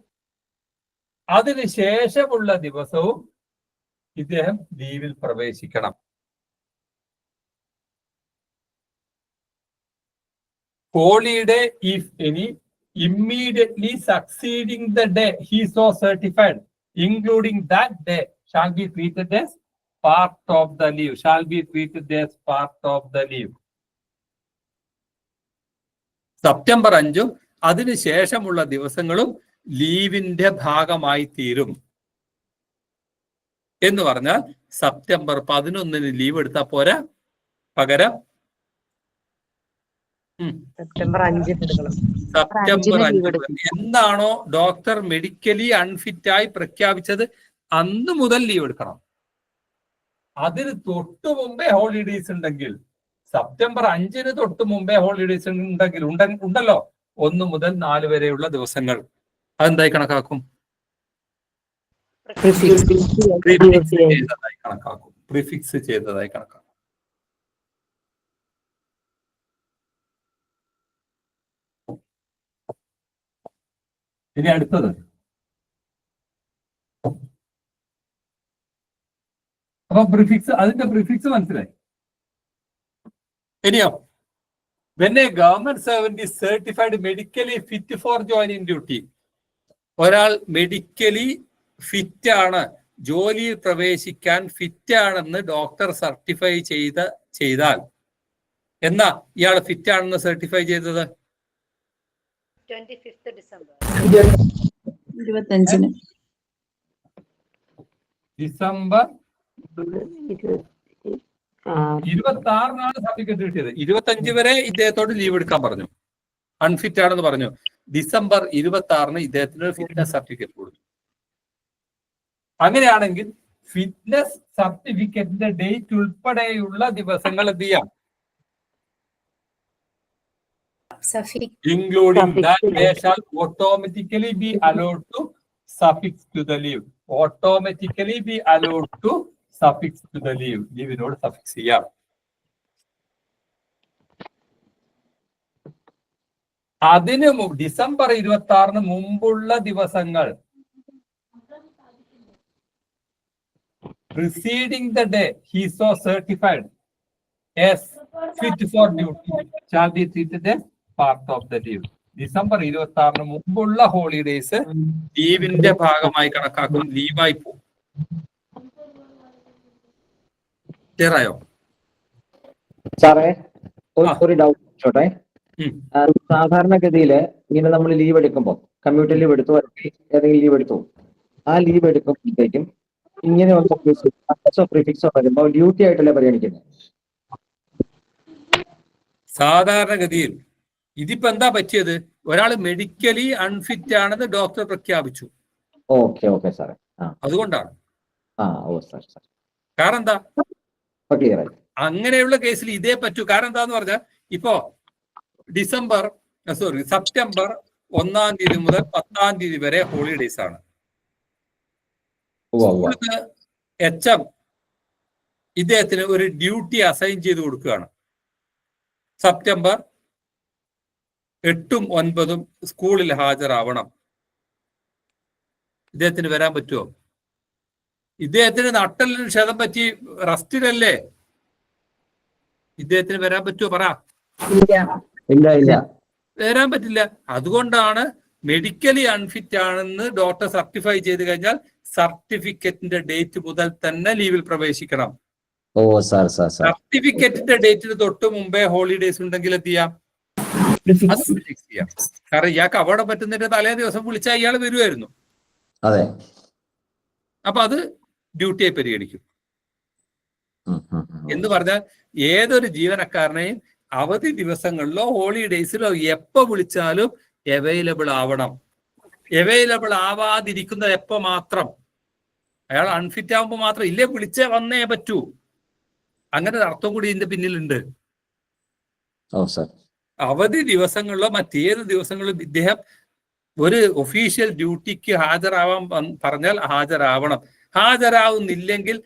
അതിന് ശേഷമുള്ള ദിവസവും ഇദ്ദേഹം ലീവിൽ പ്രവേശിക്കണം. Holiday if any immediately succeeding the day he so certified, including that day, shall be treated as part of the leave. Shall be treated as part of the leave. September 5-ഉം അതിന് ശേഷമുള്ള ദിവസങ്ങളും ലീവിന്റെ ഭാഗമായി തീരും. എന്ന് പറഞ്ഞാൽ സെപ്റ്റംബർ 11-ന് ലീവ് എടുത്താൽ പോരാ, പകരം സെപ്റ്റംബർ 5 എടുക്കണം. സെപ്റ്റംബർ 5 എന്താണോ ഡോക്ടർ മെഡിക്കലി അൺഫിറ്റ് ആയി പ്രഖ്യാപിച്ചത് അന്ന് മുതൽ ലീവ് എടുക്കണം. അതിന് തൊട്ടു മുമ്പേ ഹോളിഡേയ്സ് ഉണ്ടെങ്കിൽ, സെപ്റ്റംബർ 5-ന് തൊട്ട് മുമ്പേ ഹോളിഡേയ്സ് ഉണ്ടെങ്കിൽ ഉണ്ടല്ലോ 1 മുതൽ 4 വരെയുള്ള ദിവസങ്ങൾ, അതെന്തായി കണക്കാക്കും? കണക്കാക്കും. പ്രിഫിക്സ് ചെയ്തതായി കണക്കാക്കും. ഇനി അടുത്തത്, അപ്പൊ പ്രിഫിക്സ്, അതിന്റെ പ്രിഫിക്സ് മനസ്സിലായി. ഇനിയോ, when a government servant is certified medically fit for joining duty, ഒരാൾ മെഡിക്കലി ഫിറ്റ് ആണ്, ജോലിയിൽ പ്രവേശിക്കാൻ ഫിറ്റ് ആണെന്ന് ഡോക്ടർ സർട്ടിഫൈ ചെയ്താൽ, എന്നാ ഇയാൾ ഫിറ്റ് ആണെന്ന് സർട്ടിഫൈ ചെയ്തത് 25th ഡിസംബർ. ഡിസംബർ 26-നാണ് സർട്ടിഫിക്കറ്റ് കിട്ടിയത്. 25 വരെ ഇദ്ദേഹത്തോട് ലീവ് എടുക്കാൻ പറഞ്ഞു, അൺഫിറ്റ് ആണെന്ന് പറഞ്ഞു. ഡിസംബർ 26-ന് ഇദ്ദേഹത്തിന് ഫിറ്റ്നസ് സർട്ടിഫിക്കറ്റ് കൊടുത്തു. അങ്ങനെയാണെങ്കിൽ ഫിറ്റ്നസ് സർട്ടിഫിക്കറ്റിന്റെ ഡേറ്റ് ഉൾപ്പെടെയുള്ള ദിവസങ്ങൾ എന്ത് ചെയ്യാം? Including that they shall automatically be allowed to suffix to the leave. Automatically be allowed to suffix to the leave. ലീവിനോട് സഫിക്സ് ചെയ്യാം. അതിന് ഡിസംബർ 26-ന് മുമ്പുള്ള ദിവസങ്ങൾ, preceding the day he so certified as fit for duty shall be treated as part of the leave. December 26-ന് മുമ്പുള്ള holidays ലീവിന്റെ ഭാഗമായി കണക്കാക്കും, ലീവായി പോകും. ക്ലിയറായോ സാറേ? ഒരു ഡൗട്ട് ചോട്ടെ. സാധാരണഗതിയില് ഇങ്ങനെ നമ്മൾ ലീവ് എടുക്കുമ്പോൾ, കമ്മ്യൂണിറ്റി ലീവ് എടുത്തു, ഏതെങ്കിലും ലീവ് എടുത്തു, ആ ലീവ് എടുക്കുമ്പോഴത്തേക്കും ഇങ്ങനെ പ്രിഫിക്സോ വരുമ്പോൾ ഡ്യൂട്ടി ആയിട്ടല്ലേ പരിഗണിക്കുന്നത്? സാധാരണഗതിയിൽ ഇതിപ്പോ എന്താ പറ്റിയത്? ഒരാൾ മെഡിക്കലി അൺഫിറ്റ് ആണെന്ന് ഡോക്ടർ പ്രഖ്യാപിച്ചു. ഓക്കെ ഓക്കെ സാറേ, അതുകൊണ്ടാണ്. സാർ. കാരണം എന്താ? ക്ലിയർ ആയി. അങ്ങനെയുള്ള കേസിൽ ഇതേ പറ്റൂ. കാരണം എന്താന്ന് പറഞ്ഞാൽ, ഇപ്പോ സെപ്റ്റംബർ 1-ാം തീയതി മുതൽ 10-ാം തീയതി വരെ ഹോളിഡേയ്സ് ആണ്. HM ഇദ്ദേഹത്തിന് ഒരു ഡ്യൂട്ടി അസൈൻ ചെയ്ത് കൊടുക്കുകയാണ്. സെപ്റ്റംബർ 8-ഉം 9-ഉം സ്കൂളിൽ ഹാജരാവണം. ഇദ്ദേഹത്തിന് വരാൻ പറ്റുമോ? ഇദ്ദേഹത്തിന് നട്ടലിന് ക്ഷതം പറ്റി റെസ്റ്റിലല്ലേ, ഇദ്ദേഹത്തിന് വരാൻ പറ്റുമോ? പറ. വരാൻ പറ്റില്ല. അതുകൊണ്ടാണ് മെഡിക്കലി അൺഫിറ്റ് ആണെന്ന് ഡോക്ടർ സർട്ടിഫൈ ചെയ്ത് കഴിഞ്ഞാൽ സർട്ടിഫിക്കറ്റിന്റെ ഡേറ്റ് മുതൽ തന്നെ ലീവിൽ പ്രവേശിക്കണം. സർട്ടിഫിക്കറ്റിന്റെ ഡേറ്റിന് തൊട്ട് മുമ്പേ ഹോളിഡേയ്സ് ഉണ്ടെങ്കിൽ എന്ത് ചെയ്യാം? കാരണം ഇയാൾക്ക് അപകടം പറ്റുന്നതിന്റെ തലേ ദിവസം വിളിച്ചാൽ ഇയാൾ വരുമായിരുന്നു. അപ്പൊ അത് ഡ്യൂട്ടിയായി പരിഗണിക്കും. എന്ന് പറഞ്ഞാൽ ഏതൊരു ജീവനക്കാരനെയും അവധി ദിവസങ്ങളിലോ ഹോളിഡേയ്സിലോ എപ്പോ വിളിച്ചാലും അവൈലബിൾ ആവണം. അവൈലബിൾ ആവാതിരിക്കുന്നത് എപ്പോ മാത്രം? അയാൾ അൺഫിറ്റ് ആവുമ്പോൾ മാത്രം ഇല്ലേ വിളിച്ചേ വന്നേ പറ്റൂ. അങ്ങനെ ഒരു അർത്ഥം കൂടി ഇതിന്റെ പിന്നിലുണ്ട്. അവധി ദിവസങ്ങളിലോ മറ്റേത് ദിവസങ്ങളിലും ഇദ്ദേഹം ഒരു ഒഫീഷ്യൽ ഡ്യൂട്ടിക്ക് ഹാജരാവാൻ പറഞ്ഞാൽ ഹാജരാവണം. ഹാജരാവുന്നില്ലെങ്കിൽ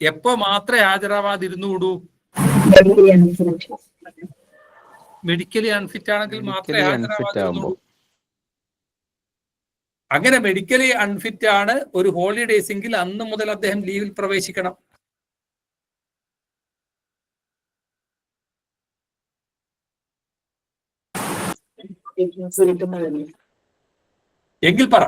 എപ്പോ മാത്രമേ ഹാജരാവാതിരുന്നുകൂടൂ? മെഡിക്കലി അൺഫിറ്റ് ആണെങ്കിൽ മാത്രമേ ഹാജരാവാതിരുന്നുള്ളൂ. അങ്ങനെ മെഡിക്കലി അൺഫിറ്റ് ആണ് ഒരു ഹോളിഡേയ്സ് എങ്കിൽ അന്ന് മുതൽ അദ്ദേഹം ലീവിൽ പ്രവേശിക്കണം. എങ്കിൽ പറ,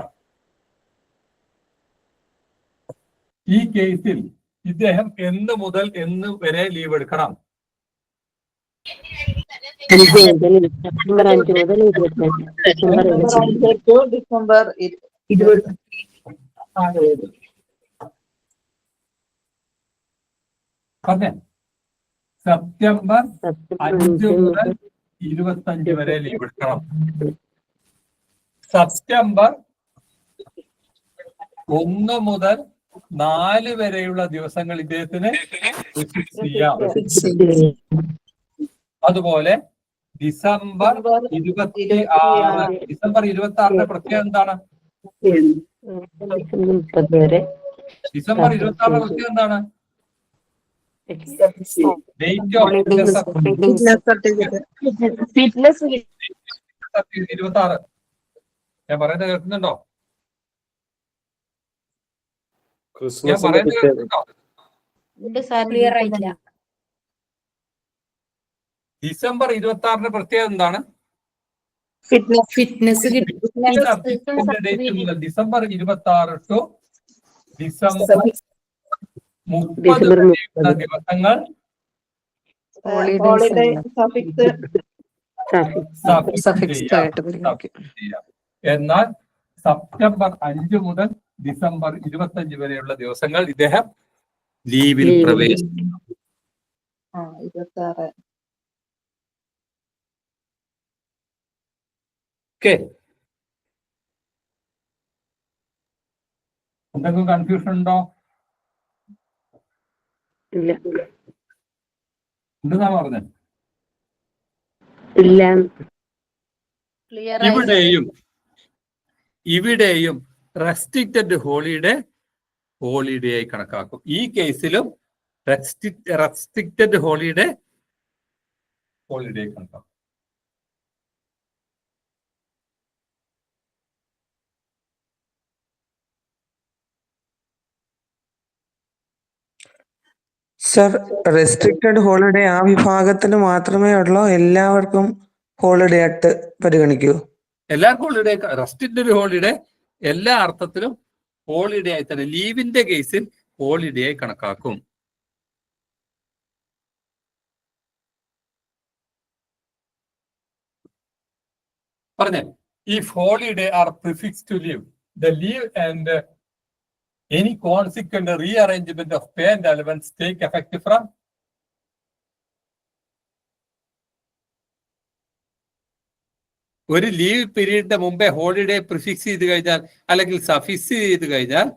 ഈ കേസിൽ ഇദ്ദേഹം എന്ന് മുതൽ എന്ന് വരെ ലീവ് എടുക്കണം? ഡിസംബർ 5 മുതൽ ഡിസംബർ 20. സെപ്റ്റംബർ 5 മുതൽ 25 വരെ ലീവ് എടുക്കണം. സെപ്റ്റംബർ 1 മുതൽ 4 വരെയുള്ള ദിവസങ്ങൾ ഇദ്ദേഹത്തിന് ചെയ്യാം. അതുപോലെ ഡിസംബർ 26, ഡിസംബർ 26-ന്റെ പ്രത്യേകത എന്താണ്? ഡിസംബർ 26-ന്റെ പ്രത്യേകത എന്താണ്? Date of fitness 26. ഞാൻ പറയുന്നത് കേൾക്കുന്നുണ്ടോ? ഞാൻ ക്രിസ്മസിന്റെ പറയുന്നത് പിറ്റേന്ന് കേൾക്കുന്നുണ്ടോ? ക്ലിയർ ആയിട്ടില്ല. ഡിസംബർ 26 പ്രത്യേകത എന്താണ്? ഫിറ്റ്നസ് ഡേറ്റ് മുതൽ ഡിസംബർ 26 ടു ഡിസംബർ 30 വരെയുള്ള ദിവസങ്ങൾ ഹോളിഡേ സഫിക്സ് എന്നാൽ സെപ്റ്റംബർ 5 മുതൽ ഡിസംബർ 25 വരെയുള്ള ദിവസങ്ങൾ ഇദ്ദേഹം ലീവിൽ പ്രവേശിക്കും. 26. എന്തെങ്കിലും കൺഫ്യൂഷൻ ഉണ്ടോ? ഇല്ല. എന്തെന്നാ പറഞ്ഞത്? ഇല്ല. ഇവിടെയും റെസ്ട്രിക്റ്റഡ് ഹോളിഡേ ആയി കണക്കാക്കും. ഈ കേസിലും റെസ്ട്രിക്റ്റഡ് ഹോളിഡേ കണക്കാക്കും. സർ, റെസ്ട്രിക്റ്റഡ് ഹോളിഡേ ആ വിഭാഗത്തിന് മാത്രമേ ഉള്ളൂ, എല്ലാവർക്കും ഹോളിഡേ ആയിട്ട് പരിഗണിക്കൂ? എല്ലാവർക്കും ഹോളിഡേ. റെസ്ട്രിക്റ്റഡ് ഹോളിഡേ എല്ലാ അർത്ഥത്തിലും ഹോളിഡേ ആയി തന്നെ, ലീവിന്റെ കേസിൽ ഹോളിഡേ ആയി കണക്കാക്കും. പറഞ്ഞേ, if holiday are prefixed to leave, the leave and any consequent rearrangement of pay and allowance take effect from ഒരു ലീവ് പീരീഡിന്റെ മുമ്പേ ഹോളിഡേ പ്രിഫിക്സ് ചെയ്ത് കഴിഞ്ഞാൽ അല്ലെങ്കിൽ സഫിക്സ് ചെയ്ത് കഴിഞ്ഞാൽ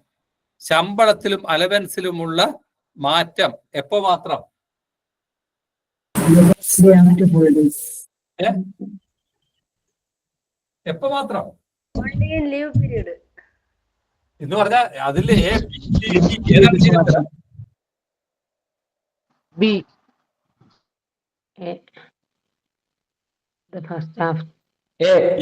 ശമ്പളത്തിലും അലവൻസിലുമുള്ള മാറ്റം എപ്പോ മാത്രം? എപ്പോ മാത്രം ലീവ് പീരീഡ് എന്ന് പറഞ്ഞാൽ അതില് B the first half.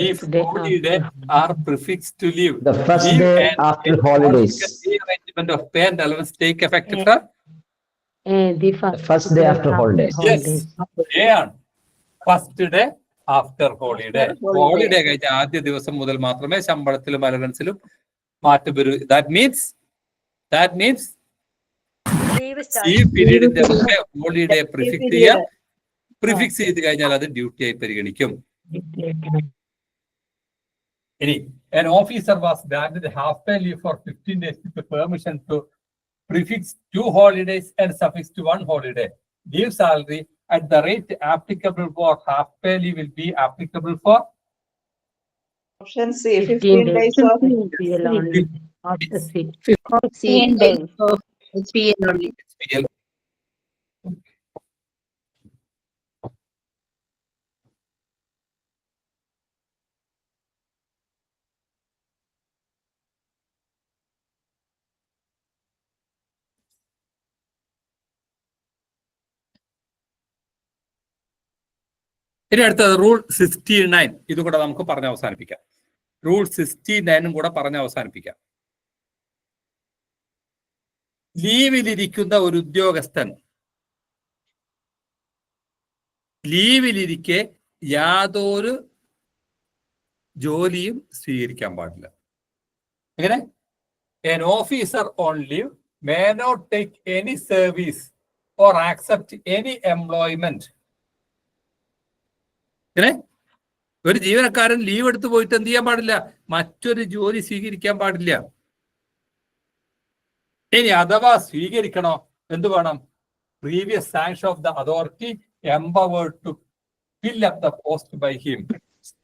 If holiday are prefixed to leave, The first day after holidays. Rearrangement of pay and allowance take effect from The first day after holidays. yes, first day after holiday. Holiday കഴിഞ്ഞ ആദ്യ ദിവസം മുതൽ മാത്രമേ ശമ്പളത്തിലും അലവൻസിലും മാറ്റം വരൂ. That means ഈ പീരീഡിന്റെ മുമ്പേ holiday prefix ചെയ്ത് കഴിഞ്ഞാൽ അത് ഡ്യൂട്ടി ആയി പരിഗണിക്കും. ഇനി an officer was granted half pay leave for 15 days with permission to prefix 2 holidays and suffix to 1 holiday. Leave salary at the rate applicable for half pay leave will be applicable for Option C, 15 days of PL only. Option C, 15 days of PL only. ഇനി അടുത്തത് rule 69. ഇതും കൂടെ നമുക്ക് പറഞ്ഞ് അവസാനിപ്പിക്കാം. Rule 69 കൂടെ പറഞ്ഞ് അവസാനിപ്പിക്കാം. ലീവിലിരിക്കുന്ന ഒരു ഉദ്യോഗസ്ഥൻ ലീവിലിരിക്കെ യാതൊരു ജോലിയും സ്വീകരിക്കാൻ പാടില്ല. എങ്ങനെ? An officer on leave may not take any service or accept any employment. ഒരു ജീവനക്കാരൻ ലീവ് എടുത്ത് പോയിട്ട് എന്ത് ചെയ്യാൻ പാടില്ല? മറ്റൊരു ജോലി സ്വീകരിക്കാൻ പാടില്ല. ഇനി അഥവാ സ്വീകരിക്കണോ, എന്ത് വേണം? Previous sanction of the authority empowered to fill up the post by him.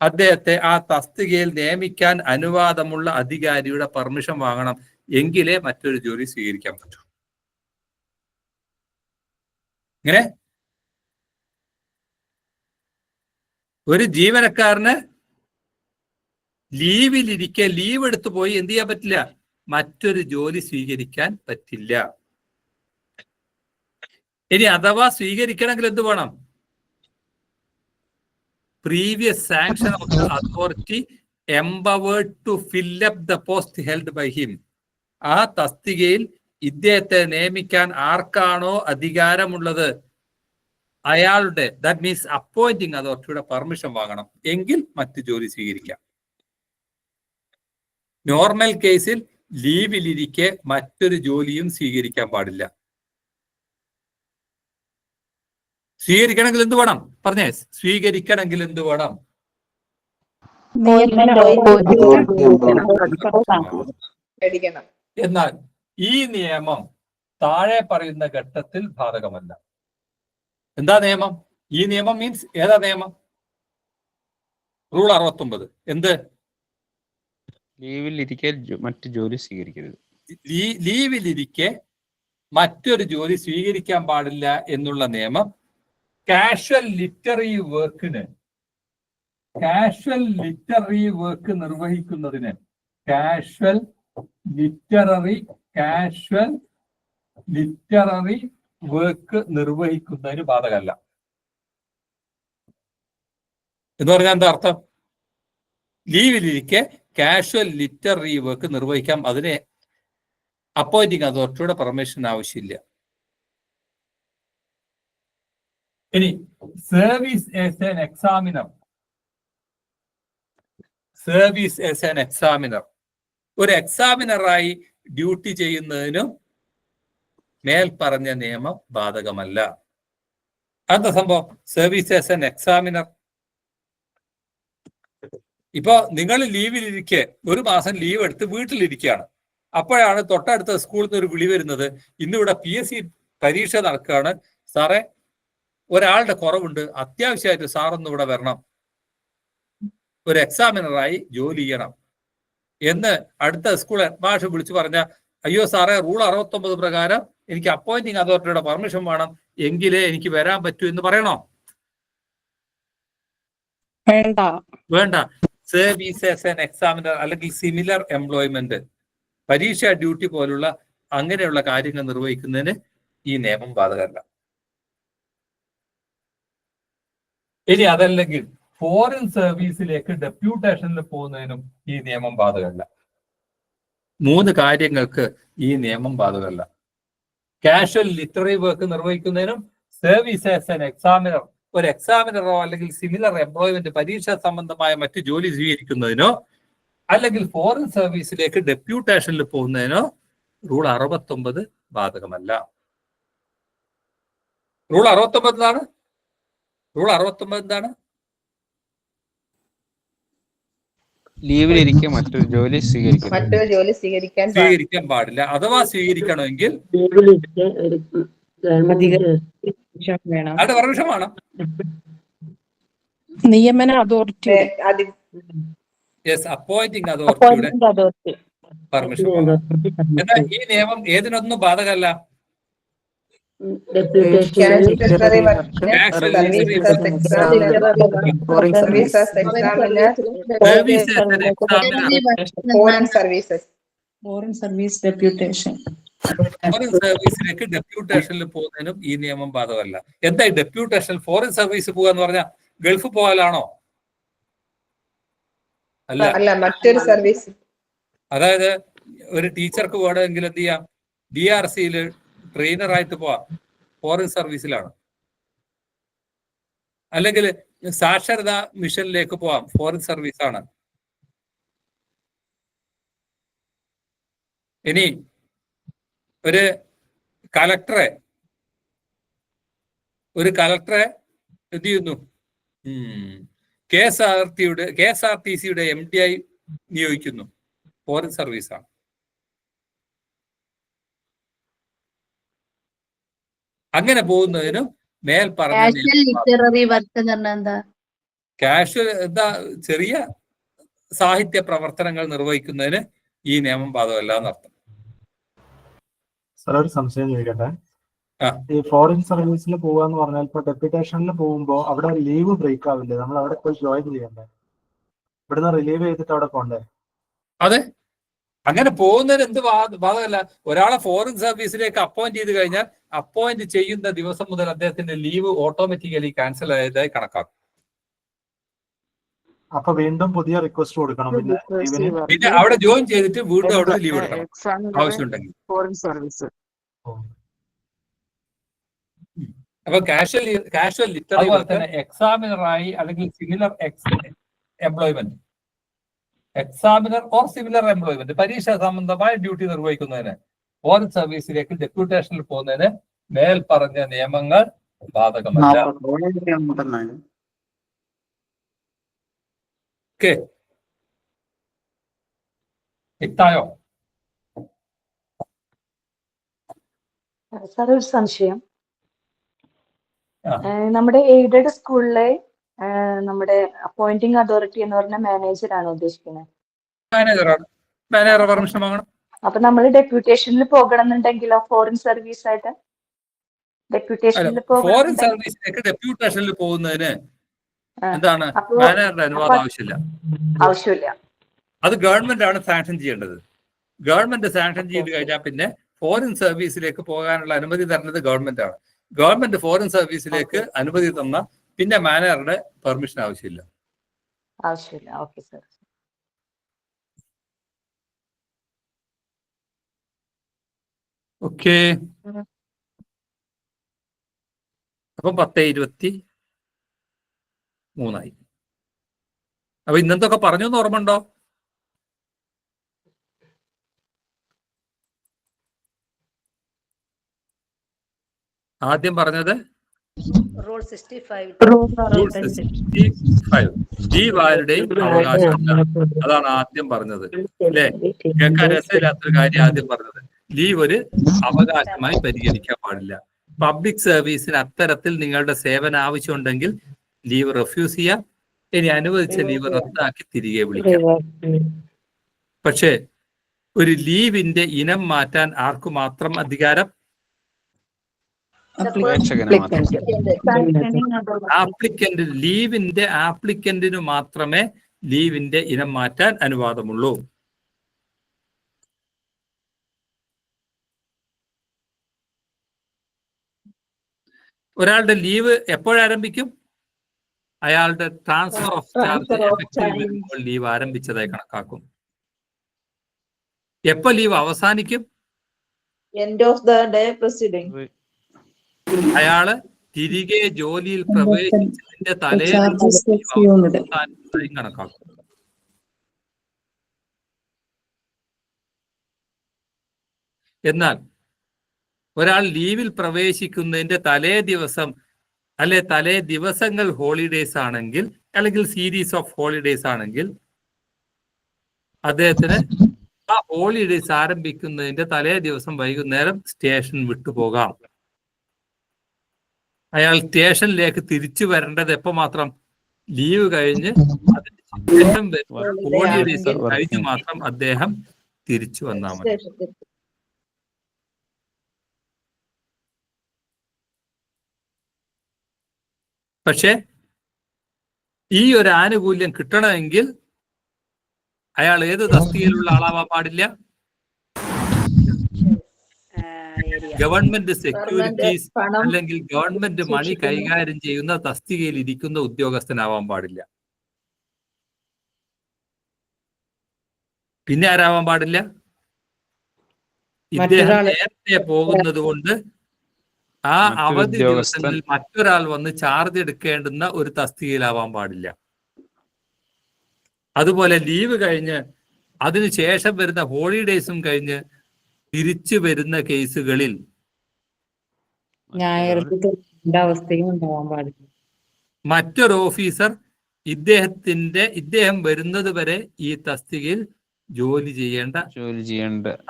അദ്ദേഹത്തെ ആ തസ്തികയിൽ നിയമിക്കാൻ അനുവാദമുള്ള അധികാരിയുടെ പെർമിഷൻ വാങ്ങണം. എങ്കിലേ മറ്റൊരു ജോലി സ്വീകരിക്കാൻ പറ്റൂ. ഇങ്ങനെ ഒരു ജീവനക്കാരന് ലീവിലിരിക്കെ ലീവ് എടുത്തു പോയി എന്ത് ചെയ്യാൻ പറ്റില്ല? മറ്റൊരു ജോലി സ്വീകരിക്കാൻ പറ്റില്ല. ഇനി അഥവാ സ്വീകരിക്കണമെങ്കിൽ എന്ത് വേണം? Previous sanction of the authority empowered to fill up the post held by him. ആ തസ്തികയിൽ ഇദ്ദേഹത്തെ നിയമിക്കാൻ ആർക്കാണോ അധികാരമുള്ളത് അയാളുടെ, ദാറ്റ് മീൻസ് അപ്പോയിന്റിംഗ് അതോറിറ്റിയുടെ പെർമിഷൻ വാങ്ങണം, എങ്കിൽ മറ്റ് ജോലി സ്വീകരിക്കാം. നോർമൽ കേസിൽ ലീവിലിരിക്കെ മറ്റൊരു ജോലിയും സ്വീകരിക്കാൻ പാടില്ല. സ്വീകരിക്കണമെങ്കിൽ എന്ത് വേണം? പറഞ്ഞേ, സ്വീകരിക്കണമെങ്കിൽ എന്ത് വേണം? എന്നാൽ ഈ നിയമം താഴെ പറയുന്ന ഘട്ടത്തിൽ ബാധകമല്ല. എന്താ നിയമം? ഈ നിയമം മീൻസ് ഏതാ നിയമം? റൂൾ 69. എന്ത്? ലീവിലിരിക്കെ മറ്റു ജോലി സ്വീകരിക്കരുത്. ലീവിലിരിക്കെ മറ്റൊരു ജോലി സ്വീകരിക്കാൻ പാടില്ല എന്നുള്ള നിയമം കാഷ്വൽ ലിറ്റററി വർക്കിന്, കാഷ്വൽ ലിറ്റററി വർക്ക് നിർവഹിക്കുന്നതിന്, കാഷ്വൽ ലിറ്റററി വർക്ക് നിർവഹിക്കുന്നതിന് ബാധകമല്ല. എന്ന് പറഞ്ഞാൽ എന്താ അർത്ഥം? ലീവിലിരിക്കെ കാഷ്വൽ ലിറ്റററി വർക്ക് നിർവഹിക്കാം, അതിന് അപ്പോയിന്റിംഗ് അതോറിറ്റിയുടെ പെർമിഷൻ ആവശ്യമില്ല. ഇനി service as an examiner, service as an examiner, ഒരു എക്സാമിനറായി ഡ്യൂട്ടി ചെയ്യുന്നതിനും മേൽ പറഞ്ഞ നിയമം ബാധകമല്ല. എന്താ സംഭവം? സർവീസ് ആസ് ആൻ എക്സാമിനർ, ഇപ്പൊ നിങ്ങൾ ലീവിലിരിക്കെ ഒരു മാസം ലീവ് എടുത്ത് വീട്ടിലിരിക്കുകയാണ്. അപ്പോഴാണ് തൊട്ടടുത്ത സ്കൂളിൽ നിന്ന് ഒരു വിളി വരുന്നത്, ഇന്നിവിടെ PSC പരീക്ഷ നടക്കുകയാണ് സാറേ, ഒരാളുടെ കുറവുണ്ട്, അത്യാവശ്യമായിട്ട് സാറൊന്നും ഇവിടെ വരണം, ഒരു എക്സാമിനറായി ജോലി ചെയ്യണം എന്ന് അടുത്ത സ്കൂൾ ഹെഡ്മാസ്റ്റർ വിളിച്ചു പറഞ്ഞ, അയ്യോ സാറേ, റൂൾ 69 പ്രകാരം എനിക്ക് അപ്പോയിന്റിംഗ് അതോറിറ്റിയുടെ പെർമിഷൻ വേണം, എങ്കിലേ എനിക്ക് വരാൻ പറ്റൂ എന്ന് പറയണോ? വേണ്ട. സർവീസ് ആസ് ആൻ എക്സാമിനർ അല്ലെങ്കിൽ സിമിലർ എംപ്ലോയ്മെന്റ്, പരീക്ഷ ഡ്യൂട്ടി പോലുള്ള അങ്ങനെയുള്ള കാര്യങ്ങൾ നിർവഹിക്കുന്നതിന് ഈ നിയമം ബാധകമല്ല. ഇനി അതല്ലെങ്കിൽ ഫോറിൻ സർവീസിലേക്ക് ഡെപ്യൂട്ടേഷനിൽ പോകുന്നതിനും ഈ നിയമം ബാധകമല്ല. 3 കാര്യങ്ങൾക്ക് ഈ നിയമം ബാധകമല്ല. കാഷ്വൽ ലിറ്റററി വർക്ക് നിർവഹിക്കുന്നതിനും, സർവീസ് ആസ് ആൻ എക്സാമിനർ, ഒരു എക്സാമിനറോ അല്ലെങ്കിൽ സിമിലർ എംപ്ലോയ്മെന്റ് പരീക്ഷാ സംബന്ധമായ മറ്റു ജോലി സ്വീകരിക്കുന്നതിനോ, അല്ലെങ്കിൽ ഫോറിൻ സർവീസിലേക്ക് ഡെപ്യൂട്ടേഷനിൽ പോകുന്നതിനോ റൂൾ 69 ബാധകമല്ല. റൂൾ 69 എന്താണ്? റൂൾ 69 എന്താണ്? ലീവിലിരിക്കെ മറ്റൊരു ജോലി സ്വീകരിക്കാൻ പാടില്ല. അഥവാ സ്വീകരിക്കണമെങ്കിൽ പെർമിഷൻ വേണം. നിയമന അതോറിറ്റി, യെസ്, അപ്പോയിന്റിംഗ് അതോറിറ്റിയുടെ പെർമിഷൻ വേണം. എന്നാൽ ഈ നിയമം ഏതിനൊന്നും ബാധകമല്ല. ഫോറിൻ സർവീസ് ഡെപ്യൂട്ടേഷൻ, ഫോറിൻ സർവീസിലേക്ക് ഡെപ്യൂട്ടേഷനിൽ പോകുന്നതിനും ഈ നിയമം ബാധകമല്ല. എന്തായി ഡെപ്യൂട്ടേഷൻ? ഫോറിൻ സർവീസ് പോകുക എന്ന് പറഞ്ഞാൽ ഗൾഫ് പോകാനാണോ? അല്ല, മറ്റൊരു സർവീസ്. അതായത് ഒരു ടീച്ചർക്ക് വേണമെങ്കിൽ എന്ത് ചെയ്യാം? DRCയിൽ ട്രെയിനറായിട്ട് പോവാം, ഫോറിൻ സർവീസിലാണ്. അല്ലെങ്കിൽ സാക്ഷരതാ മിഷനിലേക്ക് പോവാം, ഫോറിൻ സർവീസാണ്. ഇനി ഒരു കലക്ടറെ എന്ത് ചെയ്യുന്നു? KSRTCയുടെ MD ആയി നിയോഗിക്കുന്നു, ഫോറിൻ സർവീസാണ്. അങ്ങനെ പോകുന്നതിനും മേൽ പറഞ്ഞ കാഷ്വൽ എന്താ, ചെറിയ സാഹിത്യ പ്രവർത്തനങ്ങൾ നിർവഹിക്കുന്നതിന് ഈ നിയമം ബാധകമല്ല എന്നർത്ഥം. സാർ, ഒരു സംശയം ചോദിക്കട്ടെ. ഈ ഫോറിൻ സർവീസിൽ പോവാന്ന് പറഞ്ഞാൽ ഇപ്പൊ ഡെപ്യൂട്ടേഷനിൽ പോകുമ്പോ അവിടെ ലീവ് ബ്രേക്ക് ആവില്ലേ? നമ്മൾ അവിടെ പോയി ജോയിൻ ചെയ്യണ്ടേ? ഇവിടുന്ന് റിലീവ് ചെയ്തിട്ട് അവിടെ പോണ്ടേ? അതെ, അങ്ങനെ പോകുന്നതിന് എന്ത് ബാധകമല്ല. ഒരാളെ ഫോറിൻ സർവീസിലേക്ക് അപ്പോയിന്റ് ചെയ്ത് കഴിഞ്ഞാൽ അപ്പോയിന്റ് ചെയ്യുന്ന ദിവസം മുതൽ അദ്ദേഹത്തിന്റെ ലീവ് ഓട്ടോമാറ്റിക്കലി ക്യാൻസൽ ആയതായി കണക്കാക്കും. അപ്പൊ വീണ്ടും പുതിയ റിക്വസ്റ്റ് കൊടുക്കണം. പിന്നെ അവിടെ ജോയിൻ ചെയ്തിട്ട് വീണ്ടും അവിടെ ലീവ് എടുക്കണം ആവശ്യമുണ്ടെങ്കിൽ. അപ്പൊ കാഷ്വൽ ലിറ്റററി പോലെ തന്നെ എക്സാമിനറായി അല്ലെങ്കിൽ similar employment, examiner or similar employment, പരീക്ഷ സംബന്ധമായ ഡ്യൂട്ടി നിർവഹിക്കുന്നതിന് ഫോറിൻ സർവീസിലേക്ക് ഡെപ്യൂട്ടേഷനിൽ പോകുന്നതിന് മേൽപ്പറഞ്ഞ നിയമങ്ങൾ ബാധകമല്ല. ഓക്കെ, വ്യക്തമായോ? സാർ ഒരു സംശയം. നമ്മുടെ എയ്ഡഡ് സ്കൂളിലെ നമ്മുടെ അപ്പോയിന്റിംഗ് അതോറിറ്റി എന്ന് പറഞ്ഞ മാനേജറാണ് ഉദ്ദേശിക്കുന്നത്. മാനേജർ പെർമിഷൻ വാങ്ങണം. അപ്പൊ നമ്മൾ ഡെപ്യൂട്ടേഷനിൽ പോകണം എന്നുണ്ടെങ്കിലോ ഫോറിൻ സർവീസ് ആയിട്ട് ഫോറിൻ സർവീസിലേക്ക് ഡെപ്യൂട്ടേഷനിൽ പോകുന്നതിന് എന്താണ് മാനേജറുടെ അനുവാദം ആവശ്യമില്ല. അത് ഗവൺമെന്റ് ആണ് സാങ്ഷൻ ചെയ്യേണ്ടത്. ഗവൺമെന്റ് സാങ്ഷൻ ചെയ്ത് കഴിഞ്ഞാൽ പിന്നെ ഫോറിൻ സർവീസിലേക്ക് പോകാനുള്ള അനുമതി തരുന്നത് ഗവൺമെന്റ് ആണ്. ഗവൺമെന്റ് ഫോറിൻ സർവീസിലേക്ക് അനുമതി തന്ന പിന്നെ മാനേജറുടെ പെർമിഷൻ ആവശ്യമില്ല. Okay sir. ഓക്കെ, അപ്പം 10:23 അപ്പൊ ഇന്നെന്തൊക്കെ പറഞ്ഞു എന്ന് ഓർമ്മ ഉണ്ടോ? ആദ്യം പറഞ്ഞത് റൂൾ 65 ലീവ് ആരുടെയും അവകാശമല്ല. അതാണ് ആദ്യം പറഞ്ഞത് അല്ലേ? കേൾക്കാൻ രസമില്ലാത്തൊരു കാര്യം ആദ്യം പറഞ്ഞത്. ലീവ് ഒരു അവകാശമായി പരിഗണിക്കാൻ പാടില്ല. പബ്ലിക് സർവീസിന് അത്തരത്തിൽ നിങ്ങളുടെ സേവനം ആവശ്യമുണ്ടെങ്കിൽ ലീവ് റെഫ്യൂസ് ചെയ്യാം. ഇനി അനുവദിച്ച ലീവ് റദ്ദാക്കി തിരികെ വിളിക്കാം. പക്ഷേ ഒരു ലീവിന്റെ ഇനം മാറ്റാൻ ആർക്കു മാത്രം അധികാരം? ആപ്ലിക്കന്റ്. ലീവിന്റെ ആപ്ലിക്കന്റിന് മാത്രമേ ലീവിന്റെ ഇനം മാറ്റാൻ അനുവാദമുള്ളൂ. ഒരാളുടെ ലീവ് എപ്പോഴാരംഭിക്കും? അയാളുടെ ട്രാൻസ്ഫർ ഓഫ് ചാർജ് എഫക്റ്റീവ് വരുമ്പോൾ ലീവ് ആരംഭിച്ചതായി കണക്കാക്കും. എപ്പോ ലീവ് അവസാനിക്കും? End of the day proceeding. അയാള് തിരികെ ജോലിയിൽ പ്രവേശിച്ചതിന്റെ തലേദിവസം കണക്കാക്കും. എന്നാൽ ഒരാൾ ലീവിൽ പ്രവേശിക്കുന്നതിന്റെ തലേ ദിവസം അല്ലെ തലേ ദിവസങ്ങൾ ഹോളിഡേസ് ആണെങ്കിൽ അല്ലെങ്കിൽ സീരീസ് ഓഫ് ഹോളിഡേസ് ആണെങ്കിൽ അദ്ദേഹത്തിന് ആ ഹോളിഡേസ് ആരംഭിക്കുന്നതിന്റെ തലേ ദിവസം വൈകുന്നേരം സ്റ്റേഷൻ വിട്ടുപോകാം. അയാൾ സ്റ്റേഷനിലേക്ക് തിരിച്ചു വരേണ്ടത് എപ്പോ മാത്രം? ലീവ് കഴിഞ്ഞ് അതിനുശേഷം ഹോളിഡേസ് കഴിഞ്ഞ് മാത്രം അദ്ദേഹം തിരിച്ചു വന്നാൽ മതി. പക്ഷെ ഈ ഒരു ആനുകൂല്യം കിട്ടണമെങ്കിൽ അയാൾ ഏത് തസ്തികയിലുള്ള ആളാവാൻ പാടില്ല? ഗവൺമെന്റ് സെക്യൂരിറ്റീസ് അല്ലെങ്കിൽ ഗവൺമെന്റ് മണി കൈകാര്യം ചെയ്യുന്ന തസ്തികയിൽ ഇരിക്കുന്ന ഉദ്യോഗസ്ഥനാവാൻ പാടില്ല. പിന്നെ ആരാവാൻ പാടില്ല? ഇദ്ദേഹം നേരത്തെ പോകുന്നത് കൊണ്ട് ആ അവധി ദിവസങ്ങളിൽ മറ്റൊരാൾ വന്ന് ചാർജ് എടുക്കേണ്ടുന്ന ഒരു തസ്തികയിലാവാൻ പാടില്ല. അതുപോലെ ലീവ് കഴിഞ്ഞ് അതിനുശേഷം വരുന്ന ഹോളിഡേയ്സും കഴിഞ്ഞ് തിരിച്ചു വരുന്ന കേസുകളിൽ മറ്റൊരു ഓഫീസർ ഇദ്ദേഹം വരുന്നത് വരെ ഈ തസ്തികയിൽ ജോലി ചെയ്യേണ്ട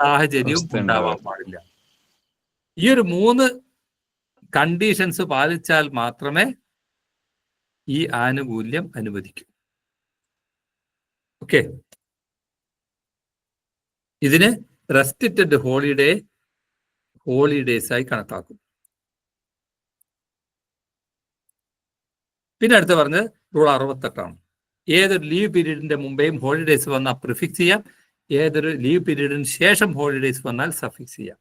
സാഹചര്യവും ഉണ്ടാവാൻ പാടില്ല. ഈ ഒരു 3 കണ്ടീഷൻസ് പാലിച്ചാൽ മാത്രമേ ഈ ആനുകൂല്യം അനുവദിക്കൂ. ഓക്കെ, ഇതിന് റെസ്ട്രിക്റ്റഡ് ഹോളിഡേസ് ആയി കണക്കാക്കും. പിന്നെ അടുത്ത് പറഞ്ഞത് റൂൾ 68 ഏതൊരു ലീവ് പീരീഡിന്റെ മുമ്പേയും ഹോളിഡേസ് വന്നാൽ പ്രിഫിക്സ് ചെയ്യാം. ഏതൊരു ലീവ് പീരീഡിന് ശേഷം ഹോളിഡേസ് വന്നാൽ സഫിക്സ് ചെയ്യാം.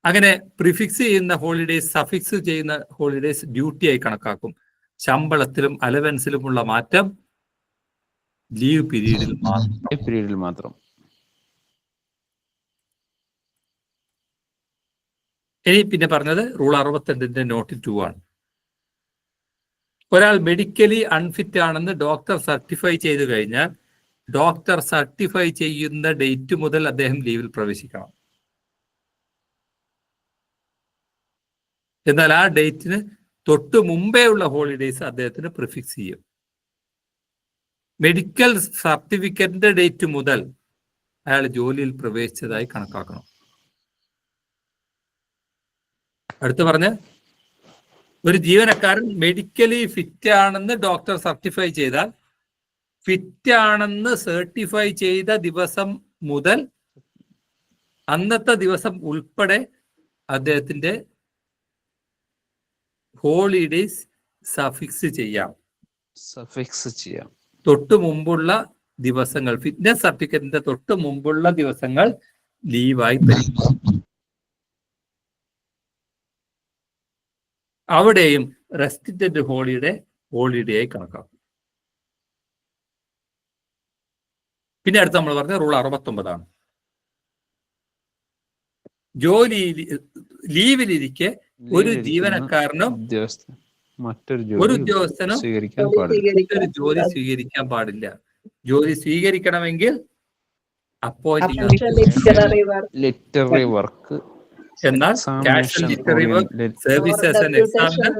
അങ്ങനെ പ്രിഫിക്സ് ചെയ്യുന്ന ഹോളിഡേസ് സഫിക്സ് ചെയ്യുന്ന ഹോളിഡേസ് ഡ്യൂട്ടിയായി കണക്കാക്കും. ശമ്പളത്തിലും അലവൻസിലുമുള്ള മാറ്റം ലീവ് പീരീഡിൽ മാത്രം. ഇനി പിന്നെ പറഞ്ഞത് റൂൾ 62 നോട്ട് 2 ആണ്. ഒരാൾ മെഡിക്കലി അൺഫിറ്റ് ആണെന്ന് ഡോക്ടർ സർട്ടിഫൈ ചെയ്തു കഴിഞ്ഞാൽ ഡോക്ടർ സർട്ടിഫൈ ചെയ്യുന്ന ഡേറ്റ് മുതൽ അദ്ദേഹം ലീവിൽ പ്രവേശിക്കണം. എന്നാൽ ആ ഡേറ്റിന് തൊട്ട് മുമ്പേ ഉള്ള ഹോളിഡേസ് അദ്ദേഹത്തിന് പ്രിഫിക്സ് ചെയ്യും. മെഡിക്കൽ സർട്ടിഫിക്കറ്റിന്റെ ഡേറ്റ് മുതൽ അയാൾ ജോലിയിൽ പ്രവേശിച്ചതായി കണക്കാക്കണം. അടുത്ത് പറഞ്ഞ് ഒരു ജീവനക്കാരൻ മെഡിക്കലി ഫിറ്റ് ആണെന്ന് ഡോക്ടർ സർട്ടിഫൈ ചെയ്താൽ ഫിറ്റ് ആണെന്ന് സർട്ടിഫൈ ചെയ്ത ദിവസം മുതൽ അന്നത്തെ ദിവസം ഉൾപ്പെടെ അദ്ദേഹത്തിന്റെ ഹോളിഡേസ് സഫിക്സ് ചെയ്യാം. തൊട്ടു മുമ്പുള്ള ദിവസങ്ങൾ, ഫിറ്റ്നസ് സർട്ടിഫിക്കറ്റിന്റെ തൊട്ട് മുമ്പുള്ള ദിവസങ്ങൾ ലീവായി പരിഗണിക്കും. അവിടെയും റെസ്ട്രിക്റ്റഡ് ഹോളിഡേ ആയി കണക്കാക്കും. പിന്നെ അടുത്ത് നമ്മൾ പറഞ്ഞ റൂൾ 69 ആണ്. ലീവിലിരിക്കെ ഒരു ജീവനക്കാരനും ഒരു ഉദ്യോഗസ്ഥനും ഒരു ജോലി സ്വീകരിക്കാൻ പാടില്ല. ജോലി സ്വീകരിക്കണമെങ്കിൽ ലിറ്റററി വർക്ക്, എന്നാൽ casual literary work, services and examiner,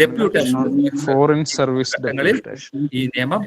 deputation, foreign service ഈ നിയമം